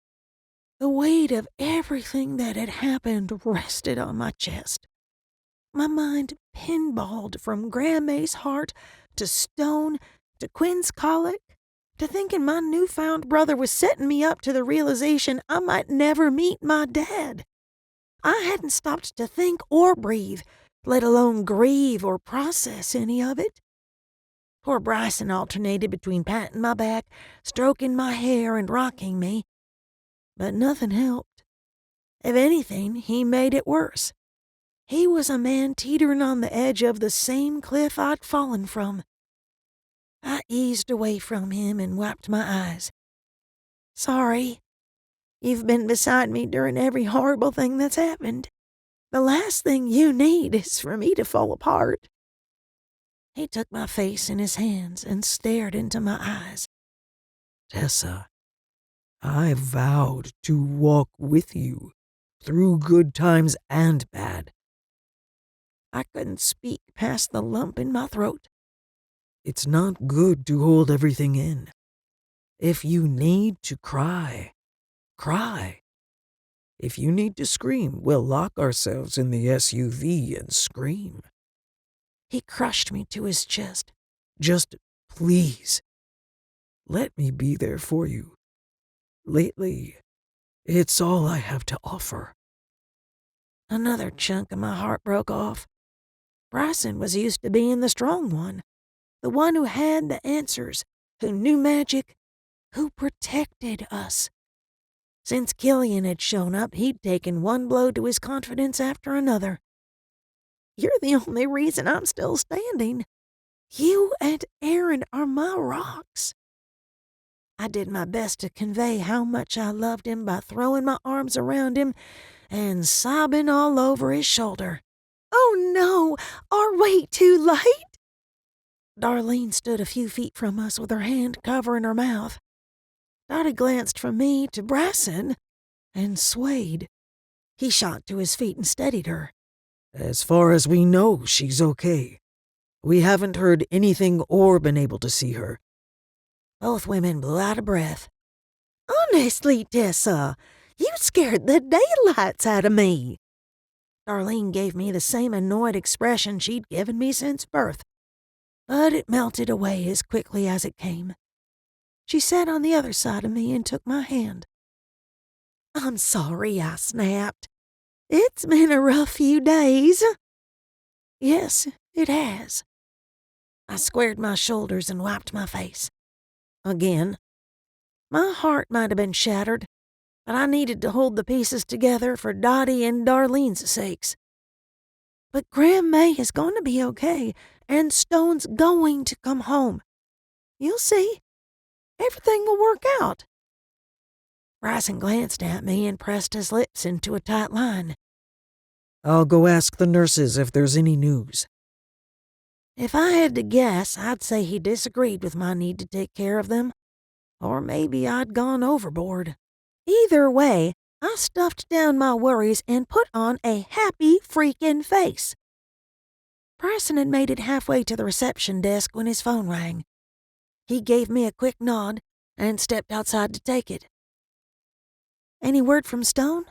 The weight of everything that had happened rested on my chest. My mind pinballed from Grandma's heart to stone to Quinn's colic to thinking my newfound brother was setting me up to the realization I might never meet my dad. I hadn't stopped to think or breathe, let alone grieve or process any of it. Poor Bryson alternated between patting my back, stroking my hair, and rocking me. But nothing helped. If anything, he made it worse. He was a man teetering on the edge of the same cliff I'd fallen from. I eased away from him and wiped my eyes. Sorry. You've been beside me during every horrible thing that's happened. The last thing you need is for me to fall apart. He took my face in his hands and stared into my eyes. Tessa, I vowed to walk with you through good times and bad. I couldn't speak past the lump in my throat. It's not good to hold everything in. If you need to cry, cry. If you need to scream, we'll lock ourselves in the SUV and scream. He crushed me to his chest. Just please, let me be there for you. Lately, it's all I have to offer. Another chunk of my heart broke off. Bryson was used to being the strong one, the one who had the answers, who knew magic, who protected us. Since Killian had shown up, he'd taken one blow to his confidence after another. You're the only reason I'm still standing. You and Aaron are my rocks. I did my best to convey how much I loved him by throwing my arms around him and sobbing all over his shoulder. Oh no, are we too late? Darlene stood a few feet from us with her hand covering her mouth. Dottie glanced from me to Bryson and swayed. He shot to his feet and steadied her. As far as we know, she's okay. We haven't heard anything or been able to see her. Both women blew out of breath. Honestly, Tessa, you scared the daylights out of me. Darlene gave me the same annoyed expression she'd given me since birth, but it melted away as quickly as it came. She sat on the other side of me and took my hand. I'm sorry, I snapped. It's been a rough few days. Yes, it has. I squared my shoulders and wiped my face. Again, my heart might have been shattered, but I needed to hold the pieces together for Dottie and Darlene's sakes. But Graham May is going to be okay, and Stone's going to come home. You'll see. Everything will work out. Bryson glanced at me and pressed his lips into a tight line. I'll go ask the nurses if there's any news. If I had to guess, I'd say he disagreed with my need to take care of them. Or maybe I'd gone overboard. Either way, I stuffed down my worries and put on a happy freaking face. Bryson had made it halfway to the reception desk when his phone rang. He gave me a quick nod and stepped outside to take it. Any word from Stone?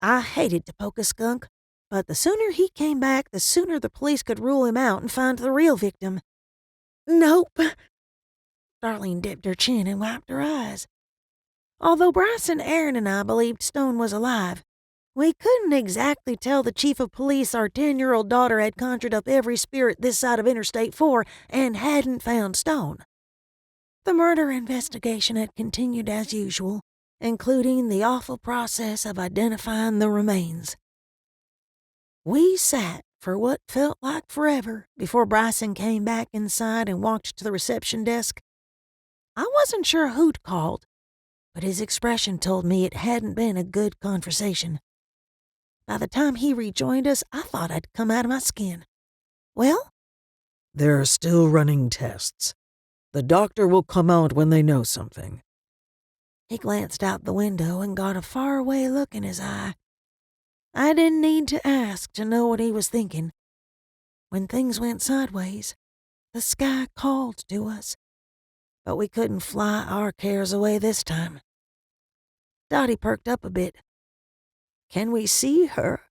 I hated to poke a skunk, but the sooner he came back, the sooner the police could rule him out and find the real victim. Nope. Darlene dipped her chin and wiped her eyes. Although Bryson, Aaron, and I believed Stone was alive, we couldn't exactly tell the chief of police our 10-year-old daughter had conjured up every spirit this side of Interstate 4 and hadn't found Stone. The murder investigation had continued as usual, including the awful process of identifying the remains. We sat for what felt like forever before Bryson came back inside and walked to the reception desk. I wasn't sure who'd called, but his expression told me it hadn't been a good conversation. By the time he rejoined us, I thought I'd come out of my skin. Well? They're still running tests. The doctor will come out when they know something. He glanced out the window and got a faraway look in his eye. I didn't need to ask to know what he was thinking. When things went sideways, the sky called to us. But we couldn't fly our cares away this time. Dottie perked up a bit. Can we see her?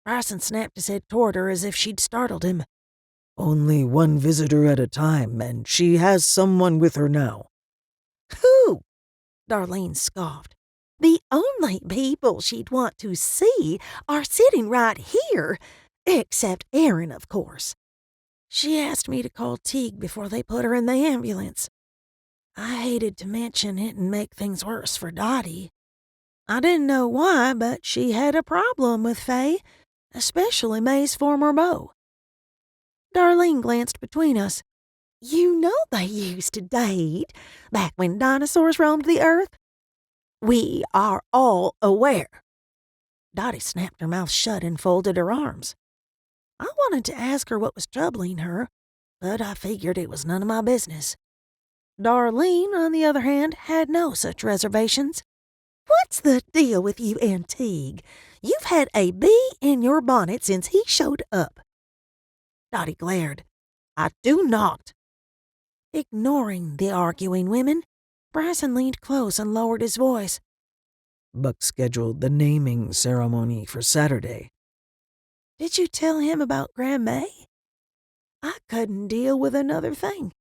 Bryson snapped his head toward her as if she'd startled him. Only one visitor at a time, and she has someone with her now. Who? Darlene scoffed. The only people she'd want to see are sitting right here, except Aaron, of course. She asked me to call Teague before they put her in the ambulance. I hated to mention it and make things worse for Dottie. I didn't know why, but she had a problem with Faye, especially May's former beau. Darlene glanced between us. You know they used to date back when dinosaurs roamed the earth? We are all aware. Dottie snapped her mouth shut and folded her arms. I wanted to ask her what was troubling her, but I figured it was none of my business. Darlene, on the other hand, had no such reservations. What's the deal with you and Teague? You've had a bee in your bonnet since he showed up. Dottie glared. I do not. Ignoring the arguing women, Bryson leaned close and lowered his voice. Buck scheduled the naming ceremony for Saturday. Did you tell him about Graham May? I couldn't deal with another thing,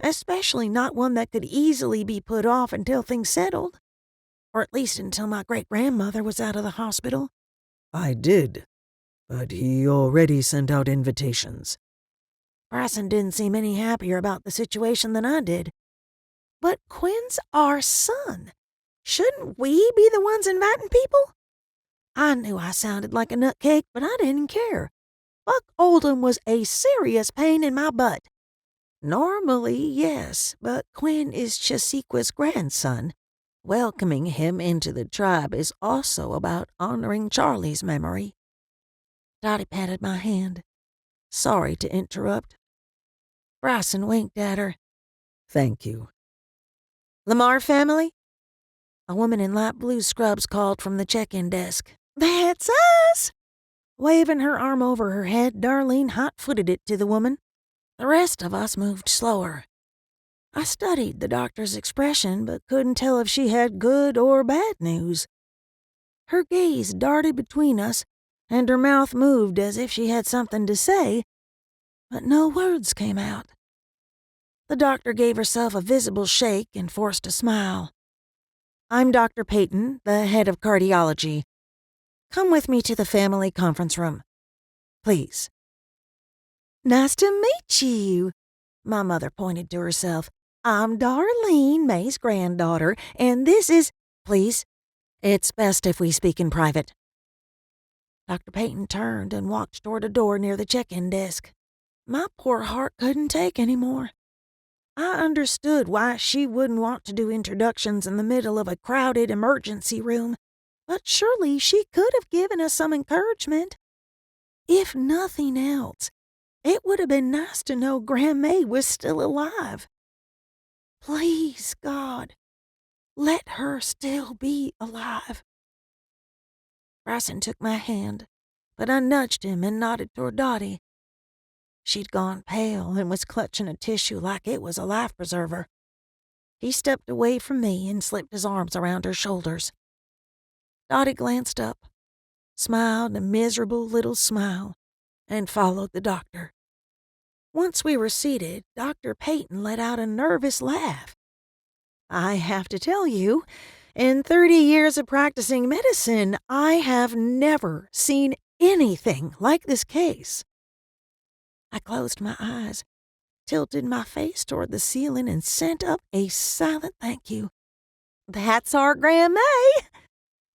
especially not one that could easily be put off until things settled, or at least until my great-grandmother was out of the hospital. I did, but he already sent out invitations. Bryson didn't seem any happier about the situation than I did. But Quinn's our son. Shouldn't we be the ones inviting people? I knew I sounded like a nutcake, but I didn't care. Buck Oldham was a serious pain in my butt. Normally, yes, but Quinn is Chasiqua's grandson. Welcoming him into the tribe is also about honoring Charlie's memory. Dottie patted my hand. Sorry to interrupt. Bryson winked at her. Thank you. Lamar family? A woman in light blue scrubs called from the check-in desk. That's us! Waving her arm over her head, Darlene hot-footed it to the woman. The rest of us moved slower. I studied the doctor's expression, but couldn't tell if she had good or bad news. Her gaze darted between us, and her mouth moved as if she had something to say, but no words came out. The doctor gave herself a visible shake and forced a smile. I'm Dr. Peyton, the head of cardiology. Come with me to the family conference room. Please. Nice to meet you. My mother pointed to herself. I'm Darlene, May's granddaughter, and this is... Please, it's best if we speak in private. Dr. Peyton turned and walked toward a door near the check-in desk. My poor heart couldn't take any more. I understood why she wouldn't want to do introductions in the middle of a crowded emergency room, but surely she could have given us some encouragement. If nothing else, it would have been nice to know Graham May was still alive. Please, God, let her still be alive. Bryson took my hand, but I nudged him and nodded toward Dottie. She'd gone pale and was clutching a tissue like it was a life preserver. He stepped away from me and slipped his arms around her shoulders. Dottie glanced up, smiled a miserable little smile, and followed the doctor. Once we were seated, Dr. Peyton let out a nervous laugh. I have to tell you, in 30 years of practicing medicine, I have never seen anything like this case. I closed my eyes, tilted my face toward the ceiling, and sent up a silent thank you. That's our Graham May!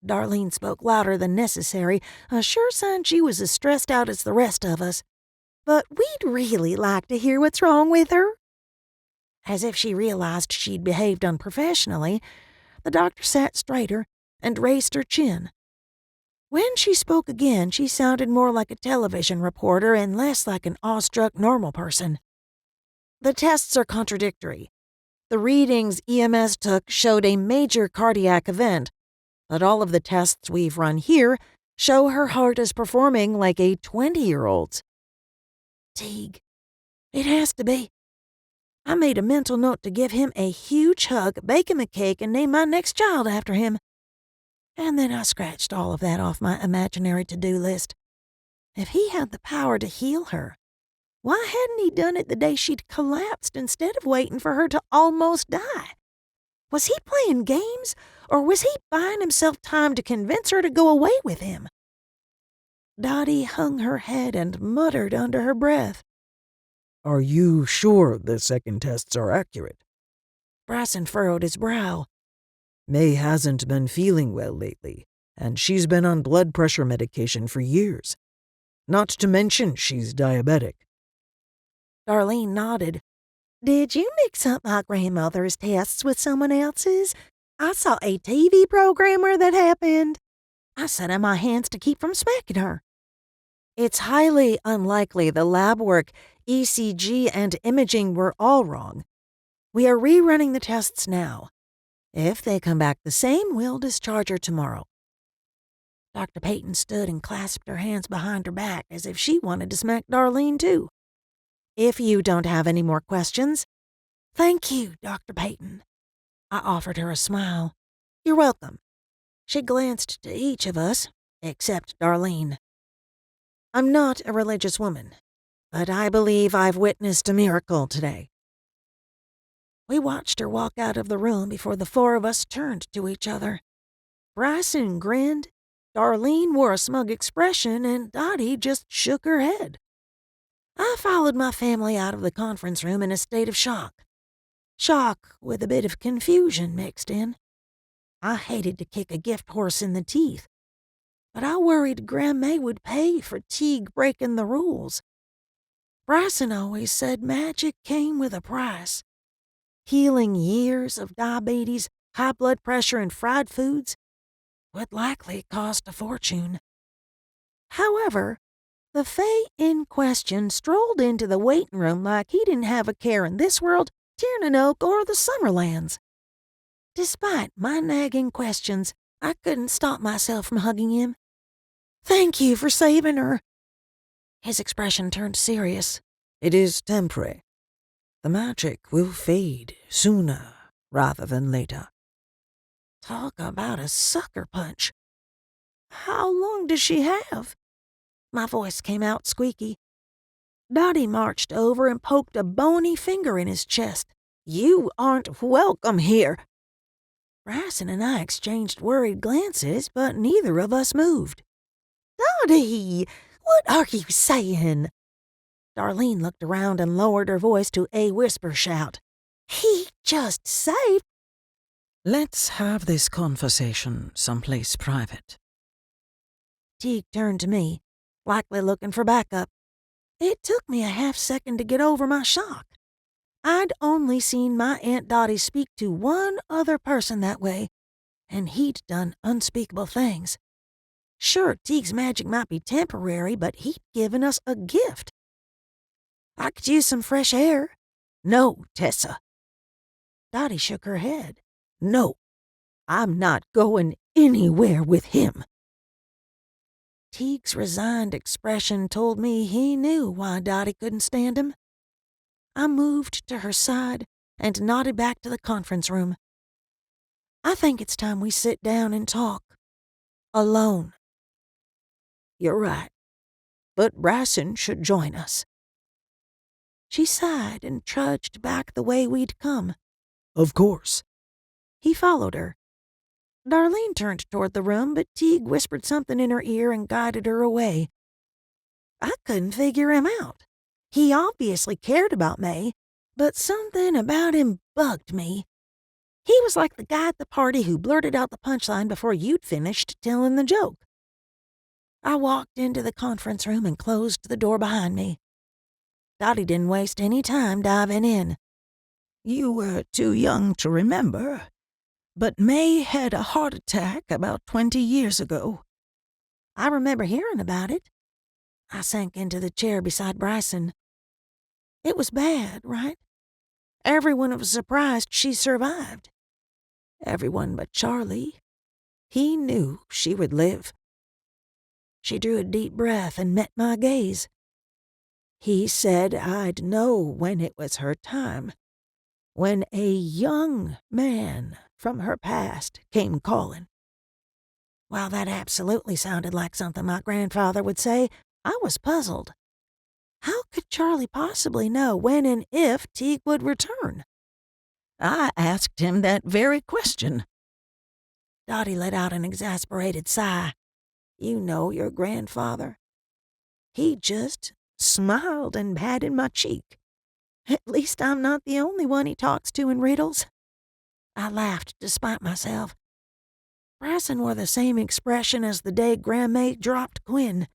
Darlene spoke louder than necessary, a sure sign she was as stressed out as the rest of us. But we'd really like to hear what's wrong with her. As if she realized she'd behaved unprofessionally, the doctor sat straighter and raised her chin. When she spoke again, she sounded more like a television reporter and less like an awestruck normal person. The tests are contradictory. The readings EMS took showed a major cardiac event, but all of the tests we've run here show her heart is performing like a 20-year-old's. Teague. It has to be. I made a mental note to give him a huge hug, bake him a cake, and name my next child after him. And then I scratched all of that off my imaginary to-do list. If he had the power to heal her, why hadn't he done it the day she'd collapsed instead of waiting for her to almost die? Was he playing games, or was he buying himself time to convince her to go away with him? Dottie hung her head and muttered under her breath. Are you sure the second tests are accurate? Bryson furrowed his brow. May hasn't been feeling well lately, and she's been on blood pressure medication for years. Not to mention she's diabetic. Darlene nodded. Did you mix up my grandmother's tests with someone else's? I saw a TV program where that happened. I sat on my hands to keep from smacking her. It's highly unlikely the lab work, ECG, and imaging were all wrong. We are rerunning the tests now. If they come back the same, we'll discharge her tomorrow. Dr. Peyton stood and clasped her hands behind her back as if she wanted to smack Darlene too. If you don't have any more questions. Thank you, Dr. Peyton. I offered her a smile. You're welcome. She glanced to each of us, except Darlene. I'm not a religious woman, but I believe I've witnessed a miracle today. We watched her walk out of the room before the four of us turned to each other. Bryson grinned, Darlene wore a smug expression, and Dottie just shook her head. I followed my family out of the conference room in a state of shock. Shock with a bit of confusion mixed in. I hated to kick a gift horse in the teeth, but I worried Grandma would pay for Teague breaking the rules. Bryson always said magic came with a price. Healing years of diabetes, high blood pressure, and fried foods would likely cost a fortune. However, the Fae in question strolled into the waiting room like he didn't have a care in this world, Tiernan Oak, or the Summerlands. Despite my nagging questions, I couldn't stop myself from hugging him. Thank you for saving her. His expression turned serious. It is temporary. The magic will fade sooner rather than later. Talk about a sucker punch. How long does she have? My voice came out squeaky. Dottie marched over and poked a bony finger in his chest. You aren't welcome here. Bryson and I exchanged worried glances, but neither of us moved. Dottie, what are you saying? Darlene looked around and lowered her voice to a whisper shout. He just saved. Let's have this conversation someplace private. Teague turned to me, likely looking for backup. It took me a half-second to get over my shock. I'd only seen my Aunt Dottie speak to one other person that way, and he'd done unspeakable things. Sure, Teague's magic might be temporary, but he'd given us a gift. I could use some fresh air. No, Tessa. Dottie shook her head. No, I'm not going anywhere with him. Teague's resigned expression told me he knew why Dottie couldn't stand him. I moved to her side and nodded back to the conference room. I think it's time we sit down and talk. Alone. You're right, but Bryson should join us. She sighed and trudged back the way we'd come. Of course. He followed her. Darlene turned toward the room, but Teague whispered something in her ear and guided her away. I couldn't figure him out. He obviously cared about May, but something about him bugged me. He was like the guy at the party who blurted out the punchline before you'd finished telling the joke. I walked into the conference room and closed the door behind me. Dottie didn't waste any time diving in. You were too young to remember, but May had a heart attack about 20 years ago. I remember hearing about it. I sank into the chair beside Bryson. It was bad, right? Everyone was surprised she survived. Everyone but Charlie. He knew she would live. She drew a deep breath and met my gaze. He said I'd know when it was her time, when a young man from her past came calling. While that absolutely sounded like something my grandfather would say, I was puzzled. How could Charlie possibly know when and if Teague would return? I asked him that very question. Dottie let out an exasperated sigh. You know your grandfather. He just smiled and patted my cheek. At least I'm not the only one he talks to in riddles. I laughed despite myself. Bryson wore the same expression as the day Grandma dropped Quinn.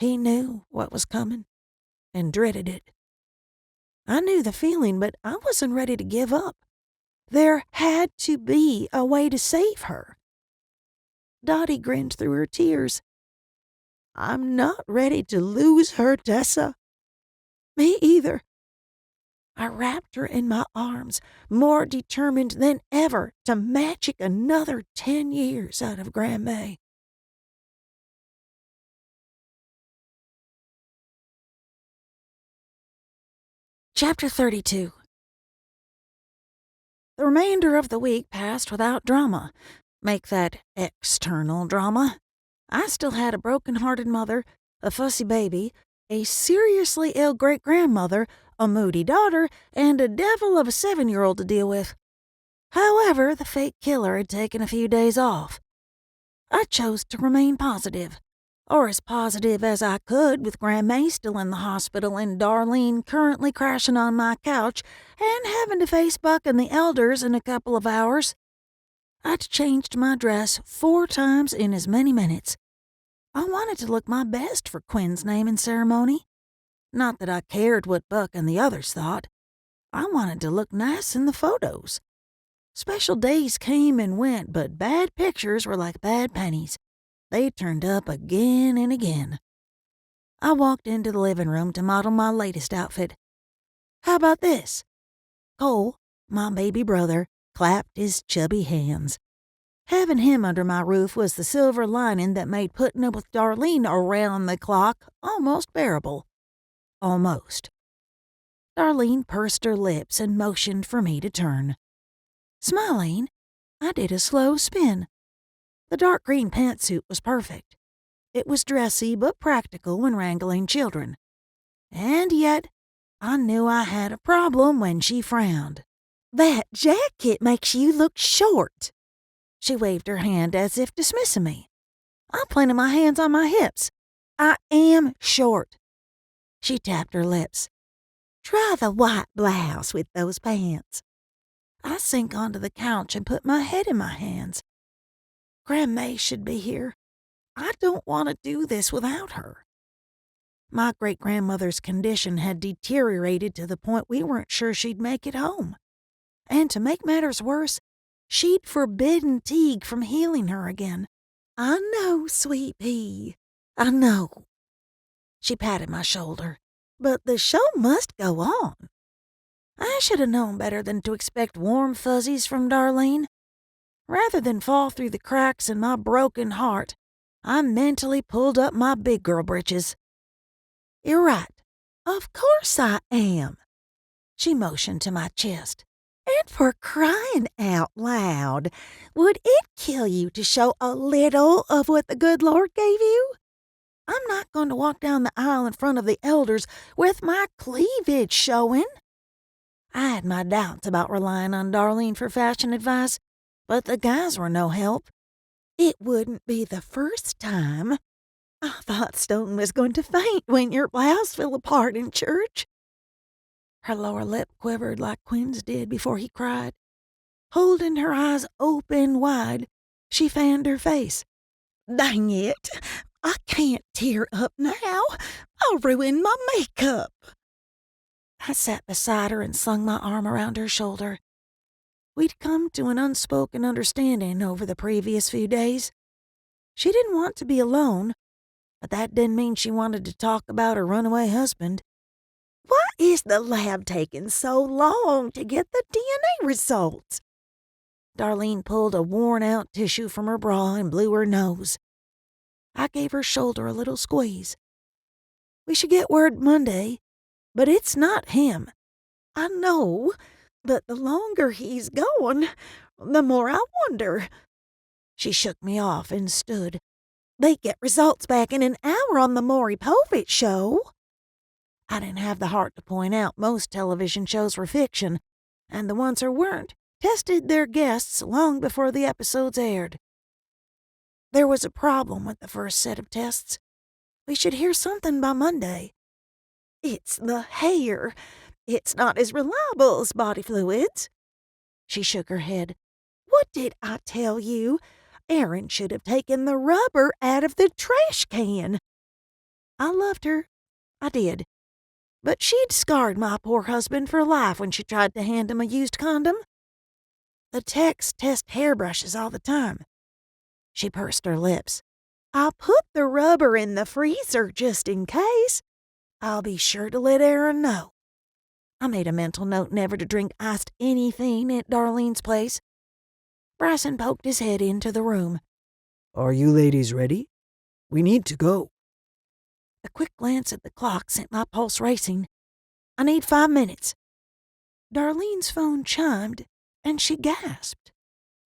He knew what was coming and dreaded it. I knew the feeling, but I wasn't ready to give up. There had to be a way to save her. Dottie grinned through her tears. I'm not ready to lose her, Tessa. Me either. I wrapped her in my arms, more determined than ever to magic another 10 years out of Grandma. Chapter 32. The remainder of the week passed without drama. Make that external drama. I still had a broken-hearted mother, a fussy baby, a seriously ill great-grandmother, a moody daughter, and a devil of a 7-year-old to deal with. However, the fake killer had taken a few days off. I chose to remain positive, or as positive as I could, with Grandma still in the hospital and Darlene currently crashing on my couch and having to face Buck and the elders in a couple of hours. I'd changed my dress 4 times in as many minutes. I wanted to look my best for Quinn's naming ceremony. Not that I cared what Buck and the others thought. I wanted to look nice in the photos. Special days came and went, but bad pictures were like bad pennies. They turned up again and again. I walked into the living room to model my latest outfit. How about this? Cole, my baby brother, clapped his chubby hands. Having him under my roof was the silver lining that made putting up with Darlene around the clock almost bearable. Almost. Darlene pursed her lips and motioned for me to turn. Smiling, I did a slow spin. The dark green pantsuit was perfect. It was dressy but practical when wrangling children. And yet, I knew I had a problem when she frowned. That jacket makes you look short. She waved her hand as if dismissing me. I planted my hands on my hips. I am short. She tapped her lips. Try the white blouse with those pants. I sank onto the couch and put my head in my hands. Grandma should be here. I don't want to do this without her. My great-grandmother's condition had deteriorated to the point we weren't sure she'd make it home. And to make matters worse, she'd forbidden Teague from healing her again. I know, sweet pea. I know. She patted my shoulder. But the show must go on. I should have known better than to expect warm fuzzies from Darlene. Rather than fall through the cracks in my broken heart, I mentally pulled up my big girl britches. You're right. Of course I am. She motioned to my chest. And for crying out loud, would it kill you to show a little of what the good Lord gave you? I'm not going to walk down the aisle in front of the elders with my cleavage showing. I had my doubts about relying on Darlene for fashion advice, but the guys were no help. It wouldn't be the first time. I thought Stone was going to faint when your blouse fell apart in church. Her lower lip quivered like Quinn's did before he cried. Holding her eyes open wide, she fanned her face. Dang it! I can't tear up now. I'll ruin my makeup. I sat beside her and slung my arm around her shoulder. We'd come to an unspoken understanding over the previous few days. She didn't want to be alone, but that didn't mean she wanted to talk about her runaway husband. Why is the lab taking so long to get the DNA results? Darlene pulled a worn-out tissue from her bra and blew her nose. I gave her shoulder a little squeeze. We should get word Monday, but it's not him. I know, but the longer he's gone, the more I wonder. She shook me off and stood. They get results back in an hour on the Maury Povich show. I didn't have the heart to point out most television shows were fiction, and the ones that weren't tested their guests long before the episodes aired. There was a problem with the first set of tests. We should hear something by Monday. It's the hair. It's not as reliable as body fluids. She shook her head. What did I tell you? Aaron should have taken the rubber out of the trash can. I loved her. I did. But she'd scarred my poor husband for life when she tried to hand him a used condom. The techs test hairbrushes all the time. She pursed her lips. I'll put the rubber in the freezer just in case. I'll be sure to let Aaron know. I made a mental note never to drink iced anything at Darlene's place. Bryson poked his head into the room. Are you ladies ready? We need to go. A quick glance at the clock sent my pulse racing. I need 5 minutes. Darlene's phone chimed, and she gasped.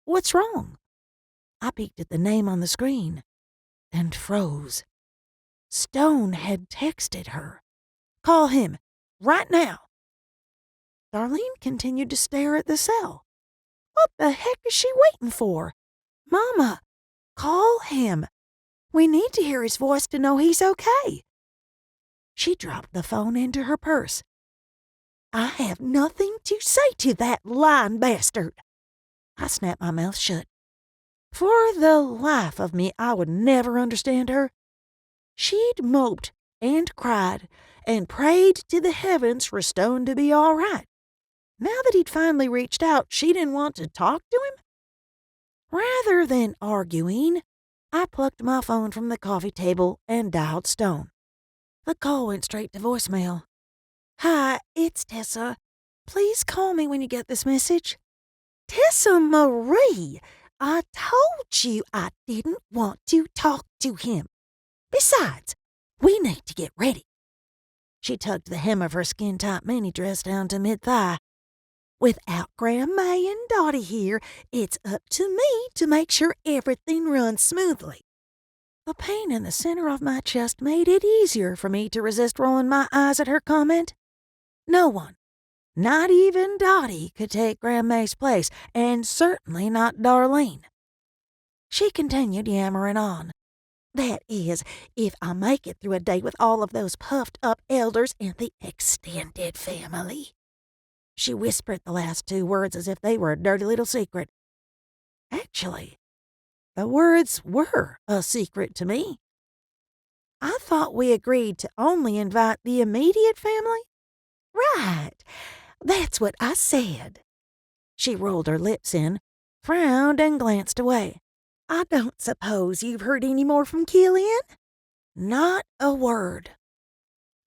What's wrong? I peeked at the name on the screen and froze. Stone had texted her. Call him, right now. Darlene continued to stare at the cell. What the heck is she waiting for? Mama, call him. We need to hear his voice to know he's okay. She dropped the phone into her purse. I have nothing to say to that lying bastard. I snapped my mouth shut. For the life of me, I would never understand her. She'd moped and cried and prayed to the heavens for Stone to be all right. Now that he'd finally reached out, she didn't want to talk to him? Rather than arguing, I plucked my phone from the coffee table and dialed Stone. The call went straight to voicemail. Hi, it's Tessa. Please call me when you get this message. Tessa Marie, I told you I didn't want to talk to him. Besides, we need to get ready. She tugged the hem of her skin-tight mini dress down to mid-thigh. Without Grandma and Dottie here, it's up to me to make sure everything runs smoothly. The pain in the center of my chest made it easier for me to resist rolling my eyes at her comment. No one, not even Dottie, could take Grandma's place, and certainly not Darlene. She continued yammering on. That is, if I make it through a day with all of those puffed-up elders and the extended family. She whispered the last 2 words as if they were a dirty little secret. Actually, the words were a secret to me. I thought we agreed to only invite the immediate family. Right, that's what I said. She rolled her lips in, frowned, and glanced away. I don't suppose you've heard any more from Killian? Not a word.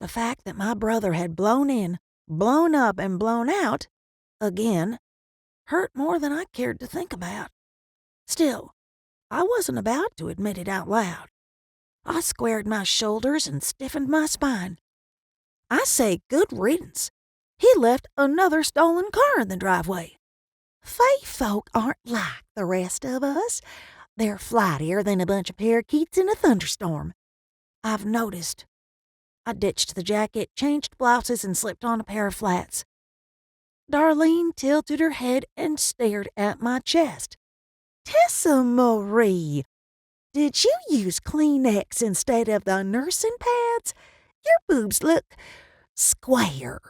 The fact that my brother had blown in, blown up, and blown out, again, hurt more than I cared to think about. Still, I wasn't about to admit it out loud. I squared my shoulders and stiffened my spine. I say good riddance. He left another stolen car in the driveway. Fae folk aren't like the rest of us. They're flightier than a bunch of parakeets in a thunderstorm. I've noticed. I ditched the jacket, changed blouses, and slipped on a pair of flats. Darlene tilted her head and stared at my chest. Tessa Marie, did you use Kleenex instead of the nursing pads? Your boobs look square.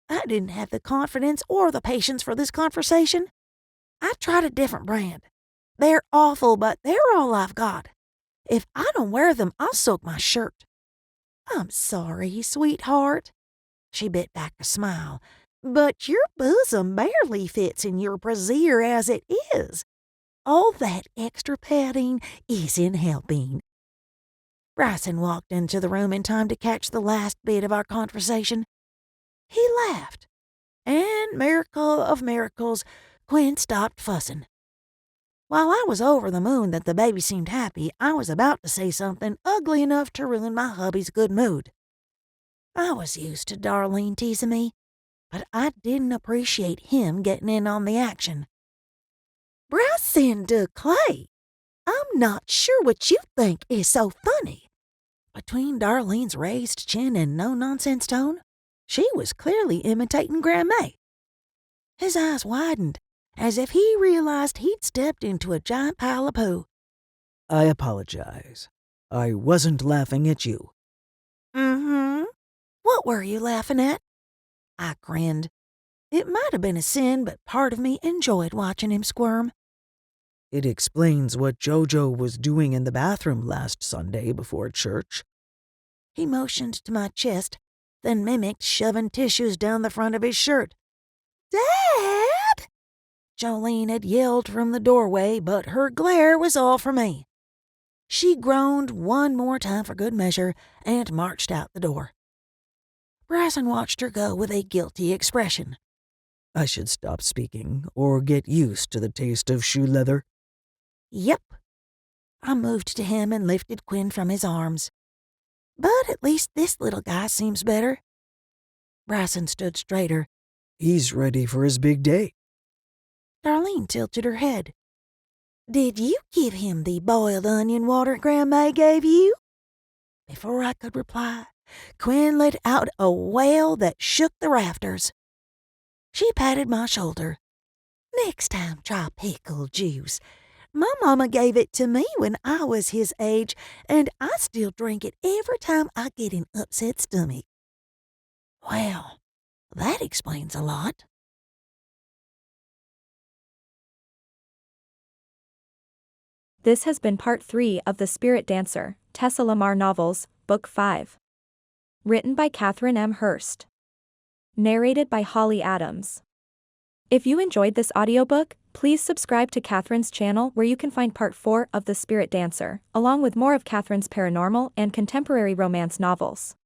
I didn't have the confidence or the patience for this conversation. I tried a different brand. They're awful, but they're all I've got. If I don't wear them, I'll soak my shirt. I'm sorry, sweetheart. She bit back a smile. But your bosom barely fits in your brassiere as it is. All that extra padding isn't helping. Bryson walked into the room in time to catch the last bit of our conversation. He laughed. And, miracle of miracles, Quinn stopped fussing. While I was over the moon that the baby seemed happy, I was about to say something ugly enough to ruin my hubby's good mood. I was used to Darlene teasing me, but I didn't appreciate him getting in on the action. Bryson de Clay, I'm not sure what you think is so funny. Between Darlene's raised chin and no-nonsense tone, she was clearly imitating Grandma. His eyes widened, as if he realized he'd stepped into a giant pile of poo. I apologize. I wasn't laughing at you. Mm-hmm. What were you laughing at? I grinned. It might have been a sin, but part of me enjoyed watching him squirm. It explains what Jojo was doing in the bathroom last Sunday before church. He motioned to my chest, then mimicked shoving tissues down the front of his shirt. "Dad!" Jolene had yelled from the doorway, but her glare was all for me. She groaned one more time for good measure and marched out the door. Bryson watched her go with a guilty expression. I should stop speaking or get used to the taste of shoe leather. Yep. I moved to him and lifted Quinn from his arms. But at least this little guy seems better. Bryson stood straighter. He's ready for his big day. Darlene tilted her head. Did you give him the boiled onion water Grandma gave you? Before I could reply, Quinn let out a wail that shook the rafters. She patted my shoulder. Next time, try pickle juice. My mama gave it to me when I was his age, and I still drink it every time I get an upset stomach. Well, that explains a lot. This has been part 3 of The Spirit Dancer, Tessa Lamar Novels, Book 5. Written by Kathryn M. Hearst. Narrated by Holly Adams. If you enjoyed this audiobook, please subscribe to Kathryn's channel where you can find part 4 of The Spirit Dancer, along with more of Kathryn's paranormal and contemporary romance novels.